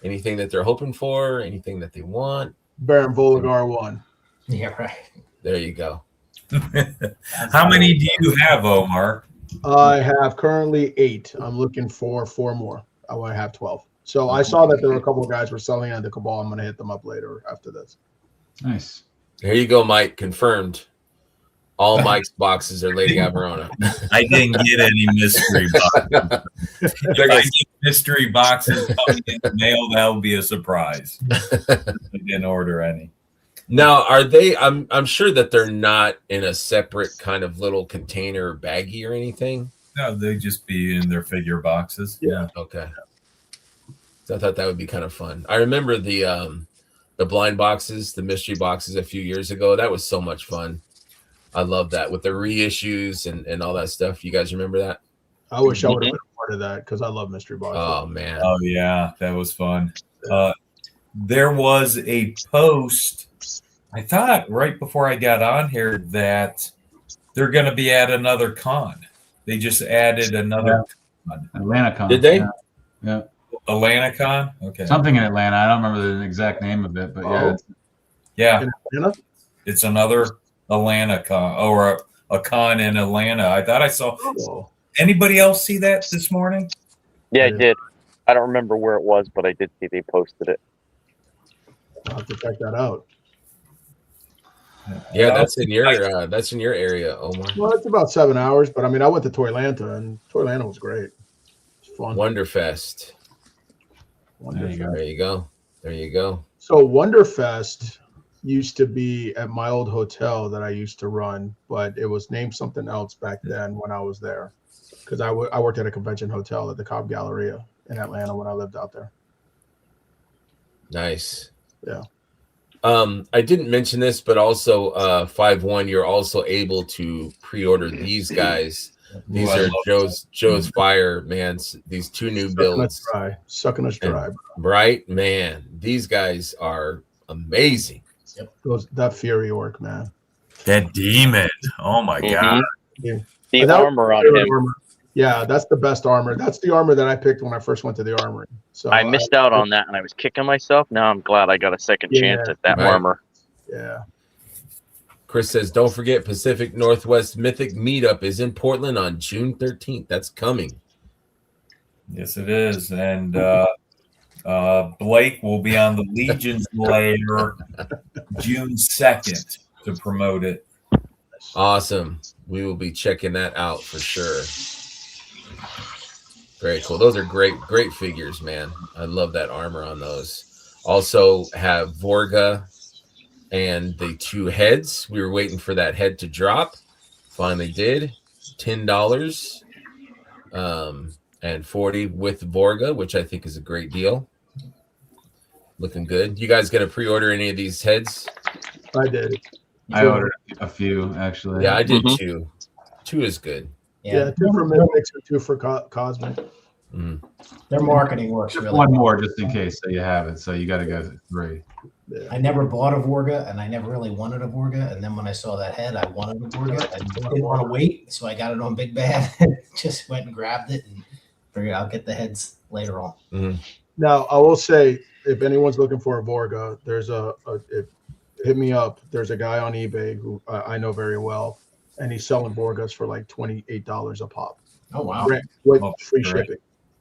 Anything that they're hoping for? Anything that they want? Baron Volgar 1. Yeah, right. There you go. How many do you have, Omar? I have currently 8. I'm looking for 4 more. I want to have 12. So I saw that there were a couple of guys were selling on the Cabal. I'm going to hit them up later after this. Nice. There you go, Mike. Confirmed. All Mike's boxes are Lady Averona. I didn't get any mystery boxes. If I get mystery boxes coming in the mail, that will be a surprise. I didn't order any. Now, are they? I'm sure that they're not in a separate kind of little container baggie or anything. No, they just be in their figure boxes. Yeah. Okay. So I thought that would be kind of fun. I remember the blind boxes, the mystery boxes a few years ago. That was so much fun. I love that with the reissues and all that stuff. You guys remember that? I wish I would have been a part of that because I love mystery boxes. Oh man. Oh yeah, that was fun. There was a post, I thought right before I got on here, that they're going to be at another con. They just added another con. Atlanta Con. Did they? Yeah. Atlanta Con? Okay. Something in Atlanta. I don't remember the exact name of it, but yeah. In Atlanta? It's another Atlanta Con, or a con in Atlanta. I thought I saw. Oh. Anybody else see that this morning? Yeah, I did. I don't remember where it was, but I did see they posted it. I'll have to check that out. Yeah, that's in your area, Omar. Well, it's about 7 hours, but I mean, I went to Toylanta, and Toylanta was great. It's fun. Wonderfest. There you go. There you go. There you go. So Wonderfest used to be at my old hotel that I used to run, but it was named something else back then when I was there, because I worked at a convention hotel at the Cobb Galleria in Atlanta when I lived out there. Nice. Yeah. I didn't mention this, but also 5-1, you're also able to pre-order these guys. These are Joe's Fire, man. These 2 new builds. Sucking us dry. Right, man. These guys are amazing. Yep. That Fury work, man. That demon. Oh my God. Yeah. The armor on him. Armor. Yeah, that's the best armor. That's the armor that I picked when I first went to the armory. So I missed out on that, and I was kicking myself. Now I'm glad I got a second chance at that armor. Yeah. Chris says, don't forget Pacific Northwest Mythic Meetup is in Portland on June 13th. That's coming. Yes, it is. And Blake will be on the Legion's Lair June 2nd to promote it. Awesome. We will be checking that out for sure. Very cool. Those are great figures, man. I love that armor on those. Also have Vorga and the 2 heads. We were waiting for that head to drop. Finally did. $10 and $40 with Vorga, which I think is a great deal. Looking good. You guys gonna pre-order any of these heads? I did. I ordered a few, actually. Yeah, I did too. 2 is good. Yeah, 2 for Mythics and 2 for Cosmic. Their marketing works just really one well. more just in case, so you have it. So you got to go 3. I never bought a Vorga, and I never really wanted a Vorga. And then when I saw that head, I wanted a Vorga. I didn't want to wait, so I got it on Big Bad. Just went and grabbed it and figured I'll get the heads later on. Now, I will say, if anyone's looking for a Vorga, there's hit me up. There's a guy on eBay who I know very well, and he's selling Vorgas for like $28 a pop. Oh wow! With free shipping.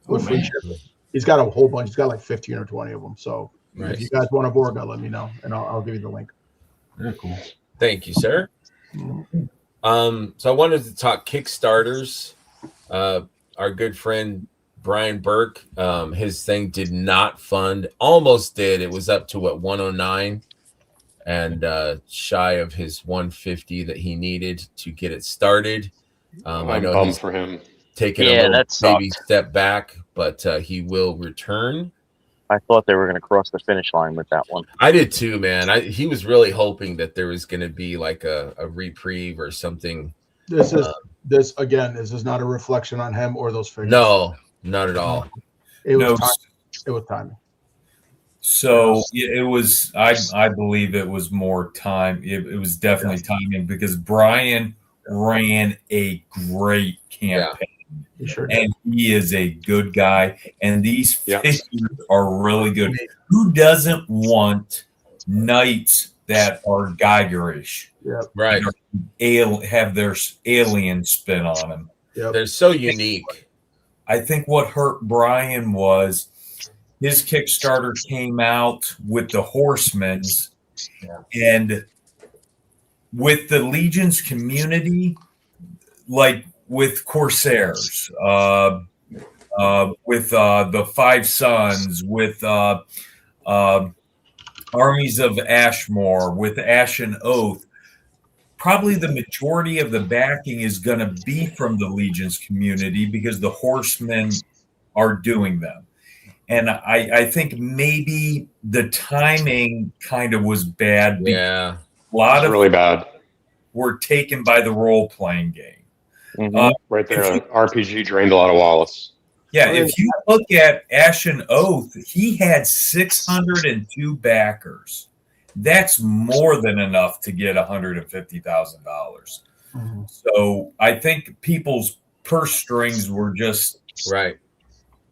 With free shipping. He's got a whole bunch. He's got like 15 or 20 of them. So if you guys want a Vorga, let me know, and I'll give you the link. Very cool. Thank you, sir. So I wanted to talk Kickstarters. Our good friend Brian Burke, his thing did not fund. Almost did. It was up to 109, and shy of his 150 that he needed to get it started. I know bummed he's for him. Taking a little baby step back, but he will return. I thought they were going to cross the finish line with that one. I did too, man. He was really hoping that there was going to be like a reprieve or something. This is not a reflection on him or those figures. No, not at all. It was timing. So it was. I believe it was more time. It was definitely timing because Brian ran a great campaign. And he is a good guy, and these figures are really good. Who doesn't want knights that are Geigerish? Right. Have their alien spin on them. They're so unique. I think what hurt Brian was his Kickstarter came out with the Horsemen's, and with the Legion's community, like with Corsairs, with the Five Sons, with Armies of Ashmore, with Ashen Oath, probably the majority of the backing is going to be from the Legion's community because the Horsemen are doing them. And I think maybe the timing kind of was bad. Yeah. A lot of really bad. Were taken by the role-playing game. Right there, RPG drained a lot of wallets. Yeah, if you look at Ashen Oath, he had 602 backers. That's more than enough to get $150,000. So I think people's purse strings were just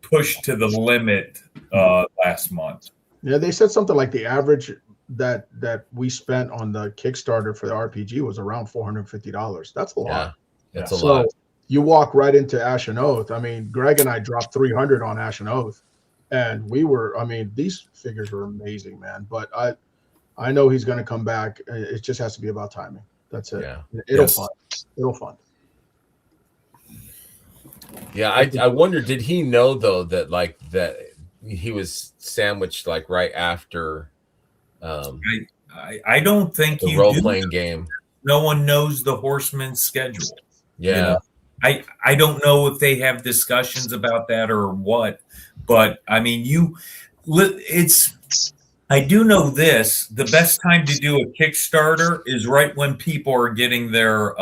pushed to the limit last month. Yeah, they said something like the average that we spent on the Kickstarter for the RPG was around $450. That's a lot. That's a lot. You walk right into Ashen Oath. I mean, Greg and I dropped 300 on Ashen Oath, and these figures were amazing, man. But I know he's going to come back. It just has to be about timing. That's it. Yeah. It'll fund. Yeah, I wonder, did he know though that he was sandwiched like right after? I don't think the role-playing game. No one knows the Horsemen's schedule. Yeah. You know? I don't know if they have discussions about that or what, but I mean, I do know this: the best time to do a Kickstarter is right when people are getting their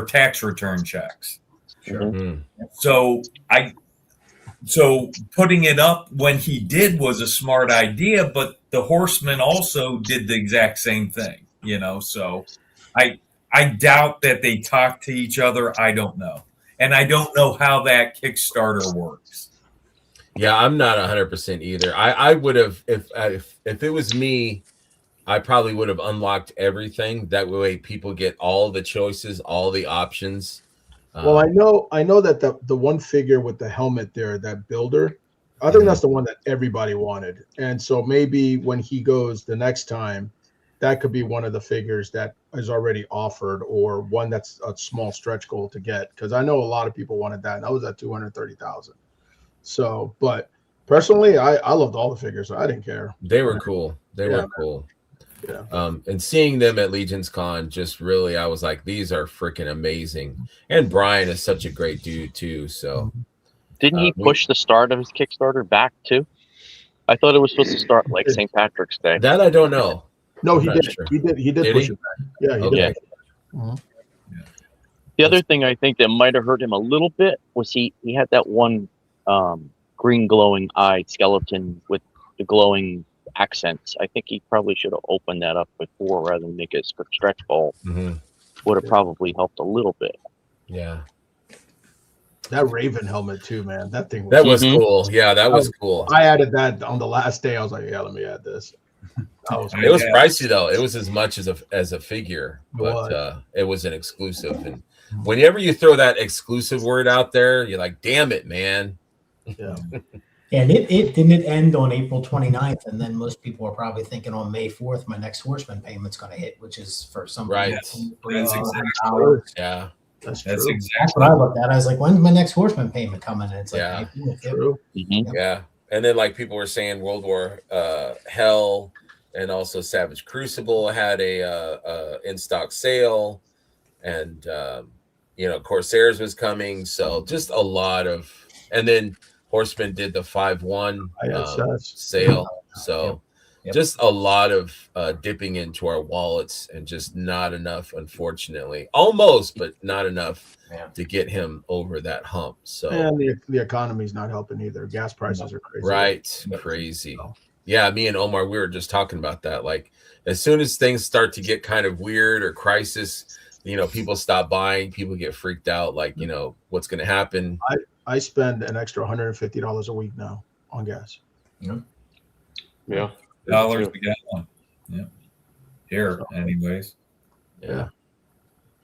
tax return checks. Sure. So putting it up when he did was a smart idea, but the Horsemen also did the exact same thing, so I doubt that they talk to each other. I don't know. And I don't know how that Kickstarter works. Yeah, I'm not 100% either. I would have, if it was me, I probably would have unlocked everything. That way people get all the choices, all the options. Well, I know that the one figure with the helmet there, that builder, I think that's the one that everybody wanted. And so maybe when he goes the next time, that could be one of the figures that is already offered, or one that's a small stretch goal to get. Because I know a lot of people wanted that, and that was at 230,000. So, but personally, I loved all the figures. So I didn't care. They were cool. They were cool. Yeah. And seeing them at Legion's Con, just really, I was like, these are freaking amazing. And Brian is such a great dude too. So, didn't he push the start of his Kickstarter back too? I thought it was supposed to start like St. Patrick's Day. That I don't know. No, he did. Sure. He did push it back. Yeah, he did. The other thing I think that might have hurt him a little bit was he had that one green glowing eyed skeleton with the glowing accents. I think he probably should have opened that up before rather than make it a stretch ball. Would have probably helped a little bit. Yeah. That Raven helmet too, man. That thing was cool. Yeah, that was cool. I added that on the last day. I was like, yeah, let me add this. It was pricey though. It was as much as a figure, but it was an exclusive. And whenever you throw that exclusive word out there, you're like, damn it, man. Yeah. And it didn't end on April 29th. And then most people are probably thinking on May 4th, my next Horseman payment's going to hit, which is for somebody. Right. That's exactly yeah. That's exactly what I looked at. I was like, when's my next Horseman payment coming? And it's like, true. Yeah. And then like people were saying World War Hell, and also Savage Crucible had a in stock sale, and Corsairs was coming, so just a lot of, and then Horseman did the 5/1 sale, so just a lot of dipping into our wallets, and just not enough, unfortunately, almost, but not enough to get him over that hump. So, and the economy's not helping either. Gas prices are crazy. Right, crazy. Yeah, me and Omar, we were just talking about that. Like, as soon as things start to get kind of weird or crisis, people stop buying, people get freaked out, like, what's going to happen. I spend an extra $150 a week now on gas. Yeah. Dollars a gallon. Yeah. Here, anyways. Yeah.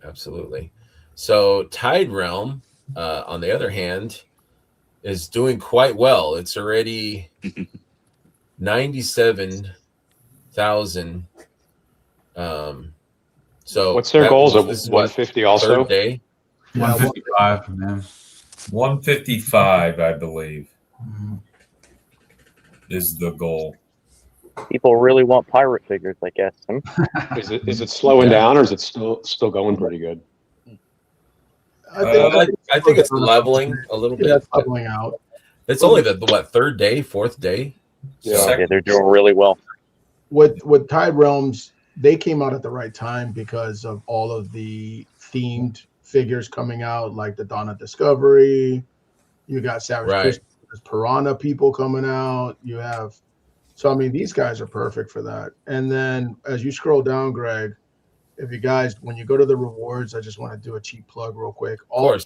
Absolutely. So Tide Realm, on the other hand, is doing quite well. It's already 97,000. So what's their goals? Of what, 50 also? Third day. 155, man. 155, I believe, is the goal. People really want pirate figures, I guess. Is it slowing down, or is it still going pretty good? I think it's leveling a little bit. It's leveling out. It's only the third day, fourth day. Yeah, they're doing really well. With Tide Realms, they came out at the right time because of all of the themed figures coming out, like the Dawn of Discovery. You got Savage Christmas, Piranha people coming out. You have, so I mean, these guys are perfect for that. And then as you scroll down, Greg, if you guys, when you go to the rewards, I just want to do a cheap plug real quick. Our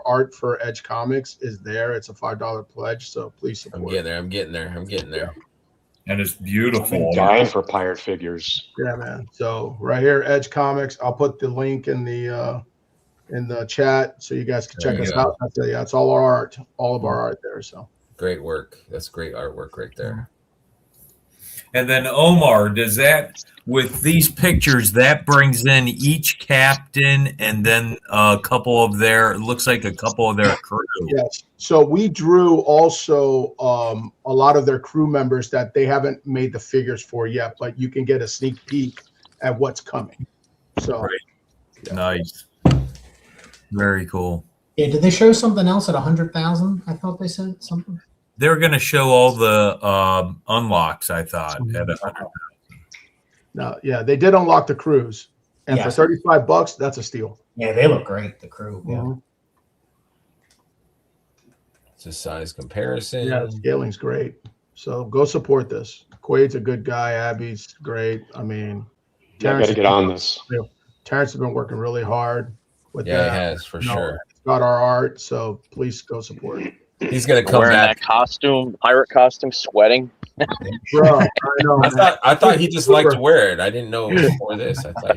art for Edge Comics is there. It's a $5 pledge, so please support. I'm getting there. And it's beautiful. I'm dying for pirate figures. Yeah, man. So right here, Edge Comics. I'll put the link in the chat so you guys can check us out. It's all our art, all of our art there. So great work. That's great artwork right there. And then Omar, does that, with these pictures, that brings in each captain and then a couple of their crew? Yes. So we drew also a lot of their crew members that they haven't made the figures for yet, but you can get a sneak peek at what's coming. So Nice. Very cool. Yeah, did they show something else at 100,000? I thought they said something. They're going to show all the unlocks, I thought, at 100,000. No, yeah, they did unlock the crews, and for $35, that's a steal. Yeah, they look great. The crew. Yeah. It's a size comparison. Yeah, scaling's great. So go support this. Quaid's a good guy. Abby's great. I mean, Terrence got to get on this. Terrence has been working really hard with that. Yeah, he has for sure. He's got our art, so please go support it. He's gonna come wearing back. That costume, pirate costume, sweating. Bro, I know. I thought he just liked to wear it. I didn't know it was for this. I thought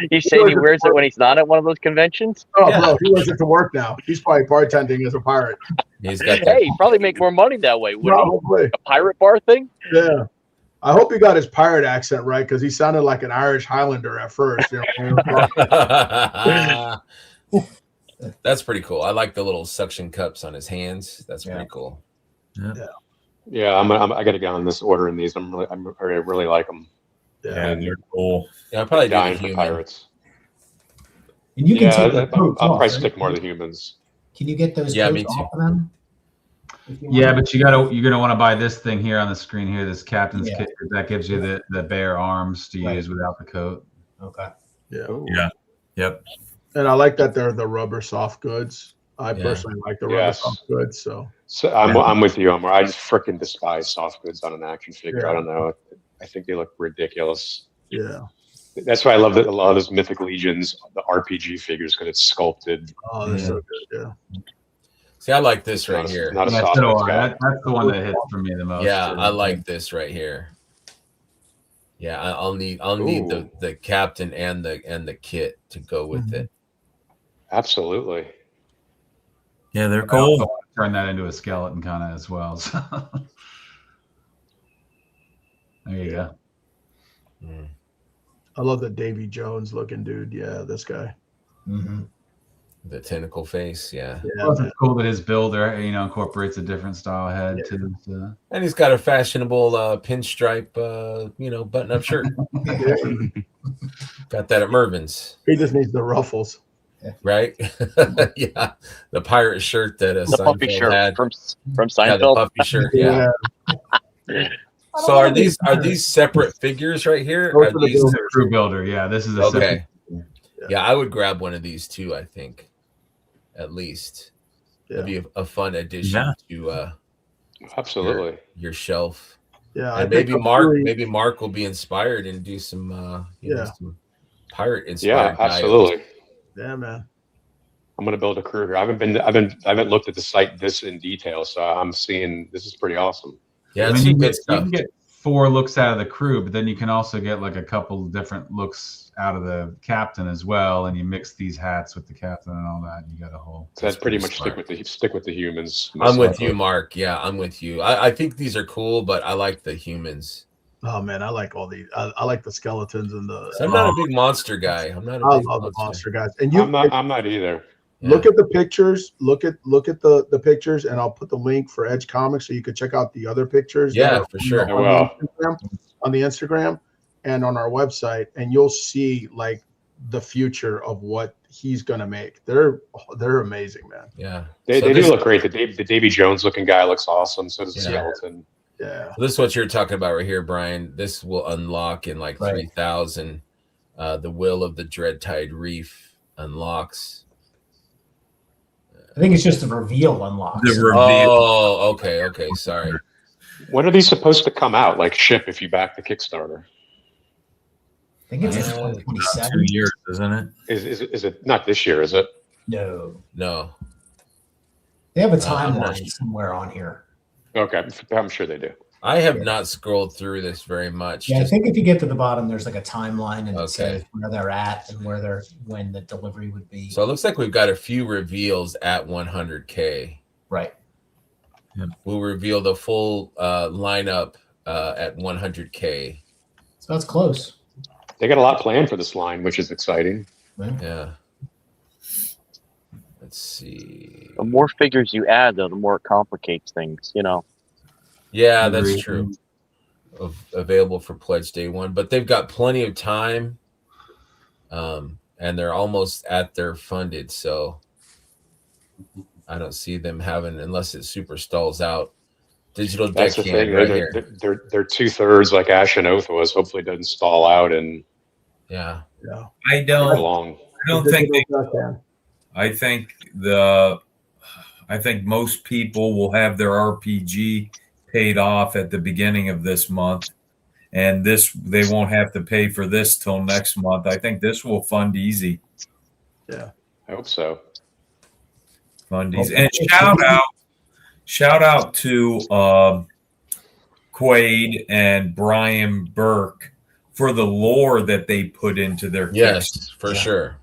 He's saying he wears it when he's not at one of those conventions. Oh, bro, he wears it to work now. He's probably bartending as a pirate. He's got Hey, he'd probably make more money that way. Probably. A pirate bar thing. Yeah. I hope he got his pirate accent right, because he sounded like an Irish Highlander at first. You know? That's pretty cool. I like the little suction cups on his hands. That's pretty cool. Yeah, I got to get on this ordering these. I really like them. Yeah, and they're cool. Yeah, I'm probably dying for pirates. And you can take I'll probably stick more to the humans. Can you get those? Yeah, me coats too. off of them? Yeah, but you're gonna want to buy this thing here on the screen here, this captain's kit. That gives you the bare arms to use without the coat. Okay. Yeah. Yeah. Yep. And I like that they're the rubber soft goods. I personally like the rubber soft goods. So I'm with you, Omar. I just freaking despise soft goods on an action figure. I don't know. I think they look ridiculous. Yeah. That's why I love that a lot of those Mythic Legions, the RPG figures, because it's sculpted. Oh, they're so good. Yeah. See, I like this right here. Not a soft that's the one that hits for me the most. Yeah, I like this right here. Yeah, I'll need the captain and the kit to go with it. Absolutely. Yeah, they're cool. Turn that into a skeleton kind of as well. So. There you go. I love the Davy Jones looking dude. Yeah, this guy. Mm-hmm. The tentacle face, yeah. Well, it's cool that his builder, incorporates a different style head too. So. And he's got a fashionable pinstripe, button-up shirt. Got that at Mervin's. He just needs the ruffles, right? Yeah, the pirate shirt that the puffy shirt had from Seinfeld. Yeah, the puffy shirt. Yeah. So are these separate figures right here? Are these the crew builder? Yeah, this is a okay. Yeah, I would grab one of these too. I think, at least, it'd be a fun addition to absolutely your shelf. Yeah, and maybe Mark will be inspired and do some some pirate inspired. Yeah, absolutely. Yeah, man. I'm gonna build a crew here. I haven't looked at the site this in detail, so I'm seeing this is pretty awesome. Yeah, you can get 4 looks out of the crew, but then you can also get like a couple different looks out of the captain as well, and you mix these hats with the captain and all that, and you got a whole. So that's pretty much stick with the humans. I'm with you, Mark. Yeah, I'm with you. I think these are cool, but I like the humans. Oh man, I like all these. I like the skeletons and the. So I'm not a big monster guy. I love the monster guys, and I'm not either. Look at the pictures. Look at the pictures, and I'll put the link for Edge Comics so you can check out the other pictures. Yeah, for sure. On the Instagram and on our website, and you'll see like the future of what he's gonna make. They're amazing, man. Yeah, they do look great. The Davy Jones looking guy looks awesome. So does the skeleton. Yeah. This is what you're talking about right here, Brian. This will unlock in like 3,000. The Will of the Dreadtide Reef unlocks. I think it's just a reveal unlock. Oh, okay. Sorry. When are these supposed to come out? Like ship if you back the Kickstarter? I think it's 2027. 2 years, isn't it? Is it not this year? Is it? No. They have a timeline somewhere on here. Okay, I'm sure they do. I have not scrolled through this very much. Yeah, I think if you get to the bottom, there's like a timeline and it says where they're at and when the delivery would be. So it looks like we've got a few reveals at 100K. Right. Yep. We'll reveal the full lineup at 100K. So that's close. They got a lot planned for this line, which is exciting. Yeah. Let's see. The more figures you add, though, the more it complicates things, Yeah, that's true. Available for pledge day 1, but they've got plenty of time, and they're almost at their funded. So I don't see them having, unless it super stalls out. Digital deck hand right here. They're 2/3 like Ashen Oath was. Hopefully, it doesn't stall out and I don't think I think most people will have their RPG paid off at the beginning of this month, and they won't have to pay for this till next month. I think this will fund easy. Yeah, I hope so. Fund easy. And shout out to Quaid and Brian Burke for the lore that they put into their kits. For sure.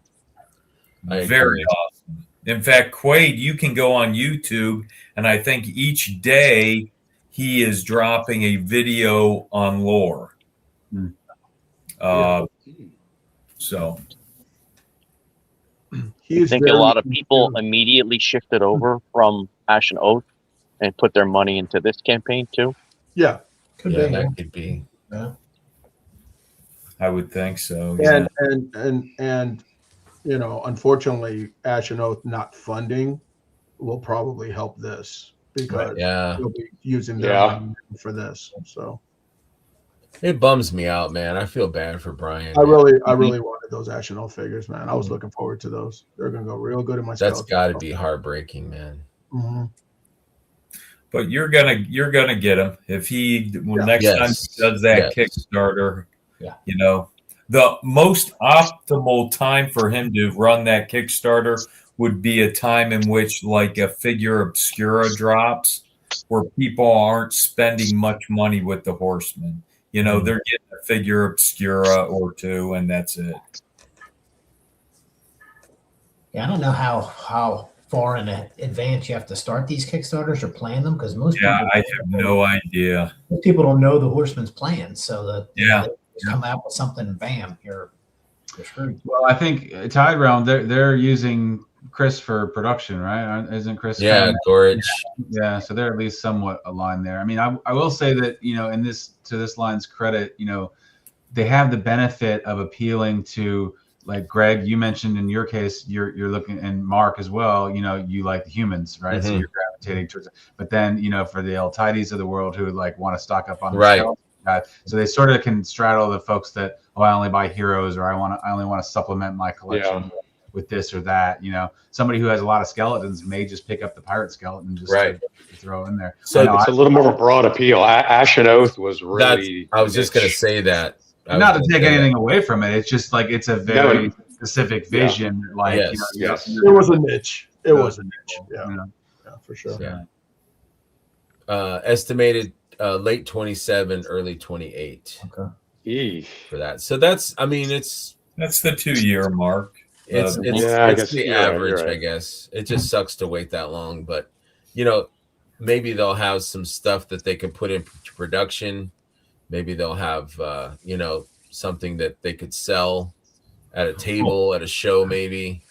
Very awesome. In fact, Quaid, you can go on YouTube, and I think each day he is dropping a video on lore. So I think a lot of people immediately shifted over from Ashen Oath and put their money into this campaign too. Yeah, that could be. Yeah. I would think so. Yeah. And unfortunately, Ashen Oath not funding will probably help this because we'll be using them for this. So it bums me out, man. I feel bad for Brian. I really wanted those Ashen Oath figures, man. I was looking forward to those. They're gonna go real good in my. That's got to be heartbreaking, man. Mm-hmm. But you're gonna get him if next time he does that Kickstarter. Yeah. The most optimal time for him to run that Kickstarter would be a time in which like a figure obscura drops where people aren't spending much money with the Horsemen. They're getting a figure obscura or two, and that's it. Yeah, I don't know how far in advance you have to start these Kickstarters or plan them because most people I have no idea. Most people don't know the Horsemen's plans, so they come out with something and bam, you're screwed. Well, I think Tide Realm they're using Chris for production, right? Isn't Chris? Yeah, kind of, Gorich. Yeah, so they're at least somewhat aligned there. I mean, I will say that, you know, to this line's credit, you know, they have the benefit of appealing to, like Greg, you mentioned in your case, you're looking, and Mark as well, you know, you like the humans, right? So you're gravitating towards it. But then, you know, for the El Tidies of the world who like want to stock up on the skeleton guys, so they sort of can straddle the folks that, oh, I only buy heroes, or I only want to supplement my collection with this or that. You know, somebody who has a lot of skeletons may just pick up the pirate skeleton just to throw in there. So it's a little more of a broad appeal. Ash and Oath was really. I was just going to say that. Not to take anything away from it. It's just like it's a very specific vision. Like, it was a niche. It was a niche. Yeah, for sure. Yeah. Estimated late 27, early 28. Okay. For that. So that's, I mean, that's the 2-year mark. It's the average, I guess. It just sucks to wait that long, but you know, maybe they'll have some stuff that they can put into production. Maybe they'll have, you know, something that they could sell at a table, at a show, maybe.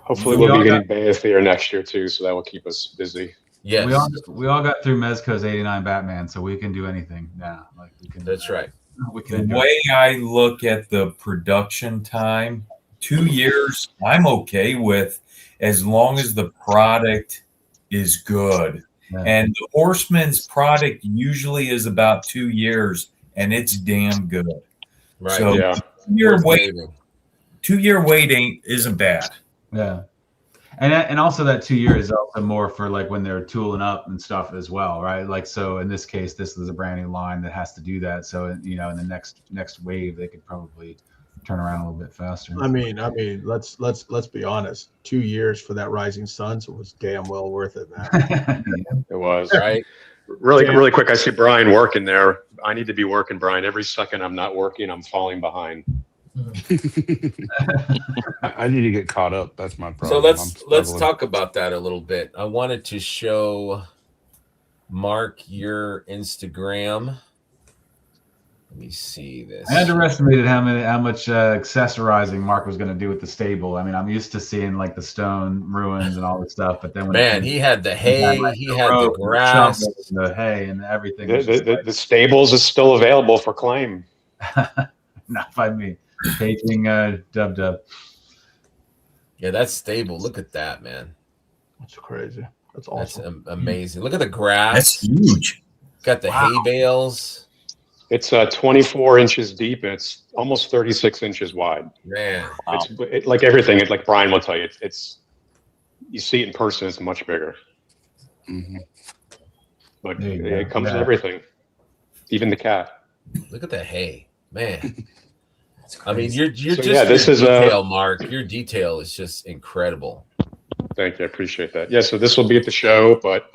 Hopefully we'll be getting Baytheater next year too, so that will keep us busy. Yes. We all got through Mezco's 89 Batman, so we can do anything now. Like we can. That's right. The way I look at the production time, 2 years, I'm okay with, as long as the product is good. Yeah. And the Horseman's product usually is about 2 years, and it's damn good. Right. So 2 year waiting isn't bad. Yeah. And also that 2 years is also more for like when they're tooling up and stuff as well, right? Like, so in this case, this is a brand new line that has to do that. So, you know, in the next wave, they could probably turn around a little bit faster. I mean, let's be honest. 2 years for that Rising Suns was damn well worth it, man. It was. Right. Really quick. I see Brian working there. I need to be working, Brian. Every second I'm not working, I'm falling behind. I need to get caught up. That's my problem. So let's talk about that a little bit. I wanted to show Mark your Instagram. Let me see this. I underestimated how much accessorizing Mark was going to do with the stable. I mean, I'm used to seeing like the stone ruins and all this stuff, but then when he had the hay, he had the grass, the hay, and everything. The stables is still available for claim. Not by me. Taking Dub. Yeah, that's stable. Look at that, man. That's crazy. That's awesome. That's amazing. Look at the grass. That's huge. Got the hay bales. It's 24 inches deep. It's almost 36 inches wide. Man, wow. It's like everything. It's like Brian will tell you. It's you see it in person. It's much bigger. Mm-hmm. But it comes with everything, even the cat. Look at the hay, man. I mean, you're this is detail, Mark. Your detail is just incredible. Thank you. I appreciate that. Yeah, so this will be at the show, but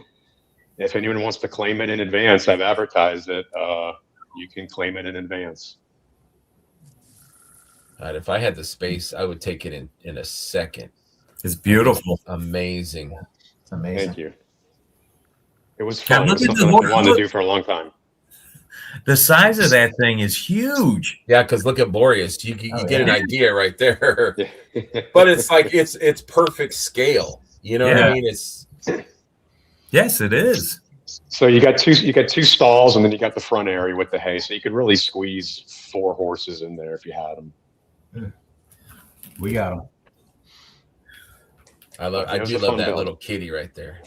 if anyone wants to claim it in advance, I've advertised it. You can claim it in advance. All right, if I had the space, I would take it in a second. It's beautiful. Amazing. It's amazing. Thank you. It was fun. It's something I wanted to do for a long time. The size of that thing is huge. Yeah, because look at Boreas. You get an idea right there. But it's like it's perfect scale. You know what I mean? Yes, it is. So you got two stalls, and then you got the front area with the hay. So you could really squeeze 4 horses in there if you had them. We got them. I do love that little kitty right there.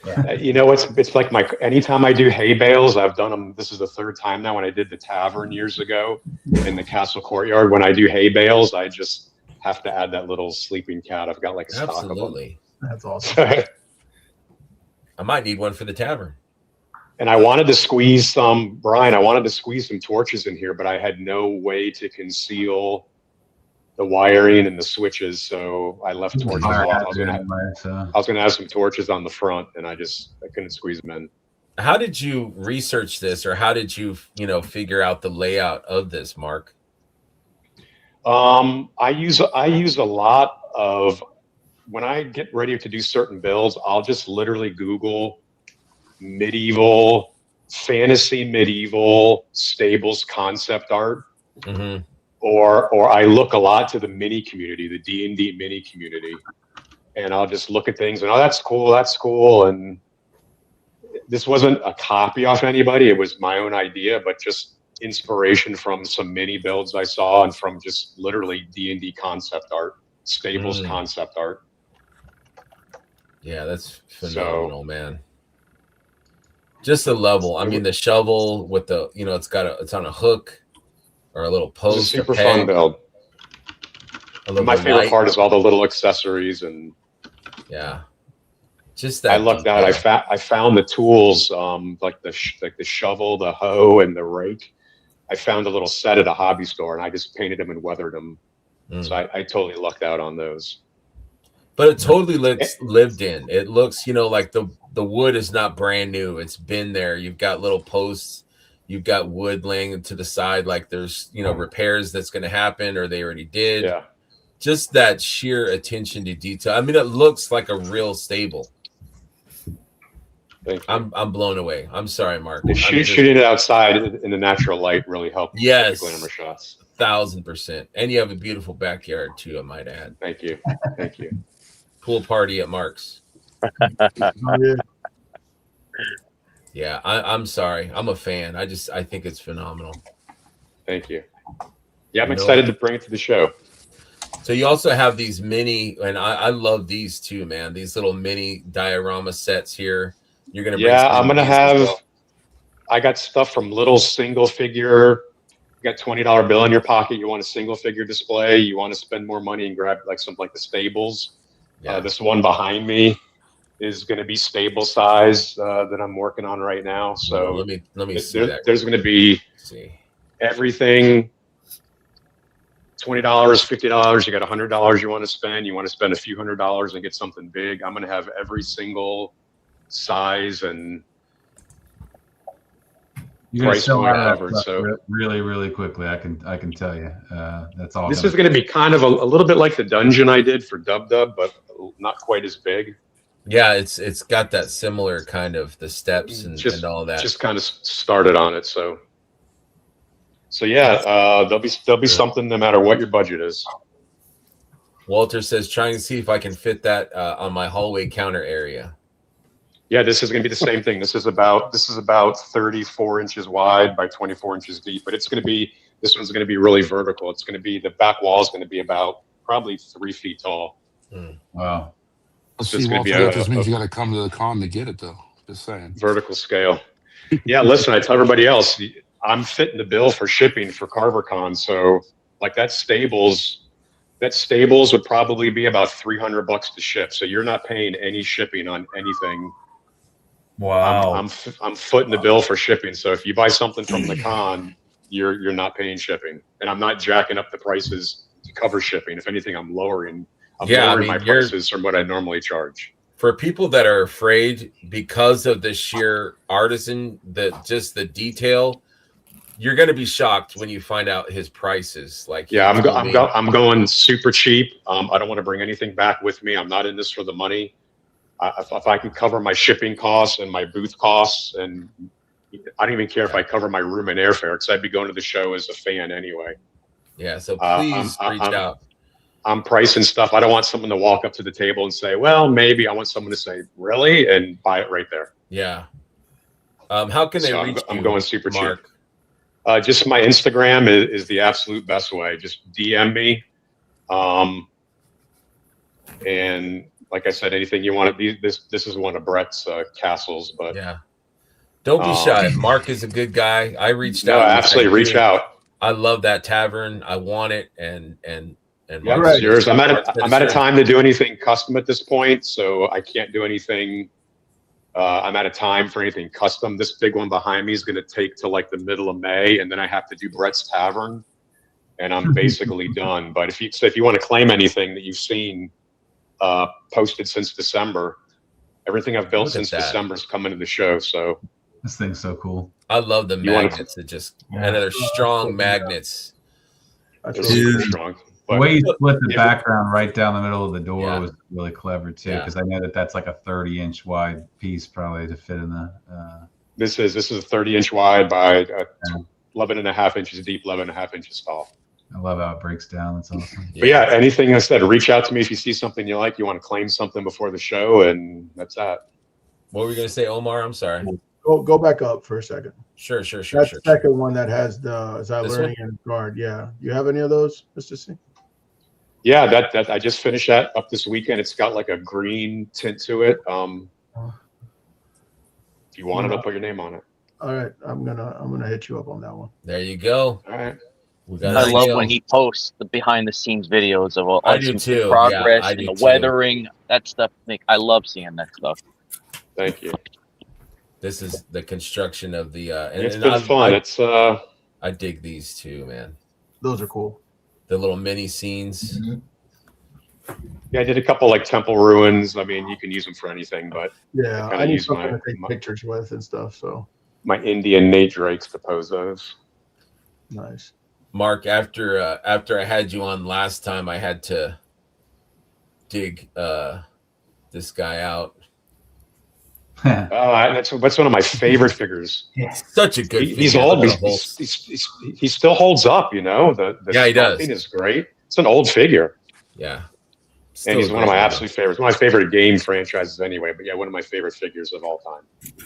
Yeah. You know, it's like anytime I do hay bales, I've done them. This is the 3rd time now. When I did the tavern years ago in the castle courtyard, when I do hay bales, I just have to add that little sleeping cat. I've got like a stock of them. That's awesome. I might need one for the tavern. And I wanted to squeeze some torches in here, but I had no way to conceal the wiring and the switches, so I left torches off. I was gonna have some torches on the front, and I couldn't squeeze them in. How did you research this, or how did you figure out the layout of this, Mark? I use a lot of, when I get ready to do certain builds, I'll just literally Google fantasy medieval stables concept art. Mm-hmm. Or I look a lot to the mini community, the D&D mini community, and I'll just look at things and, oh, that's cool. And this wasn't a copy off anybody. It was my own idea, but just inspiration from some mini builds I saw and from just literally D&D concept art, Stables concept art. Yeah, that's phenomenal, man. Just the level. I mean, the shovel with the, it's on a hook or a little post. It's a super fun build. My favorite part is all the little accessories and just that. I lucked out. I found the tools, like the shovel, the hoe, and the rake. I found a little set at a hobby store, and I just painted them and weathered them. So I totally lucked out on those. But it totally looks lived in. It looks, like the wood is not brand new. It's been there. You've got little posts. You've got wood laying to the side, like there's, repairs that's going to happen or they already did. Yeah. Just that sheer attention to detail. I mean, it looks like a real stable. I'm blown away. I'm sorry, Mark. Shooting it outside in the natural light really helped. Yes, glamour shots. 1000%. And you have a beautiful backyard too, I might add. Thank you. Pool party at Mark's. Yeah, I'm sorry. I'm a fan. I think it's phenomenal. Thank you. Yeah, I'm excited to bring it to the show. So you also have these mini, and I love these too, man. These little mini diorama sets here. You're gonna I'm gonna have. I got stuff from little single figure. You got $20 bill in your pocket. You want a single figure display. You want to spend more money and grab like something like the Stables. Yeah. This one behind me is going to be stable size that I'm working on right now. So let me see that. There's going to be everything. $20, $50. You got $100 you want to spend. You want to spend a few $100s and get something big. I'm going to have every single size and you're going to sell out really, really quickly. I can tell you. That's all. This is going to be kind of a little bit like the dungeon I did for Dub, but not quite as big. Yeah, it's got that similar kind of the steps and all that. Just kind of started on it, so yeah, there'll be something no matter what your budget is. Walter says, trying to see if I can fit that on my hallway counter area. Yeah, this is going to be the same thing. This is about 34 inches wide by 24 inches deep, but this one's going to be really vertical. It's going to be, the back wall is going to be about probably 3 feet tall. Wow. Let's see, Walter, that just means you got to come to the con to get it, though. Just saying. Vertical scale. Yeah, listen, I tell everybody else, I'm fitting the bill for shipping for CarverCon. So like that Stables would probably be about $300 to ship. So you're not paying any shipping on anything. Wow. I'm footing the bill for shipping. So if you buy something from the con, you're not paying shipping. And I'm not jacking up the prices to cover shipping. If anything, I'm lowering my prices from what I normally charge. For people that are afraid because of the sheer artisan, just the detail, you're going to be shocked when you find out his prices. Like, yeah, I'm going super cheap. I don't want to bring anything back with me. I'm not in this for the money. If I can cover my shipping costs and my booth costs, and I don't even care if I cover my room and airfare, because I'd be going to the show as a fan anyway. Yeah, so please reach out. I'm pricing stuff. I don't want someone to walk up to the table and say, well, maybe. I want someone to say, really? And buy it right there. Yeah. How can they reach you, I'm going super Mark? Cheap. Just my Instagram is the absolute best way. Just DM me. And like I said, anything you want to be, this is one of Brett's castles, but yeah, don't be shy. Mark is a good guy. I reached out. Absolutely, reach out. I love that tavern. I want it, and yeah, it's yours. I'm out of time to do anything custom at this point, so I can't do anything. I'm out of time for anything custom. This big one behind me is going to take till like the middle of May, and then I have to do Brett's Tavern, and I'm basically done. But if you want to claim anything that you've seen posted since December, everything I've built since December is coming to the show. So this thing's so cool. I love the magnets. And they're strong magnets. They're super strong. The way you split the background right down the middle of the door was really clever too, because I know that's like a 30-inch wide piece probably to fit in the. This is a 30-inch wide by 11.5 inches deep, 11.5 inches tall. I love how it breaks down. That's awesome. But yeah, anything I said, reach out to me if you see something you like, you want to claim something before the show, and that's that. What were we gonna say, Omar? I'm sorry. Go back up for a second. Sure. That's the second one that has the Learning and Guard. Yeah. You have any of those, Mr. C? Yeah, that I just finished that up this weekend. It's got like a green tint to it. If you want it, I'll put your name on it. All right, I'm gonna hit you up on that one. There you go. All right. I love when he posts the behind the scenes videos of all too. progress Yeah, and the weathering. That stuff, I love seeing that stuff. Thank you. This is the construction of the it's been fun. I dig these too, man. Those are cool. The little mini scenes. Mm-hmm. Yeah, I did a couple like temple ruins. I mean, you can use them for anything, but yeah, I need something to take pictures with and stuff. So my Indian Nate Drakes to pose those. Nice. Mark, after I had you on last time, I had to dig this guy out. That's one of my favorite figures. Such a good. He's old. He still holds up. You know, the he does. Is great. It's an old figure. Yeah, and he's one of my absolute favorites. One of my favorite game franchises, anyway. But yeah, one of my favorite figures of all time.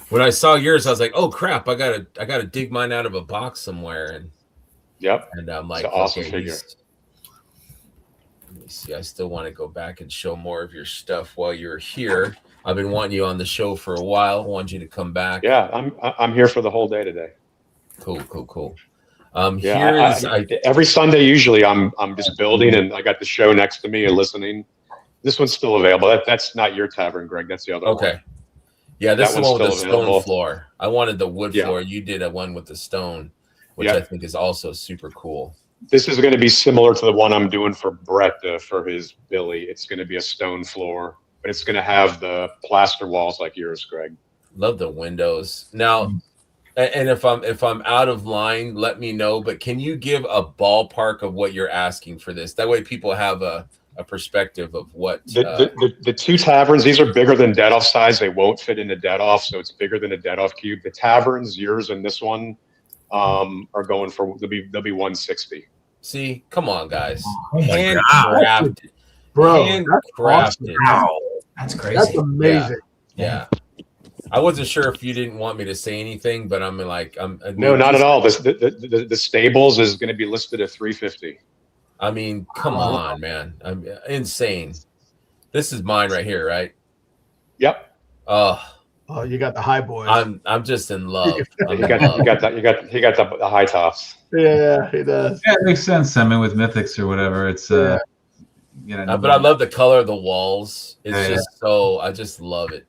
When I saw yours, I was like, "Oh crap! I gotta dig mine out of a box somewhere." And yep, and I'm like, it's an awesome figure. Let me see. I still want to go back and show more of your stuff while you're here. I've been wanting you on the show for a while. I want you to come back. Yeah, I'm here for the whole day today. Cool. Every Sunday usually I'm just building, and I got the show next to me and listening. This one's still available. That's not your tavern, Greg. That's the other one. Okay. Yeah, this one with the available. Stone floor. I wanted the wood floor. You did a one with the stone, which I think is also super cool. This is going to be similar to the one I'm doing for Brett for his Billy. It's going to be a stone floor, but it's going to have the plaster walls like yours, Greg. Love the windows. Now, and if I'm out of line, let me know. But can you give a ballpark of what you're asking for this? That way, people have a perspective of what the two taverns. These are bigger than Dead Off size. They won't fit into Dead Off, so it's bigger than a Dead Off cube. The taverns, yours and this one, are going for they'll be 160. See, come on, guys. Handcrafted. Bro, handcrafted. Wow. That's crazy. That's amazing. Yeah. I wasn't sure if you didn't want me to say anything, but I'm like, no, not at all. The stables is going to be listed at 350. I mean, come on, man. I'm insane. This is mine right here, right? Yep. Oh, you got the high boys. I'm just in love. He got the high tops. Yeah, he does. Yeah, it makes sense. I mean, with Mythics or whatever, it's but I love the color of the walls. It's just so I just love it.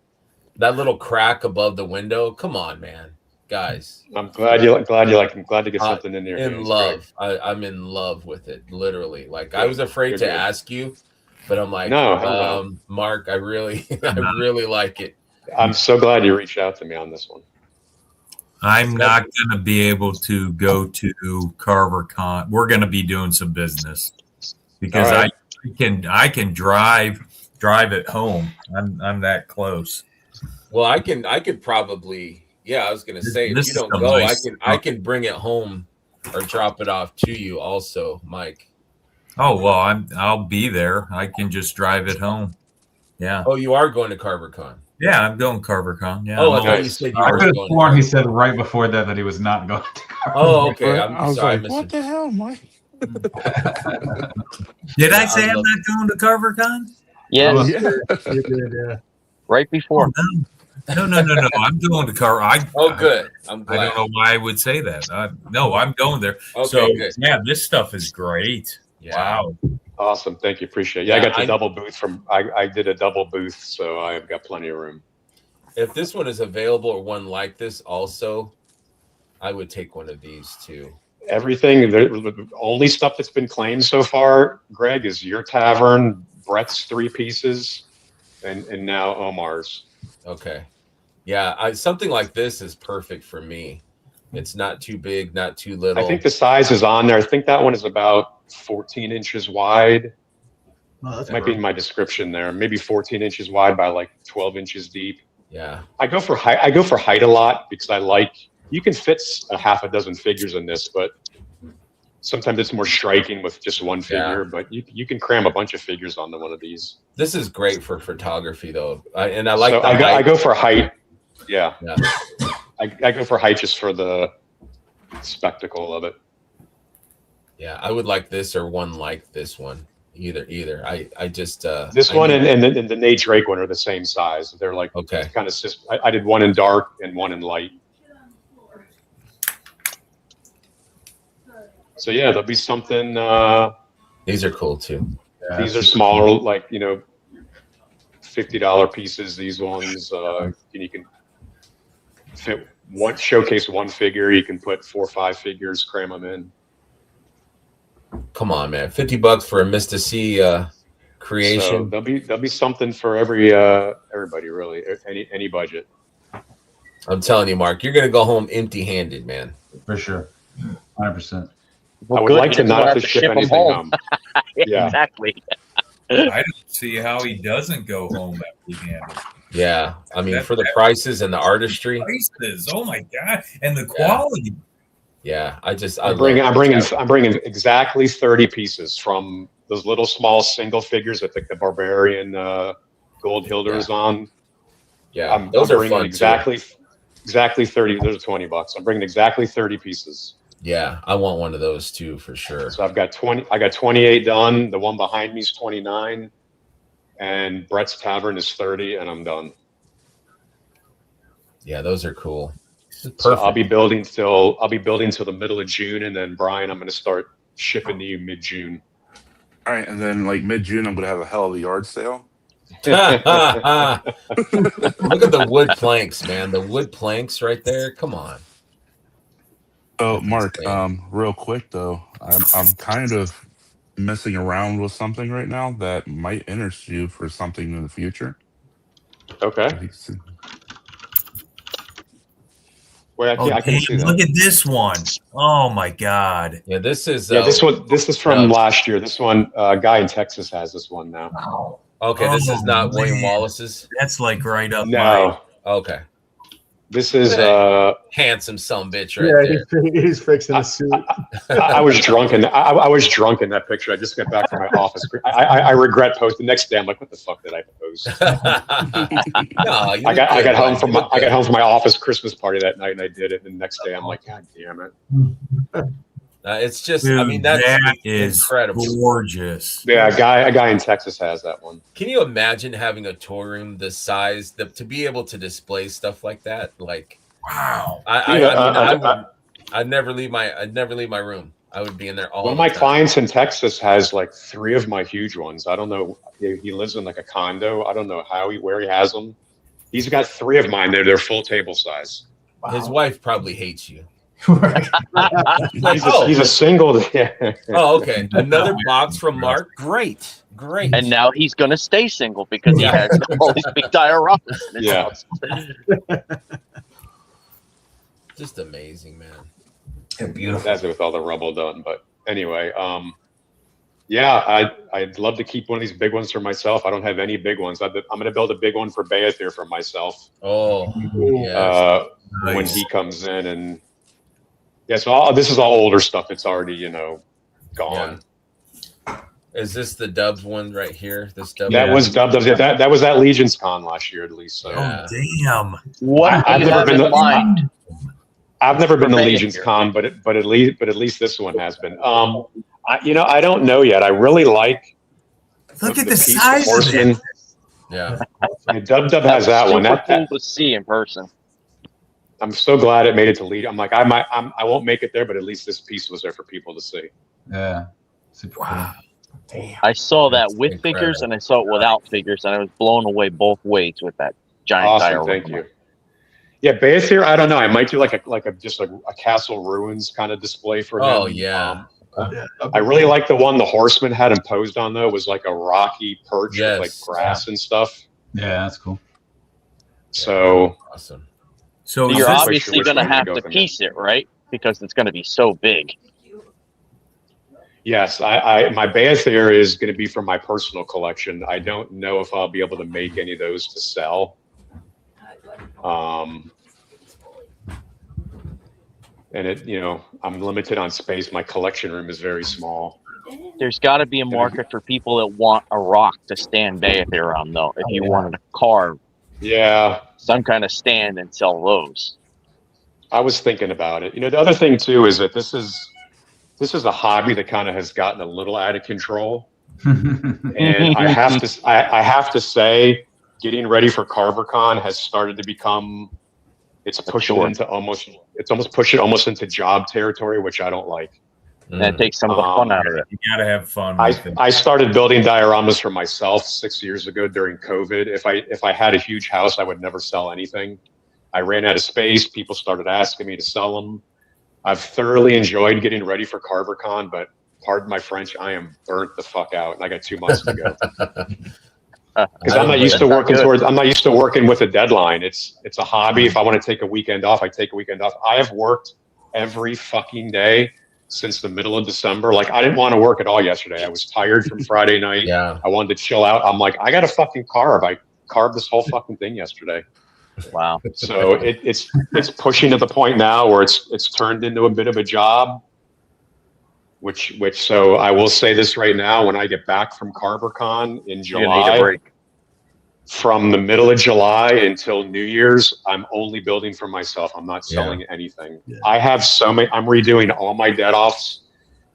That little crack above the window. Come on, man, guys. I'm glad you like. I'm glad to get something in there. In love. I'm in love with it. Literally, like I was afraid to ask you, but I'm like, no, Mark, I really like it. I'm so glad you reached out to me on this one. I'm not going to be able to go to CarverCon. We're going to be doing some business because I can drive it home. I'm that close. Well, I could probably. Yeah, I was going to say if you don't go, I can bring it home or drop it off to you also, Mike. Oh well, I'll be there. I can just drive it home. Yeah. Oh, you are going to CarverCon. Yeah, I'm going CarverCon. Yeah. Oh, I thought you said you were going. Sworn he said right before that he was not going to CarverCon. Oh, okay. I was sorry. Like, what the hell, Mike? Did I say I'm not going to CarverCon? Yes. You did, yeah. Right before. No. I'm going to good. I'm glad. I don't know why I would say that. No, I'm going there. Okay, so, good. Yeah, this stuff is great. Yeah. Wow. Awesome. Thank you. Appreciate it. Yeah, I got the double booth I did a double booth, so I've got plenty of room. If this one is available or one like this also, I would take one of these too. Everything, the only stuff that's been claimed so far, Greg, is your tavern, Brett's 3 pieces, and now Omar's. Okay. Yeah, something like this is perfect for me. It's not too big, not too little. I think the size is on there. I think that one is about 14 inches wide. Oh, that might be in my description there. Maybe 14 inches wide by like 12 inches deep. Yeah. I go for height a lot because you can fit a half a dozen figures in this, but sometimes it's more striking with just one figure, but you can cram a bunch of figures onto one of these. This is great for photography, though, I go for height. Yeah. I go for height just for the spectacle of it. Yeah, I would like this or one like this one. Either. I just this one and the Nate Drake one are the same size. They're like kind of. I did one in dark and one in light. So yeah, there'll be something. These are cool too. Yeah, these are smaller, like $50 pieces. These ones, and you can fit showcase one figure. You can put 4 or 5 figures, cram them in. Come on, man! $50 for a Mr. C creation. So there'll be something for everybody, really. Any budget. I'm telling you, Mark, you're gonna go home empty-handed, man. For sure, 100%. I would like to not have to ship anything home. Yeah, exactly. I don't see how he doesn't go home empty-handed. Yeah, I mean, for the prices and the artistry. Prices, oh my god, and the quality. Yeah, I'm bringing exactly 30 pieces from those little small single figures that the Barbarian Gold Hilder is on. Yeah, those are bringing exactly 30. Those are $20. I'm bringing exactly 30 pieces. Yeah, I want one of those too for sure. So I've got 20. I got 28 done. The one behind me is 29, and Brett's Tavern is 30, and I'm done. Yeah, those are cool. So I'll be building till the middle of June, and then Brian, I'm going to start shipping to you mid-June. All right, and then like mid-June, I'm going to have a hell of a yard sale. Look at the wood planks, man. The wood planks right there. Come on. Oh, Mark, real quick though, I'm kind of messing around with something right now that might interest you for something in the future. Okay. Wait, I can see that. Look at this one. Oh my god. Yeah, this is this is from last year. This one, guy in Texas has this one now. Wow. Okay, this is not William Wallace's. That's like right up. No. Okay. This is handsome son bitch right there. He's fixing a suit. I was drunk in I was drunk in that picture. I just got back from my office. I regret posting. The next day, I'm like, what the fuck did I post? I got home from my office Christmas party that night, and I did it. And the next day, I'm like, God damn it. It's just, dude, I mean, that is incredible, gorgeous. Yeah, a guy in Texas has that one. Can you imagine having a tour room this size to be able to display stuff like that? Like, wow! I'd never leave my room. I would be in there all. One of my clients in Texas has like 3 of my huge ones. I don't know. He lives in like a condo. I don't know where he has them. He's got 3 of mine. They're full table size. Wow. His wife probably hates you. He's a single. Oh, okay. Another box from Mark. Great. And now he's going to stay single because he has all these big dioramas. Yeah. Just amazing, man. They're beautiful. That's it with all the rubble done. But anyway, yeah, I'd love to keep one of these big ones for myself. I don't have any big ones. I'm going to build a big one for Beathir for myself. Oh, yes. When he comes in and. Yeah, so this is all older stuff. It's already, gone. Yeah. Is this the Dubs one right here? This Dubs. That was Dubs. That was at Legion's Con last year, at least. So. Oh damn! What I've never been to Legion's Con, but at least this one has been. I don't know yet. I really like. Look at the size of it. Yeah. Dub has that one. That's cool to see in person. I'm so glad it made it to Legion. I'm like, I won't make it there, but at least this piece was there for people to see. Yeah. Super wow. Cool. Damn. I saw that with figures and I saw it without figures, and I was blown away both ways with that giant diorama. Thank you. Yeah, Beathir, I don't know. I might do like a Castle Ruins kind of display for him. Oh yeah. I really like the one the Horseman had imposed on though. It was like a rocky perch with like grass and stuff. Yeah, that's cool. So awesome. So you're obviously going to have to piece it, right? Because it's going to be so big. Yes, my Beathir is going to be from my personal collection. I don't know if I'll be able to make any of those to sell. and I'm limited on space. My collection room is very small. There's got to be a market for people that want a rock to stand there on, though. If you wanted to carve, some kind of stand and sell those. I was thinking about it. The other thing too is that this is a hobby that kind of has gotten a little out of control, and I have to say, getting ready for CarverCon has started to become. It's almost pushing into job territory, which I don't like. That takes some of the fun out of it. You got to have fun. I started building dioramas for myself 6 years ago during COVID. If I had a huge house, I would never sell anything. I ran out of space. People started asking me to sell them. I've thoroughly enjoyed getting ready for CarverCon, but pardon my French, I am burnt the fuck out, and I got 2 months to go. Because I'm not used to working with a deadline. It's a hobby. If I want to take a weekend off, I take a weekend off. I have worked every fucking day since the middle of December. Like, I didn't want to work at all yesterday. I was tired from Friday night. Yeah. I wanted to chill out. I'm like, I got to fucking carve. I carved this whole fucking thing yesterday. Wow. So it's pushing to the point now where it's turned into a bit of a job. So I will say this right now: when I get back from CarverCon in July, from the middle of July until New Year's, I'm only building for myself. I'm not selling anything. Yeah. I have I'm redoing all my dead offs.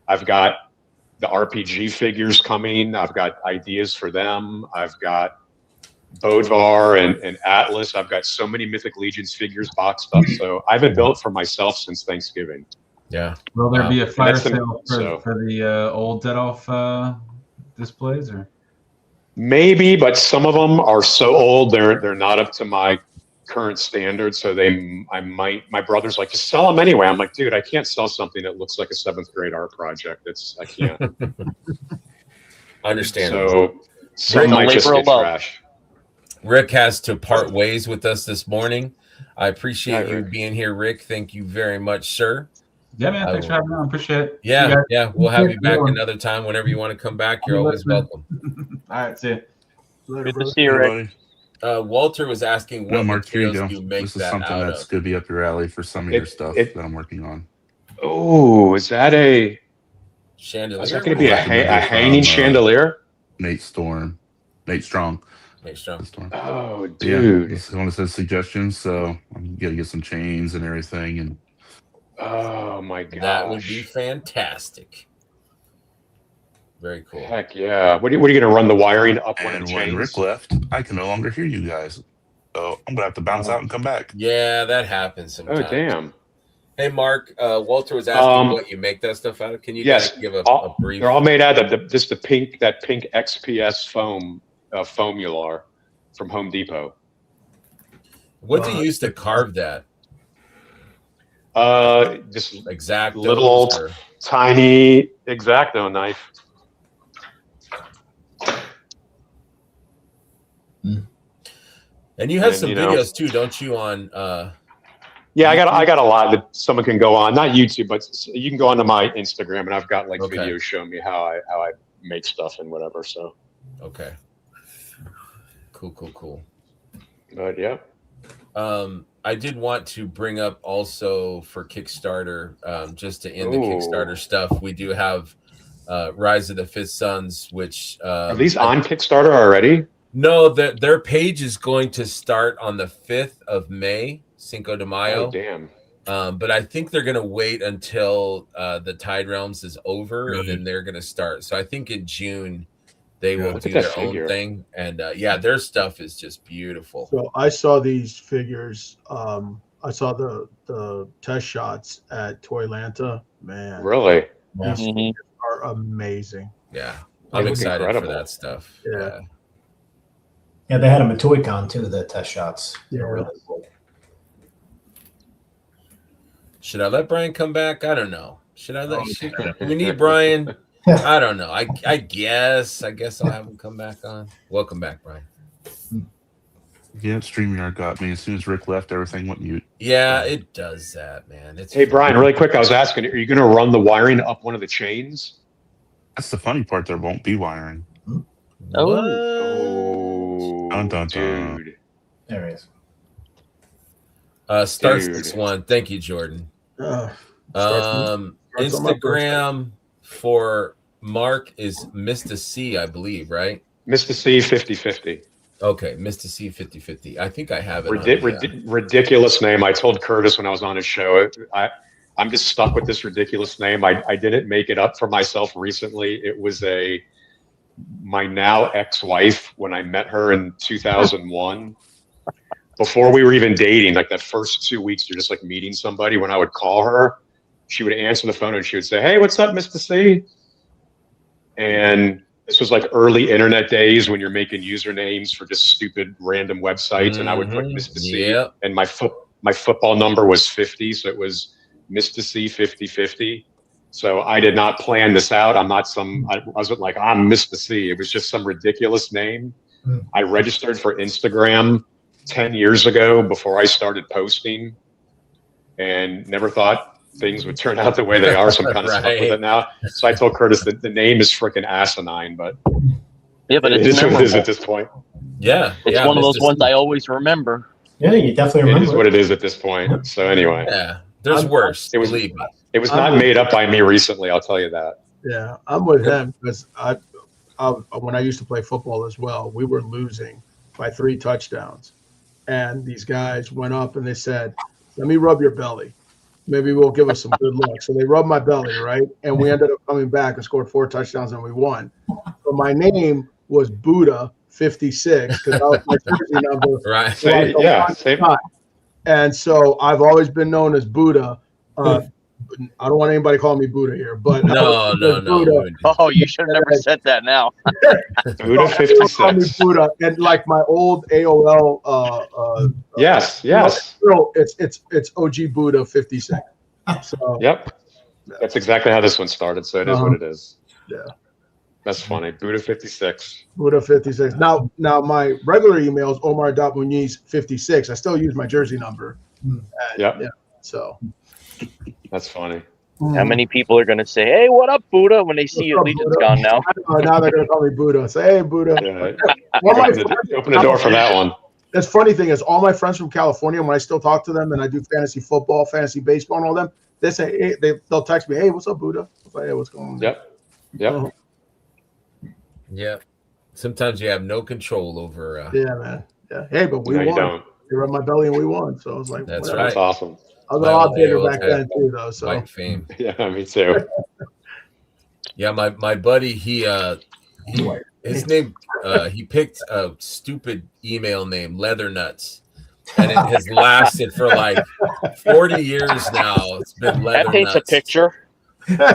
I've got the RPG figures coming. I've got ideas for them. I've got Bodvar and Atlas. I've got so many Mythic Legions figures boxed up. So I haven't built for myself since Thanksgiving. Yeah. Will there be a fire sale for the old dead off displays, or? Maybe, but some of them are so old they're not up to my current standards. So my brother's like, just sell them anyway. I'm like, dude, I can't sell something that looks like a 7th grade art project. I can't. I understand. So might just get trash. Rick has to part ways with us this morning. I appreciate you being here, Rick. Thank you very much, sir. Yeah, man. Thanks for having me on. Appreciate it. Yeah. We'll have you back another time. Whenever you want to come back, you're always welcome. All right. See you. Good to see you, Rick. Walter was asking what materials you make this is that something out that's of. going to be up your alley for some of your stuff that I'm working on. Oh, is that a chandelier? Is that going to be a hanging chandelier? Nate Strong. Oh, dude. It's one of his suggestions, so I'm going to get some chains and everything. And oh, my God. That would be fantastic. Very cool. Heck yeah. What are you going to run the wiring up one of the chains? When Rick left, I can no longer hear you guys. So I'm going to have to bounce out and come back. Yeah, that happens sometimes. Oh, damn. Hey, Mark, Walter was asking what you make that stuff out of. Can you guys give a brief? They're all made out of that pink XPS foam, foamular from Home Depot. What do you use to carve that? Just X-Acto little old tiny X-Acto knife. And you have some videos too, don't you? On yeah, I got a lot that someone can go on, not YouTube, but you can go onto my Instagram, and I've got videos showing me how I make stuff and whatever. So okay, cool. But yeah. I did want to bring up also for Kickstarter, just to end the Kickstarter stuff. We do have Rise of the Fifth Sons, which are these on Kickstarter already? No, their page is going to start on the 5th of May, Cinco de Mayo. Oh, damn. But I think they're going to wait until the Tide Realms is over, and then they're going to start. So I think in June they will do their own thing. And their stuff is just beautiful. So I saw these figures. I saw the test shots at Toylanta. Man, really? These are amazing. Yeah, I'm excited for that stuff. Yeah, they had them at ToyCon too, the test shots. Yeah, really cool. Should I let Brian come back? I don't know. Should I let we need Brian? I don't know. I guess I'll have him come back on. Welcome back, Brian. Yeah, StreamYard got me. As soon as Rick left, everything went mute. Yeah, it does that, man. Hey, Brian, really quick, I was asking, are you going to run the wiring up one of the chains? That's the funny part. There won't be wiring. Dude. There he is. Star 61. Thank you, Jordan. Instagram for Mark is Mr. C, I believe, right? Mr. C 5050. Okay, Mr. C 5050. I think I have it. Ridiculous name. I told Curtis when I was on his show, I'm just stuck with this ridiculous name. I didn't make it up for myself recently. It was my now ex-wife when I met her in 2001. Before we were even dating, like that first 2 weeks, you're just like meeting somebody. When I would call her, she would answer the phone and she would say, "Hey, what's up, Mr. C?" And this was like early internet days when you're making usernames for just stupid random websites. And I would put Mr. C, and my football number was 50. So it was Mr. C 5050. So I did not plan this out. I wasn't like, I'm Mr. C. It was just some ridiculous name. I registered for Instagram 10 years ago before I started posting, and never thought things would turn out the way they are. So I'm kind of stuck with it now. So I told Curtis that the name is freaking asinine, but but it is what it is at this point. Yeah. It's one of those ones I always remember. Yeah, you definitely remember. It is what it is at this point. So anyway. Yeah. There's worse. Believe me. It was not made up by me recently, I'll tell you that. Yeah, I'm with him because when I used to play football as well, we were losing by 3 touchdowns. And these guys went up and they said, "Let me rub your belly. Maybe we'll give us some good luck." So they rubbed my belly, right? And we ended up coming back and scored 4 touchdowns and we won. So my name was Buddha 56 because that was my jersey number. Right. Same. And so I've always been known as Buddha. I don't want anybody calling me Buddha here, but no. Oh, you should have never said that now. Buddha 56. Call me Buddha, and like my old AOL. Yes. It's OG Buddha 56. So yep, that's exactly how this one started. So it is what it is. Yeah, that's funny. Buddha 56. Buddha 56. Now my regular email is Omar.Muniz56. I still use my jersey number. Yeah. So. That's funny. How many people are going to say, "Hey, what up, Buddha?" when they see your Legion's gone now? Now they're going to call me Buddha. Say, "Hey, Buddha." Yeah. Open the door for that one. That's funny thing is, all my friends from California, when I still talk to them and I do fantasy football, fantasy baseball, and all them, they say, hey, they'll text me, "Hey, what's up, Buddha?" I say, "Hey, what's going on?" Yep. Yeah. Sometimes you have no control over. Yeah, man. Yeah. Hey, but we won. You don't. They rubbed my belly and we won. So I was like, that's whatever. right. That's awesome. I was a lot bigger back then too, though. So white fame. Yeah, me too. Yeah, my buddy, his name, he picked a stupid email name, Leather Nuts, and it has lasted for like 40 years now. It's been Leather That paints Nuts. a picture.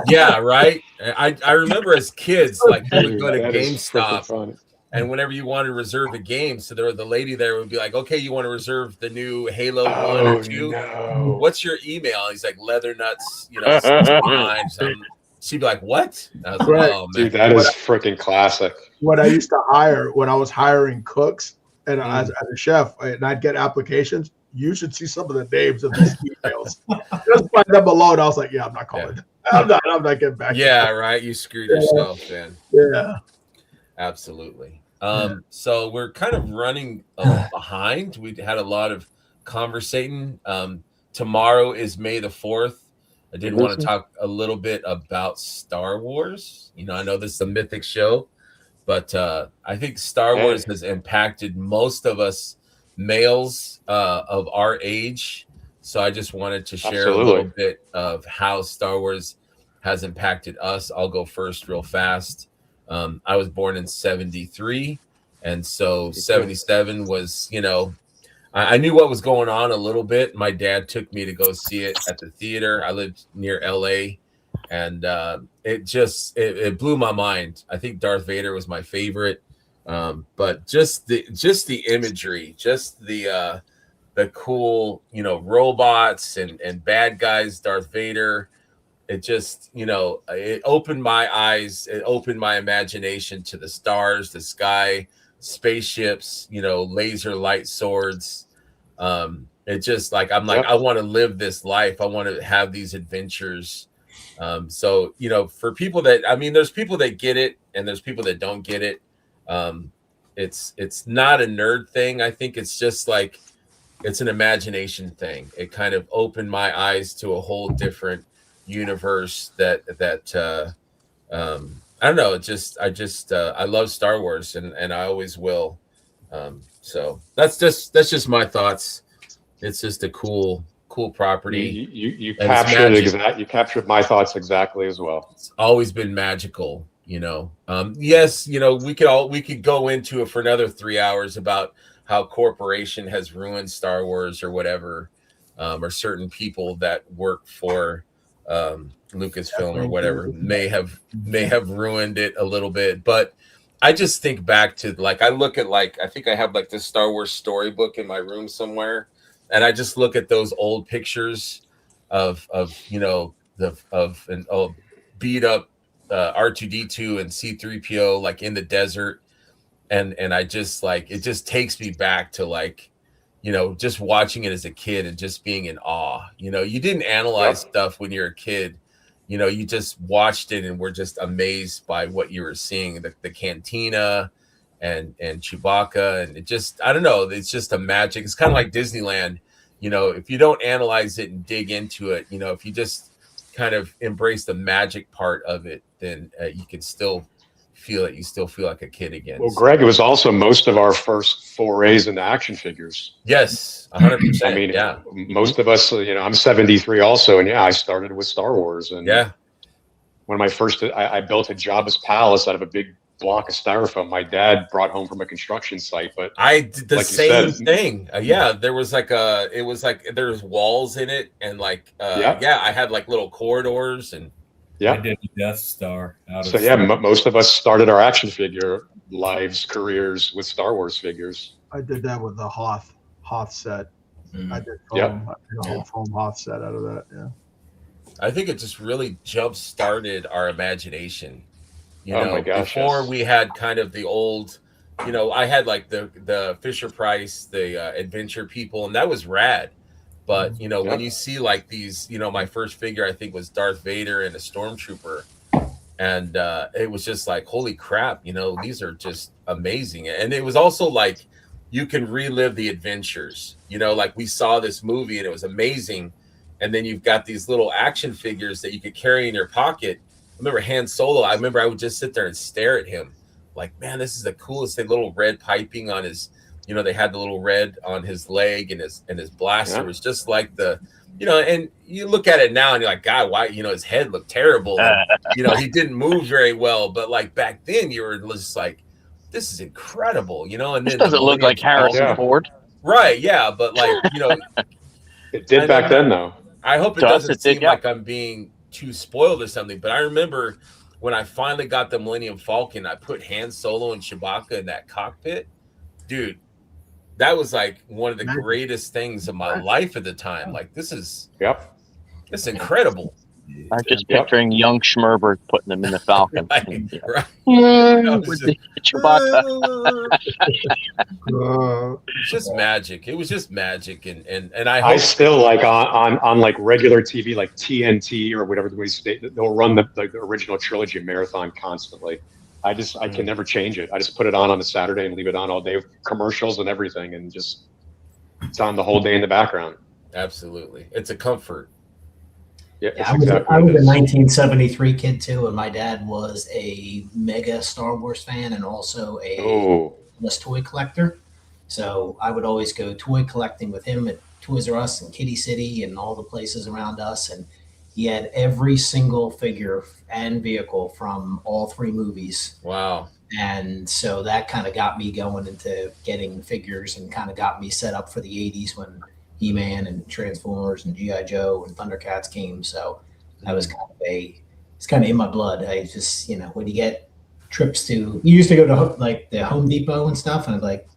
Yeah, right. I remember as kids, like we would go to GameStop. And whenever you want to reserve a game, so the lady there would be like, "Okay, you want to reserve the new Halo 1 or 2? No. What's your email?" He's like, "Leather Nuts, 69." She'd be like, "What?" I was like, "Oh man, dude, that is freaking classic." What I used to hire when I was hiring cooks and as a chef, and I'd get applications, you should see some of the names of these emails. Just by them alone, I was like, "Yeah, I'm not calling. I'm not getting back." Yeah, right. You screwed yourself, man. Yeah, absolutely. So we're kind of running behind. We had a lot of conversating. Tomorrow is May the 4th. I did want to talk a little bit about Star Wars. I know this is a Mythic show, but I think Star Wars has impacted most of us males of our age. So I just wanted to share a little bit of how Star Wars has impacted us. I'll go first real fast. I was born in 73, and so 77 was, I knew what was going on a little bit. My dad took me to go see it at the theater. I lived near LA, and it blew my mind. I think Darth Vader was my favorite, but just the imagery, just the cool, robots and bad guys, Darth Vader. It just, it opened my eyes. It opened my imagination to the stars, the sky, spaceships, laser light swords. It just like, I'm like, I want to live this life. I want to have these adventures. So, for people that, there's people that get it and there's people that don't get it. It's not a nerd thing. I think it's just like, it's an imagination thing. It kind of opened my eyes to a whole different universe that I don't know. I love Star Wars, and I always will. So that's just my thoughts. It's just a cool property. You captured my thoughts exactly as well. It's always been magical, you know. Yes, you know, we could go into it for another 3 hours about how corporation has ruined Star Wars or whatever, or certain people that work for Lucasfilm or whatever may have ruined it a little bit. But I just think back to, like, I look at, like, I think I have like this Star Wars storybook in my room somewhere, and I just look at those old pictures of you know, of an old beat up R2D2 and C3PO, like in the desert, and I just, like, it just takes me back to, like, you know, just watching it as a kid and just being in awe. You know, you didn't analyze stuff when you're a kid. You know, you just watched it and were just amazed by what you were seeing, the cantina and Chewbacca, and it just, I don't know, it's just a magic. It's kind of like Disneyland. You know, if you don't analyze it and dig into it, you know, if you just kind of embrace the magic part of it, then you can still feel it. You still feel like a kid again. Well, Greg, it was also most of our first forays into action figures. Yes, 100%. I mean, yeah, most of us, you know, I'm 73 also, and I started with Star Wars. And one of my first, I built a Jabba's palace out of a big block of styrofoam my dad brought home from a construction site. But I did the same thing. There was like there was walls in it, and like I had like little corridors, and I did a Death Star out of most of us started our action figure lives, careers with Star Wars figures. I did that with the Hoth set. I did foam. I did a whole foam Hoth set out of that. Yeah. I think it just really jump started our imagination. You know, before we had kind of the old, you know, I had like the Fisher Price, the adventure people, and that was rad. But, you know, when you see like these, you know, my first figure, I think, was Darth Vader and a Stormtrooper. And it was just like, holy crap, you know, these are just amazing. And it was also like, you can relive the adventures, you know, like we saw this movie and it was amazing. And then you've got these little action figures that you could carry in your pocket. I remember Han Solo. I remember I would just sit there and stare at him like, man, this is the coolest thing. Little red piping on his, you know, they had the little red on his leg, and his blaster was just like the, you know, and you look at it now and you're like, God, why, you know, his head looked terrible. And, you know, he didn't move very well. But like back then you were just like, this is incredible, you know. And then doesn't look like Harrison Ford. Right. Yeah. But like, you know, it did back then though. I hope it doesn't seem like I'm being too spoiled or something, but I remember when I finally got the Millennium Falcon, I put Han Solo and Chewbacca in that cockpit. Dude, that was like one of the greatest things of my life at the time. Like, this is incredible. I'm just picturing young Schmerber putting them in the Falcon. Right. Just magic. It was just magic, and I still like on like regular TV, like TNT or whatever they'll run the original trilogy marathon constantly. I can never change it. I just put it on a Saturday and leave it on all day with commercials and everything, and just it's on the whole day in the background. Absolutely, it's a comfort. Yeah, I was a 1973 kid too, and my dad was a mega Star Wars fan and also a toy collector. So I would always go toy collecting with him at Toys R Us and Kitty City and all the places around us. And he had every single figure and vehicle from all three movies. Wow. And so that kind of got me going into getting figures and kind of got me set up for the 80s when He-Man and Transformers and G.I. Joe and Thundercats came. So that was it's kind of in my blood. I just, you know, when you get trips you used to go to like the Home Depot and stuff, and I'm like,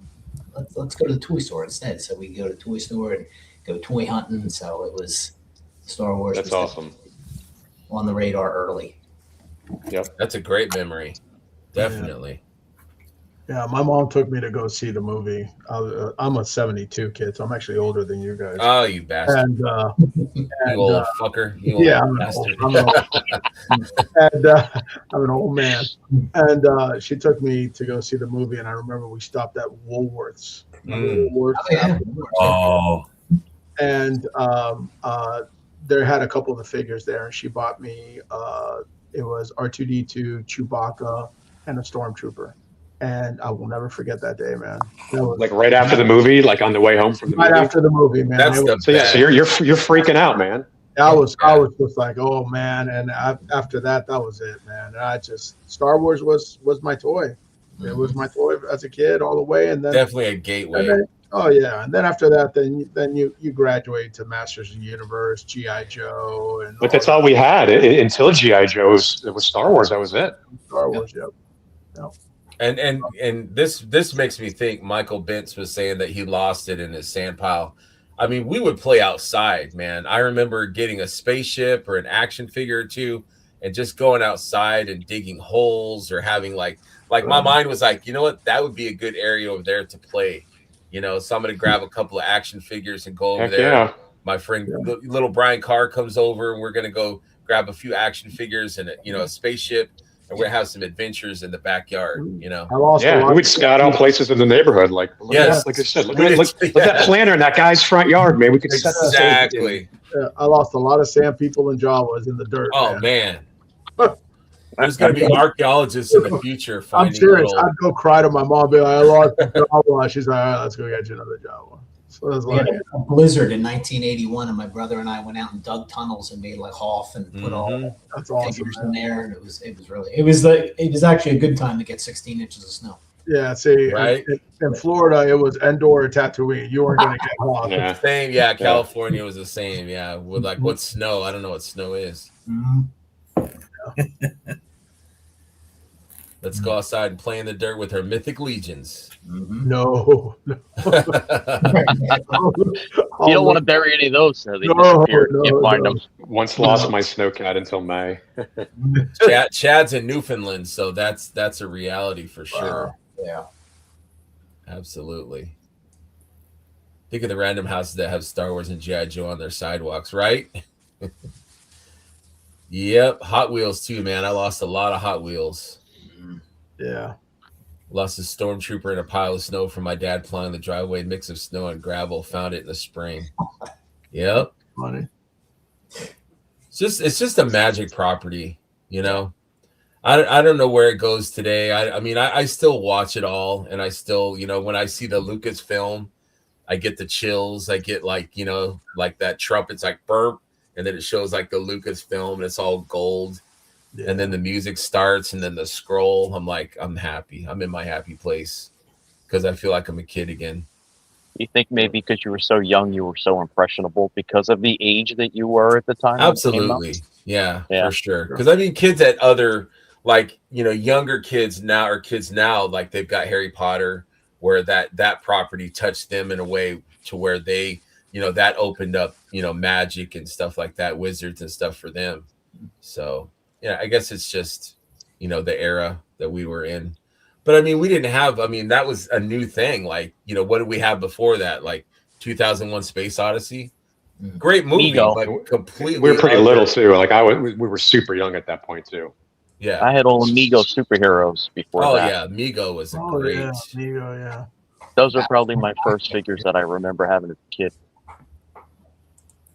let's go to the toy store instead. So we go to the toy store and go toy hunting. So it was Star Wars. That's awesome. On the radar early. Yep. That's a great memory. Definitely. Yeah, my mom took me to go see the movie. I'm a 72 kid, so I'm actually older than you guys. Oh, you bastard. And you old fucker. You old bastard. I'm an old man. And she took me to go see the movie, and I remember we stopped at Woolworths. Oh. And they had a couple of the figures there, and she bought me. It was R2D2, Chewbacca, and a Stormtrooper, and I will never forget that day, man. Like right after the movie, like on the way home from the movie. Right after the movie, man. That's the so best. you're freaking out, man. I was just like, oh man, and after that was it, man. And Star Wars was my toy. It was my toy as a kid all the way, and then definitely a gateway. And then after that, then you graduate to Masters of the Universe, GI Joe, and but that's all we had until GI Joe. It was Star Wars. That was it. Star Wars, yep. And this makes me think Michael Bentz was saying that he lost it in his sand pile. I mean, we would play outside, man. I remember getting a spaceship or an action figure or two and just going outside and digging holes or having like my mind was like, you know what, that would be a good area over there to play. You know, so I'm going to grab a couple of action figures and go over there. Yeah. My friend, little Brian Carr comes over and we're going to go grab a few action figures and, a spaceship. And we're going to have some adventures in the backyard, we would scout out places in the neighborhood. Like I said, look at that planter in that guy's front yard, man. We could exactly. I lost a lot of sand people and Jawas in the dirt. Oh, man. There's going to be archaeologists in the future finding I'm serious. I'd go cry to my mom, be like, I lost a Jawa. She's like, all right, let's go get you another Jawa. So we had a blizzard in 1981, and my brother and I went out and dug tunnels and made like Hoff and put all figures in there, and it was actually a good time to get 16 inches of snow. Yeah, see, right? In Florida, it was Endor or Tatooine. You weren't going to get Hoff. Yeah. Same, yeah. California was the same, yeah. With like what snow? I don't know what snow is. Let's go outside and play in the dirt with our mythic legions. No. You don't want to bury any of those, so they disappear. You can't find them. Once lost my snowcat until May. Chad's in Newfoundland, so that's a reality for sure. Yeah. Absolutely. Think of the random houses that have Star Wars and G.I. Joe on their sidewalks, right? Yep. Hot Wheels too, man. I lost a lot of Hot Wheels. Yeah. Lost a Stormtrooper in a pile of snow from my dad plowing the driveway, mix of snow and gravel. Found it in the spring. Yep. Funny. It's just a magic property, I don't know where it goes today. I mean, I still watch it all, and I still, when I see the Lucasfilm, I get the chills. I get like that trumpet's like burp, and then it shows like the Lucasfilm, and it's all gold. Yeah. And then the music starts, and then the scroll. I'm like, I'm happy. I'm in my happy place because I feel like I'm a kid again. You think maybe because you were so young, you were so impressionable because of the age that you were at the time? Absolutely. Yeah, for sure. Because I mean, kids at other, younger kids now, or kids now, like they've got Harry Potter, where that property touched them in a way to where they, that opened up, magic and stuff like that, wizards and stuff for them. So, yeah, I guess it's just, the era that we were in. But I mean, we didn't have, that was a new thing. Like, what did we have before that? Like 2001 Space Odyssey. Great movie, but completely. We were pretty little too. Like we were super young at that point too. Yeah. I had all Amigo superheroes before that. Oh yeah. Amigo was great. Yeah. Amigo, yeah. Those are probably my first figures that I remember having as a kid.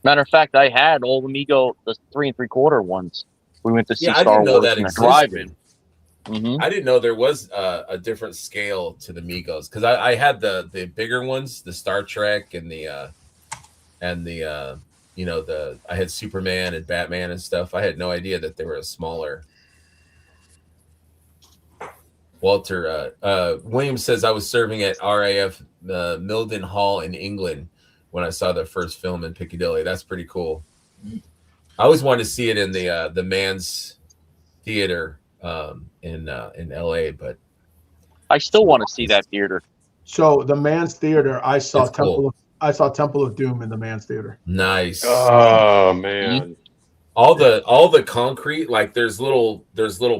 Matter of fact, I had all Amigo, the 3 3/4 ones. We went to see Star Wars in a drive-in. I didn't know there was a different scale to the Migos, because I had the bigger ones, the Star Trek and the I had Superman and Batman and stuff. I had no idea that they were a smaller. Walter Williams says, I was serving at RAF Milden Hall in England when I saw the first film in Piccadilly. That's pretty cool. I always wanted to see it in the Man's Theater in LA, but I still want to see that theater. So the Man's Theater, I saw Temple of Doom in the Man's Theater. Nice. Oh man. All the concrete, like there's little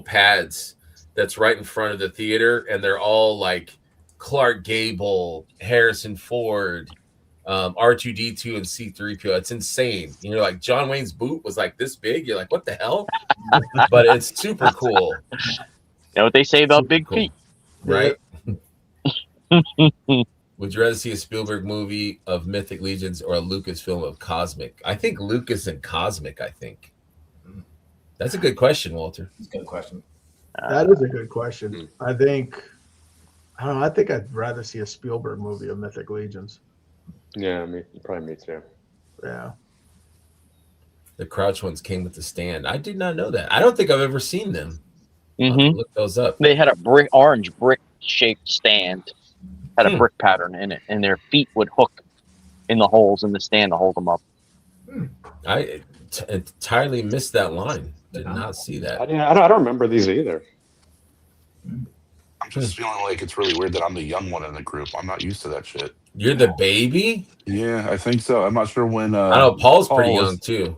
pads that's right in front of the theater, and they're all like Clark Gable, Harrison Ford, R2D2 and C3PO. It's insane. You're like, John Wayne's boot was like this big. You're like, what the hell? But it's super cool. You know what they say about big feet, right? Would you rather see a Spielberg movie of Mythic Legions or a Lucas film of Cosmic? I think Lucas and Cosmic, I think. That's a good question, Walter. That's a good question. That is a good question. I don't know. I think I'd rather see a Spielberg movie of Mythic Legions. Yeah, probably me too. Yeah. The Crouch ones came with the stand. I did not know that. I don't think I've ever seen them. Mm-hmm. Look those up. They had a orange brick shaped stand, had a brick pattern in it, and their feet would hook in the holes in the stand to hold them up. I entirely missed that line. Did not see that. I don't remember these either. I'm just feeling like it's really weird that I'm the young one in the group. I'm not used to that shit. You're the baby? Yeah, I think so. I'm not sure when. I know Paul's pretty young too.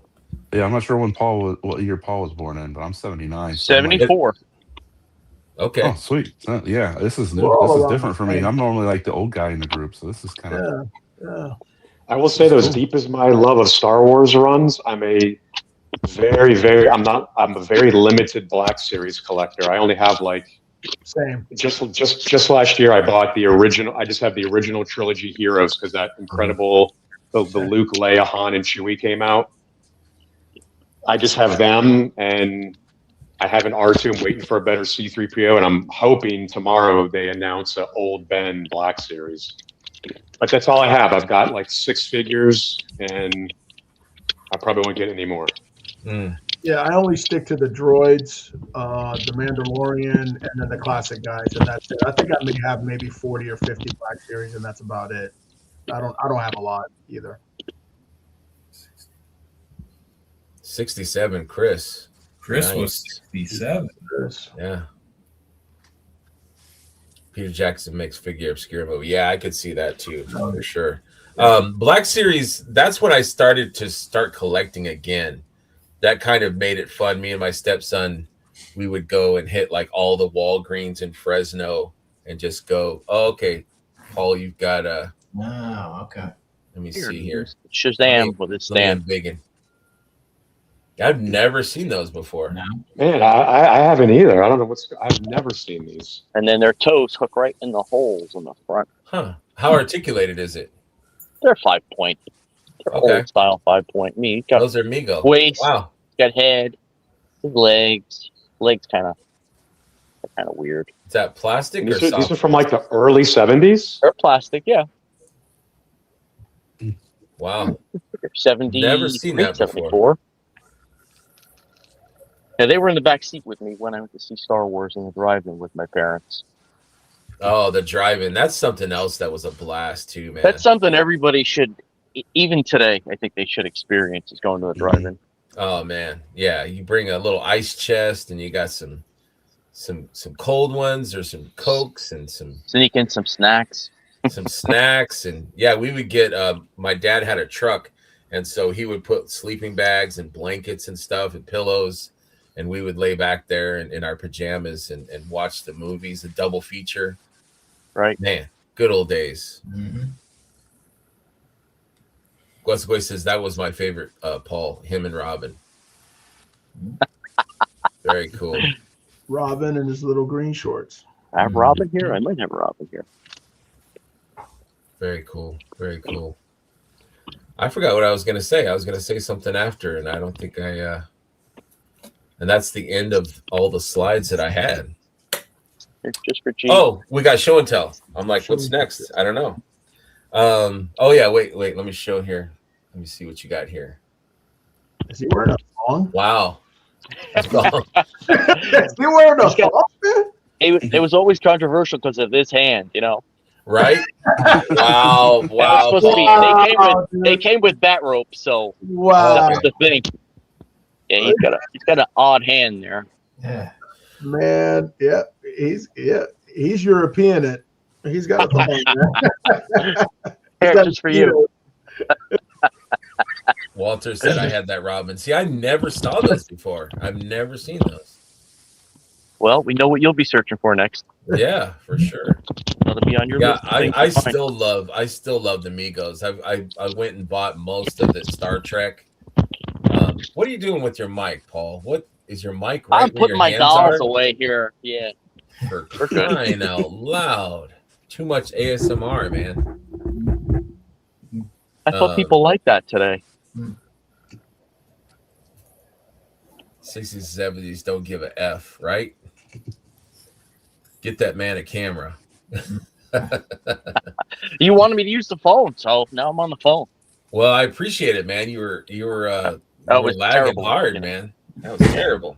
Yeah, I'm not sure when what year Paul was born in, but I'm 79. 74. Okay. Oh, sweet. Yeah, this is new. Well, This is different for me. I'm normally like the old guy in the group, so this is kind of. Yeah. I will say, though, as deep as my love of Star Wars runs, I'm a very limited Black Series collector. I only have same. Just last year, I bought the original. I just have the original trilogy Heroes because that incredible the Luke, Leia, Han, and Chewie came out. I just have them, and I have an R2. I'm waiting for a better C-3PO, and I'm hoping tomorrow they announce an old Ben Black Series. But that's all I have. I've got like 6 figures, and I probably won't get any more. Yeah, I only stick to the droids, the Mandalorian, and then the classic guys, and that's it. I think I may have maybe 40 or 50 Black Series, and that's about it. I don't have a lot either. 67, Chris. Chris was 67. Yeah. Peter Jackson makes figure obscure movie. Yeah, I could see that too, for sure. Black Series, that's when I started to collecting again. That kind of made it fun. Me and my stepson, we would go and hit like all the Walgreens in Fresno and just go, oh, okay, Paul, you've got a. Oh, okay. Let me see here. Shazam with his stand. Biggin. I've never seen those before. No. Man, I haven't either. I don't know I've never seen these. And then their toes hook right in the holes in the front. Huh. How articulated is it? They're 5-point. They're old style 5-point. Those are Mego. Waist. Wow. Got head. Legs. Legs kind of weird. Is that plastic or these are from like the early 70s? They're plastic, yeah. Wow. 70. Never seen that 74. before. Yeah, they were in the back seat with me when I went to see Star Wars in the drive-in with my parents. Oh, the drive-in. That's something else that was a blast too, man. That's something everybody should, even today, I think they should experience, is going to a drive-in. Oh man, yeah. You bring a little ice chest, and you got some cold ones, or some Cokes, and sneak in some snacks. And yeah, we would get. My dad had a truck, and so he would put sleeping bags and blankets and stuff and pillows. And we would lay back there in our pajamas and watch the movies, a double feature. Right. Man, good old days. Mm-hmm. Guesquay says that was my favorite, Paul, him and Robin. Very cool. Robin and his little green shorts. I have Robin here? I might have Robin here. Very cool. Very cool. I forgot what I was going to say. I was going to say something after, and I don't think I... And that's the end of all the slides that I had. It's just for G. Oh, we got show and tell. I'm like, what's next? I don't know. Oh yeah, wait. Let me show here. Let me see what you got here. Is he wearing a thong? Wow. Is he wearing a thong? It was always controversial because of this hand, Right? Wow. They came with bat rope, so wow. That was the thing. Yeah, he's got an odd hand there. Yeah. Man, he's European. He's got a thong. Here, just for you. Walter said I had that Robin. See, I never saw those before. I've never seen those. Well, we know what you'll be searching for next. Yeah, for sure. That'll be on your list. I still love the Migos. I went and bought most of the Star Trek. What are you doing with your mic, Paul? What is your mic right? I'm putting my dolls away here. Yeah. For crying out loud. too much ASMR, man. I thought people like that today. 60s, 70s don't give a F, right? Get that man a camera. You wanted me to use the phone, so now I'm on the phone. Well, I appreciate it, man. You were lagging terrible, hard, man. That was terrible.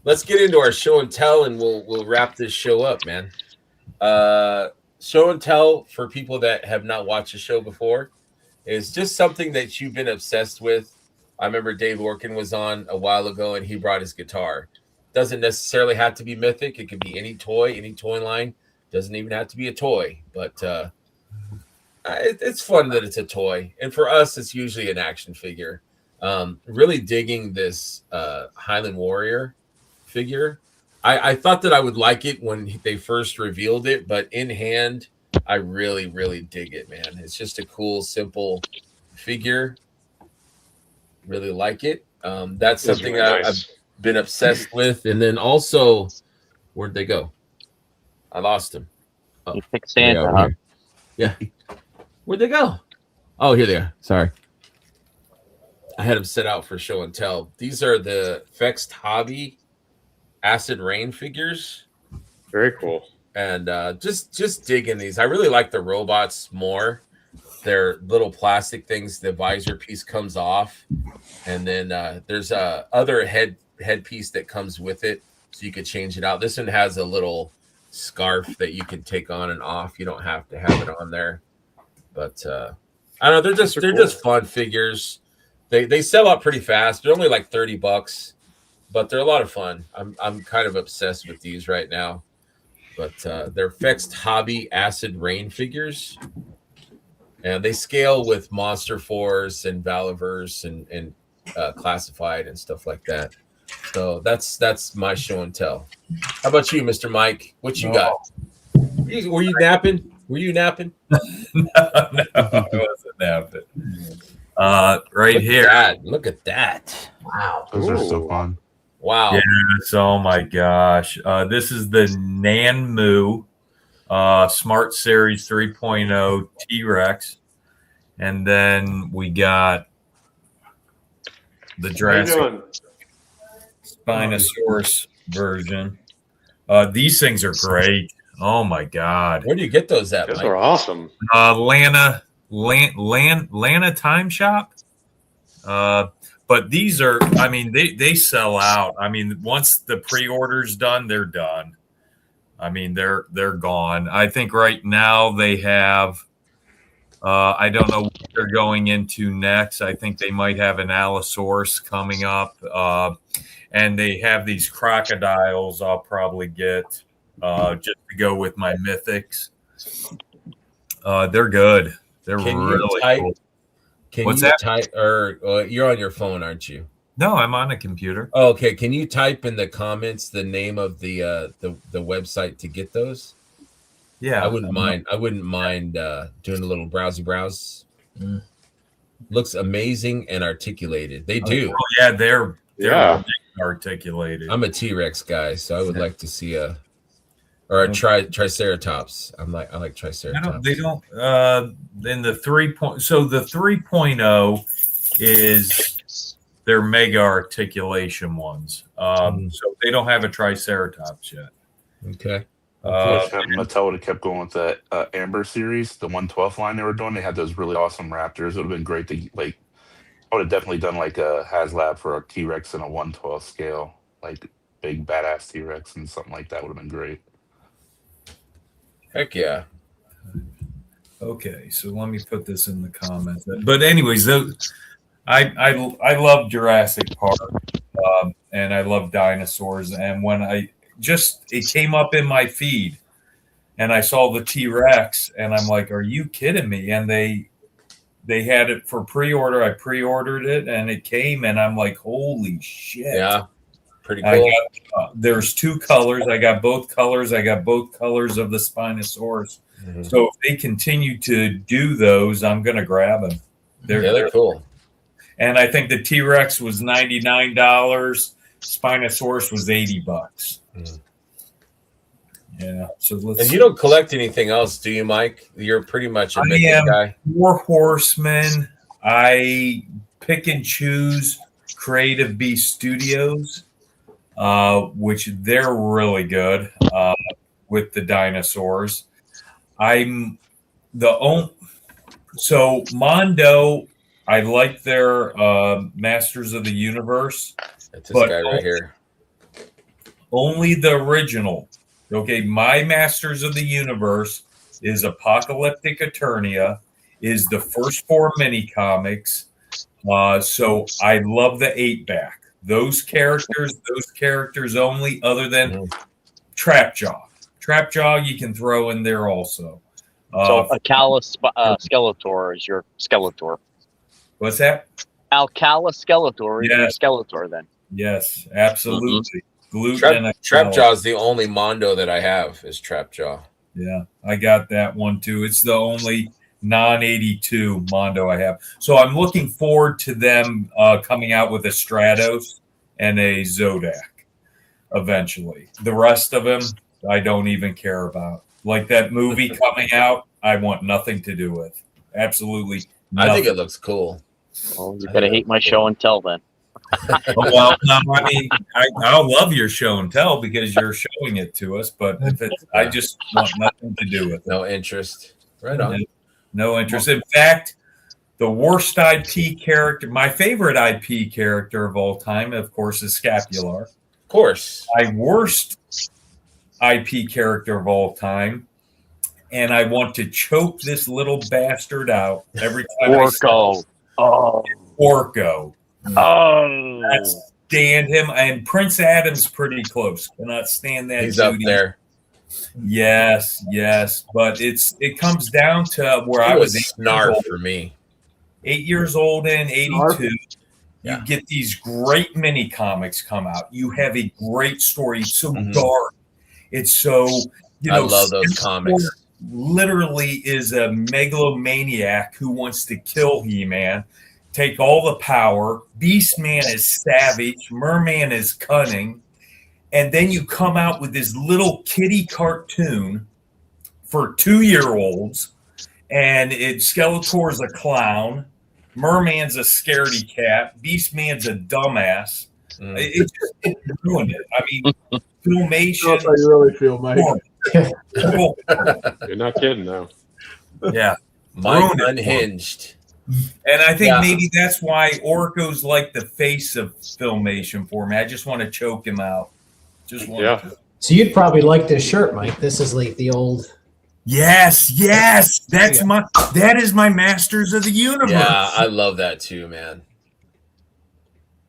Let's get into our show and tell, and we'll wrap this show up, man. Show and tell, for people that have not watched the show before, is just something that you've been obsessed with. I remember Dave Orkin was on a while ago, and he brought his guitar. Doesn't necessarily have to be Mythic. It could be any toy line. Doesn't even have to be a toy, but it's fun that it's a toy. And for us, it's usually an action figure. Really digging this Highland Warrior figure. I thought that I would like it when they first revealed it, but in hand, I really, really dig it, man. It's just a cool, simple figure. Really like it. That's something really nice. I've been obsessed with. And then also, where'd they go? I lost him. Oh, you picked Santa, huh? Yeah. Where'd they go? Oh, here they are. Sorry. I had them set out for show and tell. These are the Fexed Hobby Acid Rain figures. Very cool. And just digging these. I really like the robots more. They're little plastic things. The visor piece comes off. And then there's a other headpiece that comes with it, so you could change it out. This one has a little scarf that you can take on and off. You don't have to have it on there. But I don't know, they're just fun figures. They sell out pretty fast. They're only like $30, but they're a lot of fun. I'm kind of obsessed with these right now. But they're Fexed Hobby Acid Rain figures. And they scale with Monster Force and Valiverse and Classified and stuff like that. So that's my show and tell. How about you, Mr. Mike? What you got? Were you napping? No, I wasn't napping. Right here. Look at that. Wow. Those are so fun. Wow. Yes. Oh my gosh. This is the Nanmu Smart Series 3.0 T-Rex. And then we got the Jurassic Spinosaurus version. These things are great. Oh my God. Where do you get those at? Those are awesome. Lana Time Shop. But these are, I mean, they sell out. I mean, once the pre-order's done, they're done. I mean, they're gone. I think right now they have, I don't know what they're going into next. I think they might have an Allosaurus coming up. And they have these crocodiles I'll probably get just to go with my Mythics. They're good. They're really cool. What's that? Type, or you're on your phone, aren't you? No, I'm on a computer. Oh, okay. Can you type in the comments the name of the website to get those? Yeah, I wouldn't mind. I wouldn't mind doing a little browse. Looks amazing and articulated. They do. Oh, yeah, they're articulated. I'm a T-Rex guy, so I would like to see a Triceratops. I like Triceratops. They don't. Then the 3.0. So the 3.0 is their mega articulation ones. So they don't have a Triceratops yet. Okay. Mattel would have kept going with the Amber series, the 1/12 line they were doing. They had those really awesome Raptors. It would have been great to like. I would have definitely done like a HasLab for a T-Rex in a 1/12 scale, like big badass T-Rex and something like that would have been great. Heck yeah. Okay, so let me put this in the comments. But anyways, I love Jurassic Park, and I love dinosaurs. And when it came up in my feed, and I saw the T-Rex, and I'm like, "Are you kidding me?" And they had it for pre-order. I pre-ordered it, and it came, and I'm like, "Holy shit!" Yeah, pretty cool. There's two colors. I got both colors. I got both colors of the Spinosaurus. Mm-hmm. So if they continue to do those, I'm going to grab them. They're cool. And I think the T-Rex was $99. Spinosaurus was $80. Yeah. So let's. And you don't collect anything else, do you, Mike? You're pretty much a mythic guy. 4 Horsemen. I pick and choose Creative Beast Studios, which they're really good with the dinosaurs. I'm the only. So Mondo, I like their Masters of the Universe. That's this guy right here. Only the original. Okay, my Masters of the Universe is Apocalyptic Eternia, is the first 4 mini comics. So I love the 8-back. Those characters only, other than Trapjaw. Trapjaw you can throw in there also. So Alcala Skeletor is your Skeletor. What's that? Alcala Skeletor is your Skeletor then. Yes, absolutely. Trapjaw is the only Mondo that I have is Trapjaw. Yeah, I got that one too. It's the only non-82 Mondo I have. So I'm looking forward to them coming out with a Stratos and a Zodak eventually. The rest of them, I don't even care about. Like that movie coming out, I want nothing to do with. Absolutely nothing. I think it looks cool. Well, you're going to hate my show and tell then. Well, no, I mean, I'll love your show and tell because you're showing it to us, but if it's, I just want nothing to do with it. No interest. Right on. No interest. In fact, the worst IP character, my favorite IP character of all time, of course, is Scapular. Of course. My worst IP character of all time, and I want to choke this little bastard out every time. Orko. Orko. Oh, Can't stand him. And Prince Adam's pretty close. Cannot stand that. He's up there. Yes, but it comes down to where I was. Snarf for me. 8 years old in 82. Yeah. You get these great mini comics come out. You have a great story. It's so dark. It's so, I love those comics. Literally is a megalomaniac who wants to kill He-Man, take all the power. Beastman is savage. Merman is cunning. And then you come out with this little kiddie cartoon for 2-year-olds, and Skeletor's a clown. Merman's a scaredy cat. Beastman's a dumbass. It ruined it. I mean, Filmation. That's how you really feel, Mike. You're not kidding, though. Yeah. Mike unhinged. And I think maybe that's why Orko's like the face of Filmation for me. I just want to choke him out. Just want to. So you'd probably like this shirt, Mike. This is like the old. Yes. That is my Masters of the Universe. Yeah, I love that too, man.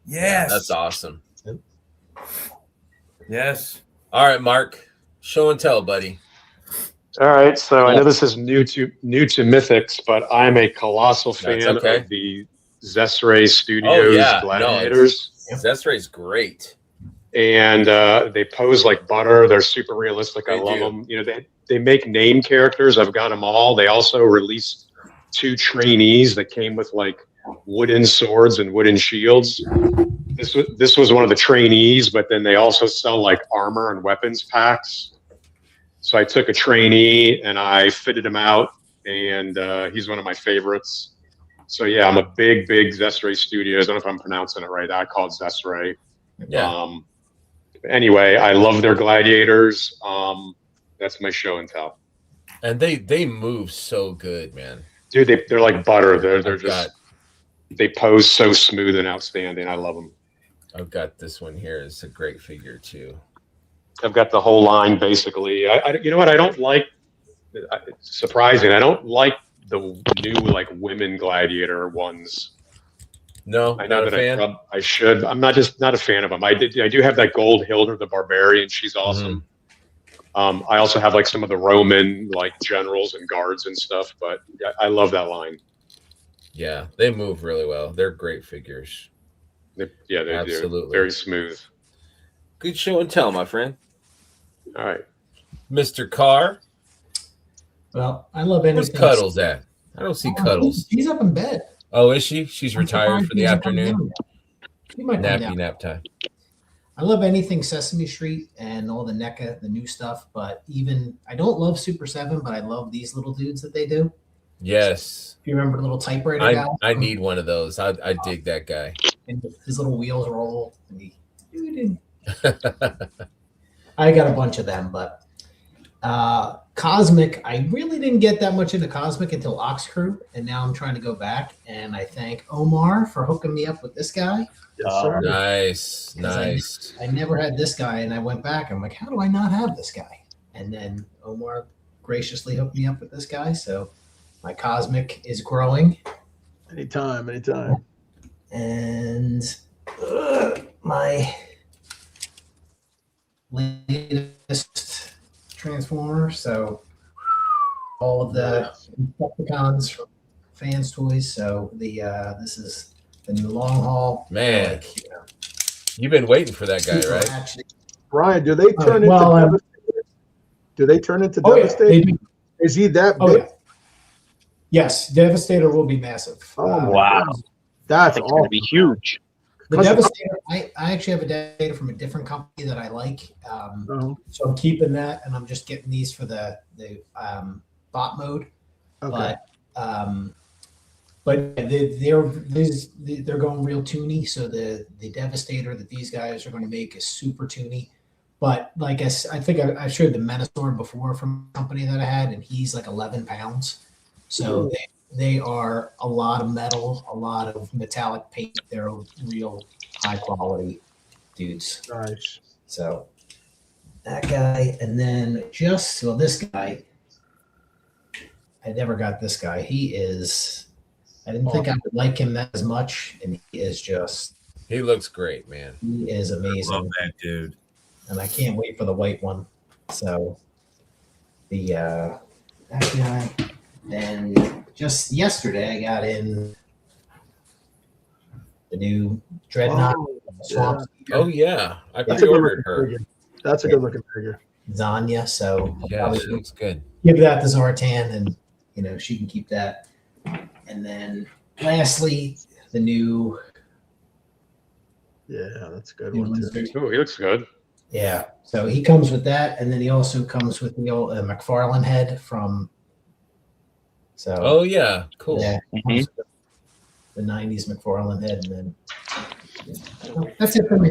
Yes. Yeah, that's awesome. Yes. All right, Mark. Show and tell, buddy. All right, so I know this is new to Mythics, but I'm a colossal fan of the Zesray Studios Gladiators. No, Zesray's great. And they pose like butter. They're super realistic. I love them. You know, they make name characters. I've got them all. They also released 2 trainees that came with like wooden swords and wooden shields. This was one of the trainees, but then they also sell like armor and weapons packs. So I took a trainee and I fitted him out, and he's one of my favorites. So yeah, I'm a big Zesray Studios. I don't know if I'm pronouncing it right. I call it Zesray. Yeah. Anyway, I love their gladiators. That's my show and tell. And they move so good, man. Dude, they're like butter. They're just they pose so smooth and outstanding. I love them. I've got this one here. It's a great figure too. I've got the whole line basically. You know what? I don't like. It's surprising. I don't like the new like women gladiator ones. No, I know that I should. I'm not a fan of them. I do have that gold Hilda the Barbarian. She's awesome. I also have like some of the Roman like generals and guards and stuff. But I love that line. Yeah, they move really well. They're great figures. They absolutely do. Very smooth. Good show and tell, my friend. All right, Mr. Carr. Well, I love anything. Where's Cuddles at? I don't see Cuddles. She's up in bed. Oh, is she? She's retired for the afternoon. She might nap time. I love anything Sesame Street and all the NECA, the new stuff. But even I don't love Super 7, but I love these little dudes that they do. Yes. If you remember the little typewriter guy, I need one of those. I dig that guy. And his little wheels roll. I got a bunch of them, but Cosmic, I really didn't get that much into Cosmic until Ox Crew, and now I'm trying to go back. And I thank Omar for hooking me up with this guy. Nice. I never had this guy, and I went back. I'm like, how do I not have this guy? And then Omar graciously hooked me up with this guy. So my Cosmic is growing. Anytime. And my latest Transformer. So all of the Decepticons from Fans Toys. So this is the new long haul. Man, like, you've been waiting for that guy, right? Actually, Brian, do they turn into Devastator? Do they turn into Devastator? Is he that big? Yeah. Yes, Devastator will be massive. Oh, wow. That's going to be huge. The Devastator, I actually have a Devastator from a different company that I like. So I'm keeping that, and I'm just getting these for the bot mode. Okay. But they're going real toony. So the Devastator that these guys are going to make is super toony. But like I think I showed the Menasor before from a company that I had, and he's like 11 pounds. So they are a lot of metal, a lot of metallic paint. They're real high quality dudes. Nice. So that guy, and then this guy, I never got this guy. I didn't think I would like him that as much, and he looks great, man. He is amazing. I love that dude. And I can't wait for the white one. So that guy. Then just yesterday, I got in the new Dreadnought. Oh yeah, I pre-ordered her. That's a good looking figure. Zanya. So yeah, she looks good. Give that to Zartan, and she can keep that. And then lastly, the new. Yeah, that's a good one too. Oh, he looks good. Yeah, so he comes with that, and then he also comes with the old McFarlane head from. So. Oh yeah, cool. Yeah, the '90s McFarlane head, and then that's it for me.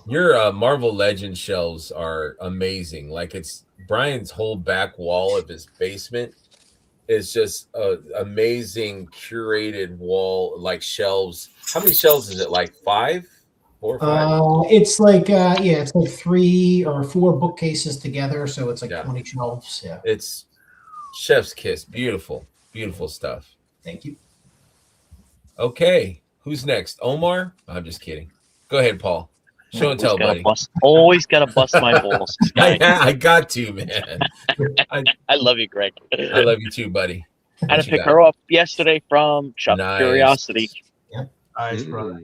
Your Marvel Legends shelves are amazing. Like it's Brian's whole back wall of his basement is just an amazing curated wall, like shelves. How many shelves is it? Like 4 or 5? It's like it's like 3 or 4 bookcases together, so it's like 20 shelves. Yeah, it's chef's kiss. Beautiful stuff. Thank you. Okay, who's next? Omar? I'm just kidding. Go ahead, Paul. Show and tell, buddy. Always got to bust my balls. I got to, man. I love you, Greg. I love you too, buddy. I had to pick her up yesterday from Shop Curiosity. Yep. Nice, brother.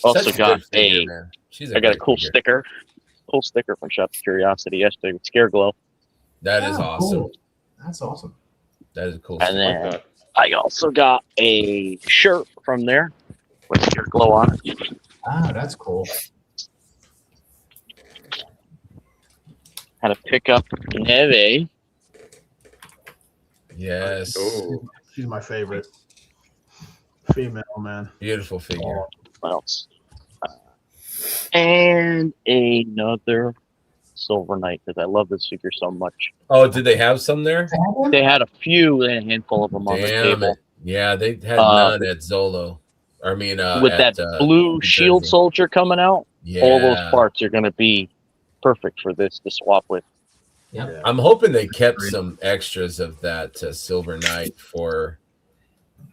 Also got I got a cool figure. sticker. Cool sticker from Shop Curiosity yesterday with Scare Glow. That is awesome. Cool. That's awesome. That is a cool. And then I also got a shirt from there with Scare Glow on it. Ah, that's cool. Had to pick up Neve. Yes. Oh, she's my favorite female, man. Beautiful figure. What else? And another Silver Knight because I love this figure so much. Oh, did they have some there? They had a handful of them on the table. It. Yeah, they had none at Zolo. I mean, with that blue shield soldier coming out, all those parts are going to be perfect for this to swap with. Yep. I'm hoping they kept some extras of that Silver Knight for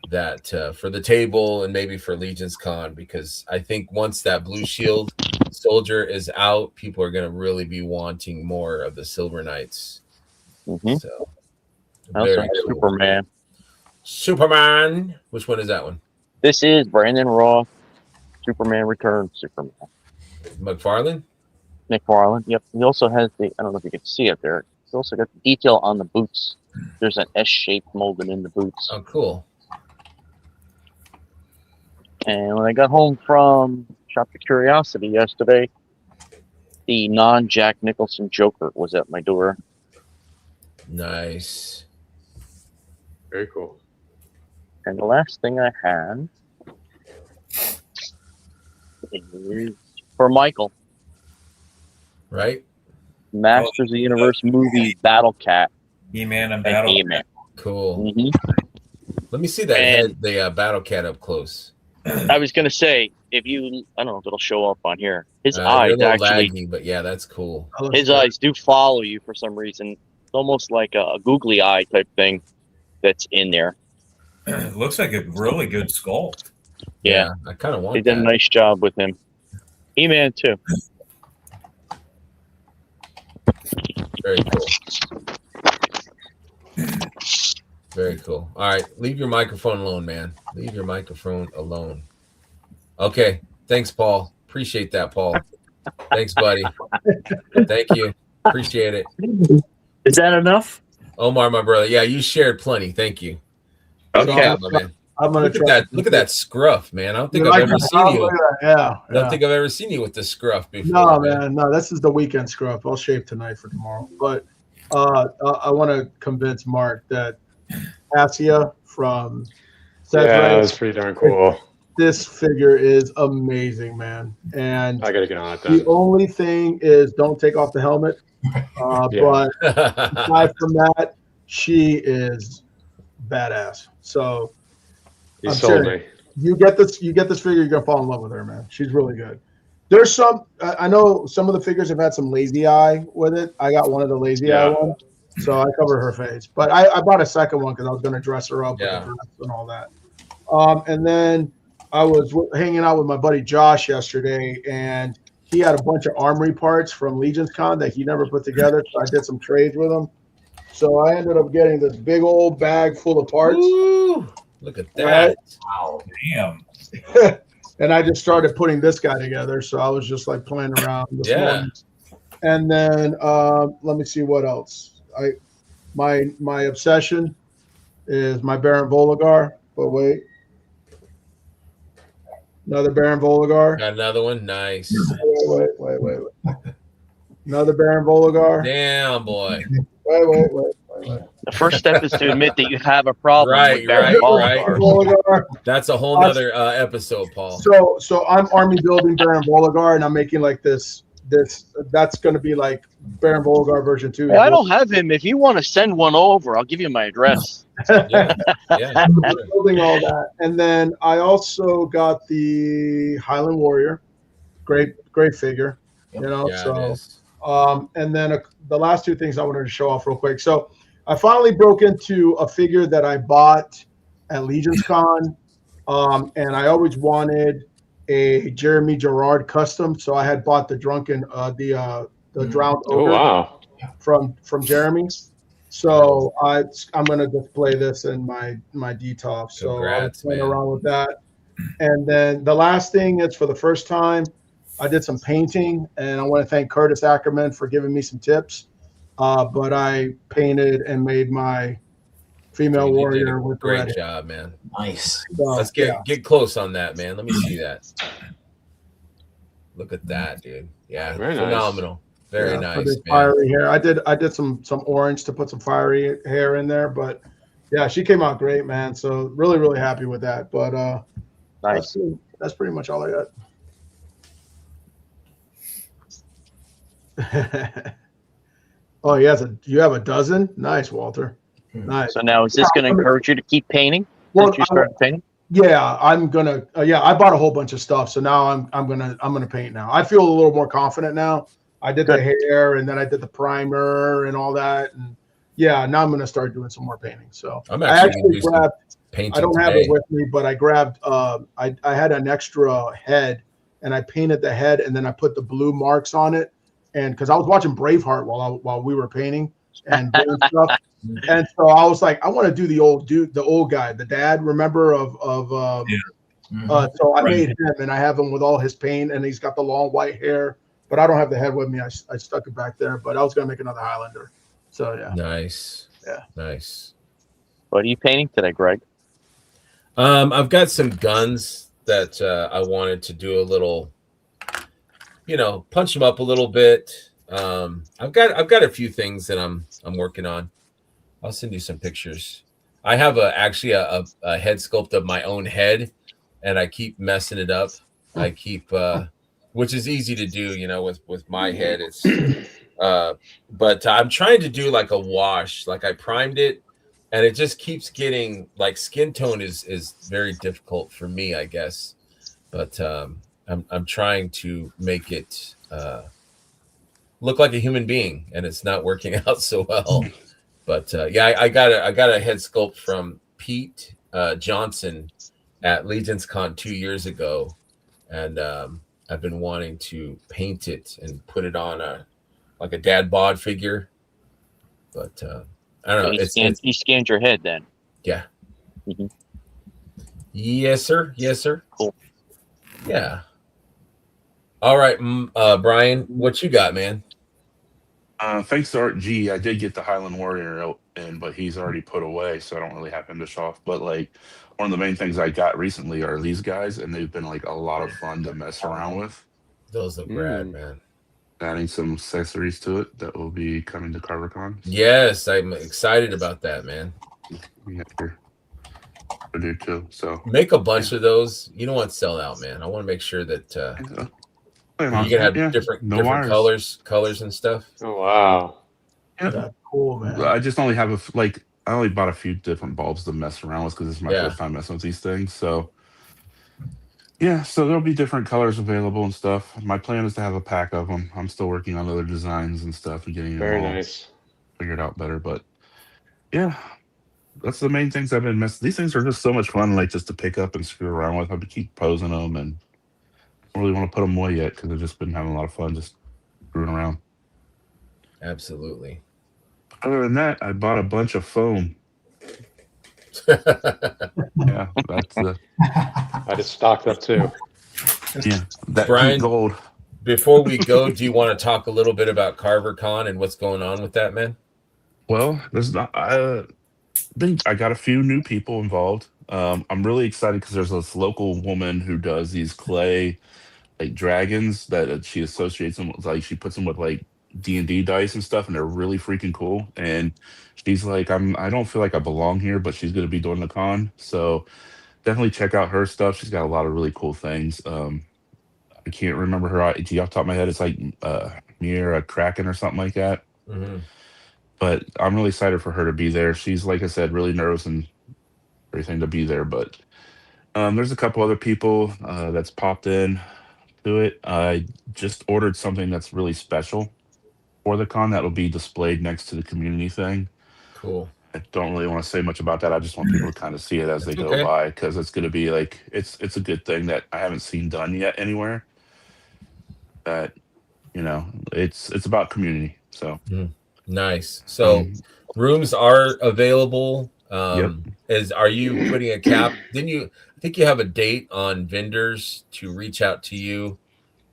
that for the table and maybe for Legion's Con, because I think once that blue shield soldier is out, people are going to really be wanting more of the Silver Knights. Mm-hmm. So, also cool. Superman. Which one is that one? This is Brandon Roth, Superman Returns Superman. McFarlane? Yep. He also has I don't know if you can see it there. He's also got the detail on the boots. There's an S shape molded in the boots. Oh, cool. And when I got home from Shop of Curiosity yesterday. The non-Jack Nicholson Joker was at my door. Nice. Very cool. And the last thing I had is for Michael. Right? Masters of the Universe movie Battle Cat. He-Man and Battle He-Man. Cool. Mm-hmm. Let me see that head, the Battle Cat up close. I was gonna say, if you, I don't know if it'll show up on here. His You're eyes a little actually, laggy, but yeah, that's cool. his eyes do follow you for some reason. It's almost like a googly eye type thing that's in there. Looks like a really good sculpt. Yeah, I kind of want they did a nice job with him. He-Man too. Very cool. Very cool. All right, leave your microphone alone, man. Leave your microphone alone. Okay, thanks, Paul. Appreciate that, Paul. Thanks, buddy. Thank you. Appreciate it. Is that enough? Omar, my brother. Yeah, you shared plenty. Thank you. Okay. Good job, my man. I'm gonna look at that scruff, man. I don't think I've ever seen you. Yeah. I don't think I've ever seen you with the scruff before. No, man. No, this is the weekend scruff. I'll shave tonight for tomorrow. But I want to convince Mark that Cassia from that's pretty darn cool. This figure is amazing, man. And I gotta get on it then. The only thing is don't take off the helmet. But aside from that, she is badass. So you sold me. You get this figure, you're gonna fall in love with her, man. She's really good. There's some I know some of the figures have had some lazy eye with it. I got one of the lazy eye ones, so I covered her face. But I bought a second one because I was gonna dress her up with the dress and all that. And then I was hanging out with my buddy Josh yesterday, and he had a bunch of armory parts from Legion's Con that he never put together. So I did some trades with him. So I ended up getting this big old bag full of parts. Ooh, look at that. Right? Wow. Damn. And I just started putting this guy together. So I was just like playing around this morning. And then let me see what else. My obsession is my Baron Voligar. But wait. Another Baron Voligar. Got another one. Nice. Wait. Another Baron Voligar. Damn, boy. Wait. The first step is to admit that you have a problem with Baron Voligar. That's a whole nother episode, Paul. So I'm army building Baron Voligar, and I'm making like this. That's going to be like Baron Voligar version 2. Hey, I don't have him. If you want to send one over, I'll give you my address. Yeah. I'm building all that, and then I also got the Highland Warrior. Great figure. You know. And then the last two things I wanted to show off real quick. So I finally broke into a figure that I bought at Legion's Con, and I always wanted a Jeremy Gerard custom. So I had bought the drowned ogre from Jeremy. So I'm going to display this in my detox. So I'm playing around with that. And then the last thing is, for the first time, I did some painting, and I want to thank Curtis Ackerman for giving me some tips. But I painted and made my female warrior with great job, man. Nice. So, let's get close on that, man. Let me see that. Look at that, dude. Yeah, very phenomenal. Nice. Very nice, man. Fiery hair. I did some orange to put some fiery hair in there, but yeah, she came out great, man. So really happy with that. But nice. That's pretty much all I got. Oh, you have a dozen? Nice, Walter. Nice. So now, is this going to encourage you to keep painting? Since you started painting? Yeah, I'm gonna. I bought a whole bunch of stuff, so now I'm gonna paint now. I feel a little more confident now. I did the hair, and then I did the primer and all that, and yeah, now I'm gonna start doing some more painting. So I'm I actually grabbed. Painting I don't have it with me, but I grabbed. I had an extra head, and I painted the head, and then I put the blue marks on it, and because I was watching Braveheart while we were painting and doing stuff. And so I was like, I want to do the old guy, the dad, remember so I made him, and I have him with all his paint, and he's got the long white hair, but I don't have the head with me. I stuck it back there, but I was going to make another Highlander. So yeah. Nice. Yeah. Nice. What are you painting today, Greg? I've got some guns that I wanted to do a little punch them up a little bit. I've got a few things that I'm working on. I'll send you some pictures. I have actually a head sculpt of my own head, and I keep messing it up. I keep, which is easy to do, with my head. It's, but I'm trying to do like a wash. Like I primed it, and it just keeps getting like skin tone is very difficult for me, I guess. But I'm trying to make it look like a human being, and it's not working out so well. But yeah, I got a head sculpt from Pete Johnson at Legion's Con 2 years ago, and I've been wanting to paint it and put it on a dad bod figure. But I don't know. He scanned your head then. Yeah. Mm-hmm. Yes, sir. Yes, sir. Cool. Yeah. All right, Brian, what you got, man? Thanks to Art G, I did get the Highland Warrior in, but he's already put away, so I don't really have him to show off. But like one of the main things I got recently are these guys, and they've been like a lot of fun to mess around with. Those look rad, man. Adding some accessories to it that will be coming to CarverCon. Yes, I'm excited about that, man. Yeah, I do too. So make a bunch of those. You don't want to sell out, man. I want to make sure that you're gonna have different colors and stuff. Oh wow, that's cool, man. I just only have I only bought a few different bulbs to mess around with because this is my first time messing with these things. So yeah, so there'll be different colors available and stuff. My plan is to have a pack of them. I'm still working on other designs and stuff and getting very it all nice figured out better. But yeah, that's the main things I've been messing. These things are just so much fun, like just to pick up and screw around with. I have to keep posing them, and I don't really want to put them away yet because I've just been having a lot of fun just screwing around. Absolutely. Other than that, I bought a bunch of foam. Yeah, that's I just stocked up too. Yeah, that Brian, gold. Before we go, do you want to talk a little bit about CarverCon and what's going on with that, man? Well, there's not. I think I got a few new people involved. I'm really excited because there's this local woman who does these clay like dragons that she associates them with, like she puts them with like D&D dice and stuff, and they're really freaking cool. And she's like, I don't feel like I belong here, but she's going to be doing the con, so definitely check out her stuff. She's got a lot of really cool things. I can't remember her IG off the top of my head. It's like Mira Kraken or something like that. Mm-hmm. But I'm really excited for her to be there. She's, like I said, really nervous and everything to be there. But there's a couple other people that's popped in to it. I just ordered something that's really special for the con that will be displayed next to the community thing. Cool. I don't really want to say much about that. I just want people to kind of see it as they go by, because it's going to be like it's a good thing that I haven't seen done yet anywhere. That it's about community. So nice. So rooms are available. Yep. Are you putting a cap? I think you have a date on vendors to reach out to you?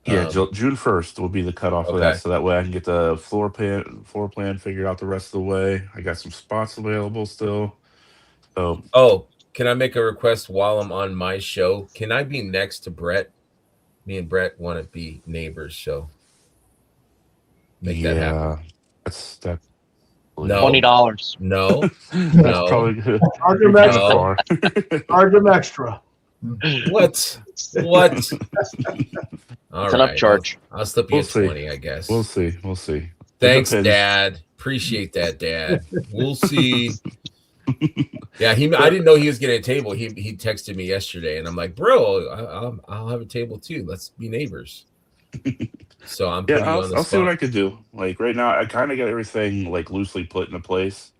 Yeah, June 1st will be the cutoff for that, so that way I can get the floor plan figured out the rest of the way. I got some spots available still. So can I make a request while I'm on my show? Can I be next to Brett? Me and Brett want to be neighbors, so make that happen. That's no $20. No, that's probably good. Charge them extra. Charge them extra. What? All it's an upcharge. I'll slip you 20, I guess. We'll see. Thanks, Dad. Appreciate that, Dad. We'll see. Yeah, I didn't know he was getting a table. He texted me yesterday, and I'm like, bro, I'll have a table too. Let's be neighbors. So I'm putting you on the I'll spot. see what I could do. Like right now, I kind of got everything like loosely put into place.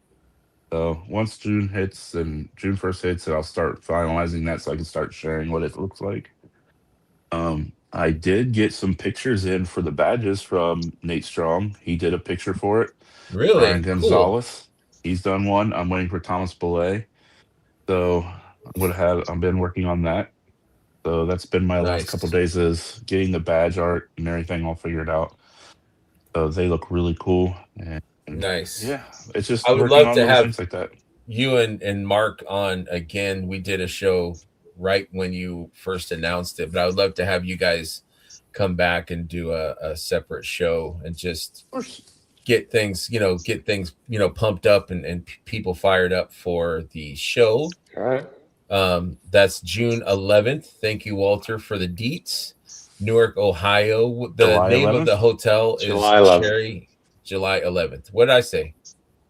So once June 1st hits, and I'll start finalizing that so I can start sharing what it looks like. I did get some pictures in for the badges from Nate Strong. He did a picture for it. Really? Brian Gonzalez. He's done one. I'm waiting for Thomas Belay. So I've been working on that. So that's been my last couple of days, is getting the badge art and everything all figured out. So they look really cool. And nice. Yeah, it's just I would love to have things like that. You and Mark on again. We did a show right when you first announced it, but I would love to have you guys come back and do a separate show and just get things, pumped up and people fired up for the show. All right. That's June 11th. Thank you, Walter, for the deets. Newark, Ohio. The July name 11th? of the hotel is July 11th. Cherry. July 11th. What did I say?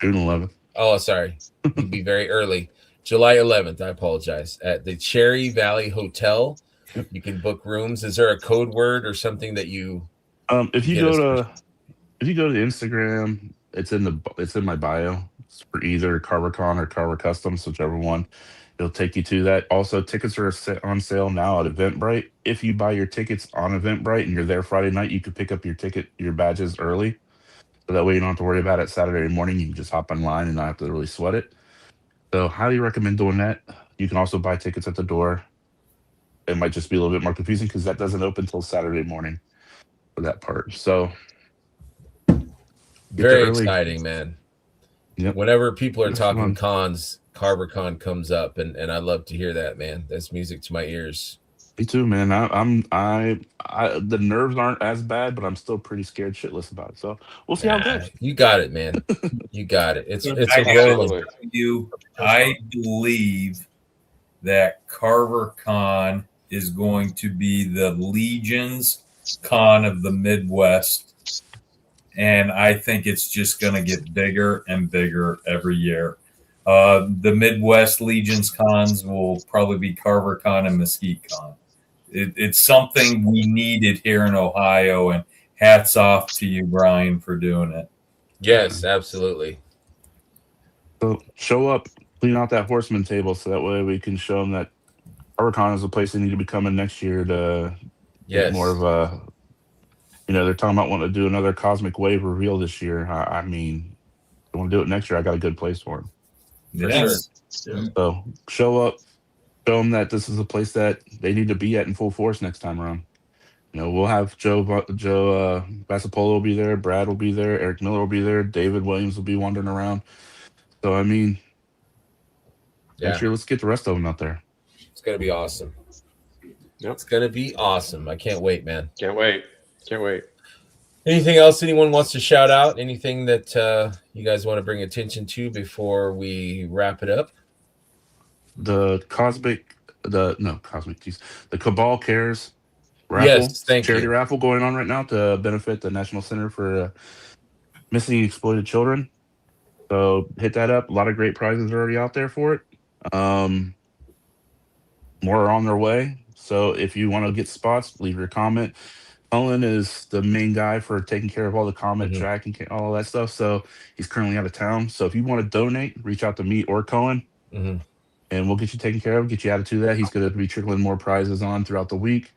June 11th. Oh, sorry. You'd be very early. July 11th. I apologize. At the Cherry Valley Hotel. You can book rooms. Is there a code word or something that you? If you go to the Instagram, it's in my bio. It's for either CarverCon or Carver Customs, whichever one. It'll take you to that. Also, tickets are on sale now at Eventbrite. If you buy your tickets on Eventbrite and you're there Friday night, you can pick up your badges early. So that way you don't have to worry about it Saturday morning. You can just hop online and not have to really sweat it. So highly recommend doing that. You can also buy tickets at the door. It might just be a little bit more confusing because that doesn't open until Saturday morning for that part. So very exciting, man. Yep. Whenever people are talking cons, CarverCon comes up, and I love to hear that, man. That's music to my ears. Me too, man. The nerves aren't as bad, but I'm still pretty scared shitless about it. So we'll see how it goes. You got it, man. You got it. It's I believe that CarverCon is going to be the Legion's con of the Midwest. And I think it's just going to get bigger and bigger every year. The Midwest Legion's cons will probably be CarverCon and MesquiteCon. It's something we needed here in Ohio, and hats off to you, Brian, for doing it. Yes, absolutely. So show up, clean out that horseman table, so that way we can show them that CarverCon is a place they need to be coming next year to get more of a. They're talking about wanting to do another Cosmic Wave reveal this year. I mean, they want to do it next year. I got a good place for them. Yes. Sure. So show up, show them that this is a place that they need to be at in full force next time around. We'll have Joe Bassapolo will be there, Brad will be there, Eric Miller will be there, David Williams will be wandering around. So I mean, next year let's get the rest of them out there. It's gonna be awesome. Yep. It's gonna be awesome. I can't wait, man. Can't wait. Anything else anyone wants to shout out? Anything that you guys want to bring attention to before we wrap it up? The Cabal Cares raffle, charity raffle going on right now to benefit the National Center for Missing and Exploited Children. So hit that up. A lot of great prizes are already out there for it. More are on their way. So if you want to get spots, leave your comment. Cullen is the main guy for taking care of all the comment track and all that stuff. So he's currently out of town. So if you want to donate, reach out to me or Cohen, and we'll get you taken care of, get you added to that. He's going to be trickling more prizes on throughout the week.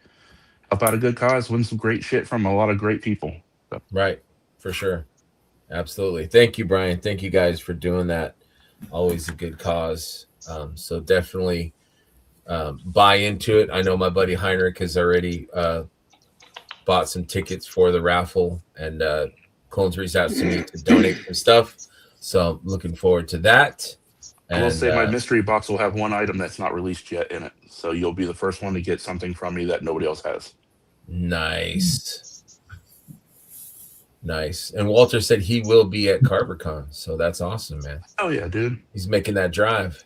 Help out a good cause, win some great shit from a lot of great people. So. Right, for sure. Absolutely. Thank you, Brian. Thank you guys for doing that. Always a good cause. So definitely buy into it. I know my buddy Heinrich has already bought some tickets for the raffle, and Colin's reached out to me to donate some stuff. So I'm looking forward to that. I will say my mystery box will have one item that's not released yet in it. So you'll be the first one to get something from me that nobody else has. Nice. And Walter said he will be at CarverCon. So that's awesome, man. Oh, yeah, dude. He's making that drive.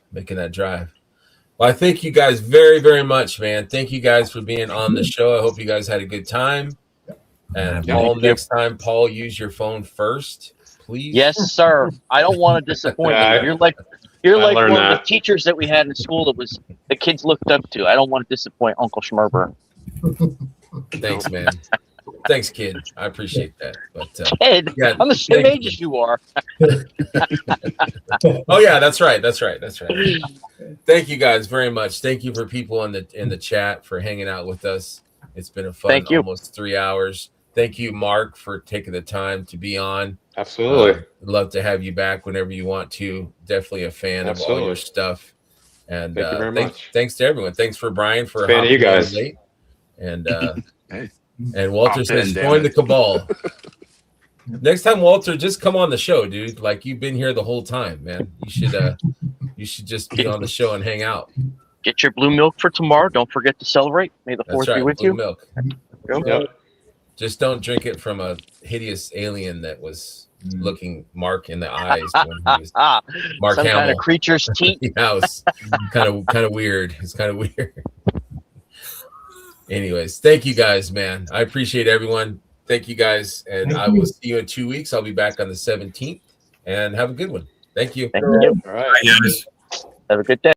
Well, I thank you guys very, very much, man. Thank you guys for being on the show. I hope you guys had a good time. And Paul, next time, Paul, use your phone first, please. Yes, sir. I don't want to disappoint you. You're like one of the teachers that we had in school that was the kids looked up to. I don't want to disappoint Uncle Schmerber. Thanks, man. Thanks, kid. I appreciate that. But kid, I'm the same age as you are. Oh yeah, that's right. Thank you guys very much. Thank you for people in the chat for hanging out with us. It's been a fun almost 3 hours. Thank you, Mark, for taking the time to be on. Absolutely. Love to have you back whenever you want to. Definitely a fan of all your stuff. And thank you very much. Thanks to everyone. Thanks for Brian for fan of you guys. Late. And and Walter says join the Cabal. Next time, Walter, just come on the show, dude. Like you've been here the whole time, man. You should just be on the show and hang out. Get your blue milk for tomorrow. Don't forget to celebrate. May the 4th be with blue you. Milk. Yep. Just don't drink it from a hideous alien that was looking Mark in the eyes when he was Mark Some Hamill. kind of creature's teeth. Yeah, it was kind of weird. It's kind of weird. Anyways, thank you guys, man. I appreciate everyone. Thank you guys, and I will see you in 2 weeks. I'll be back on the 17th, and have a good one. Thank you. Thank you. All right. Have a good day.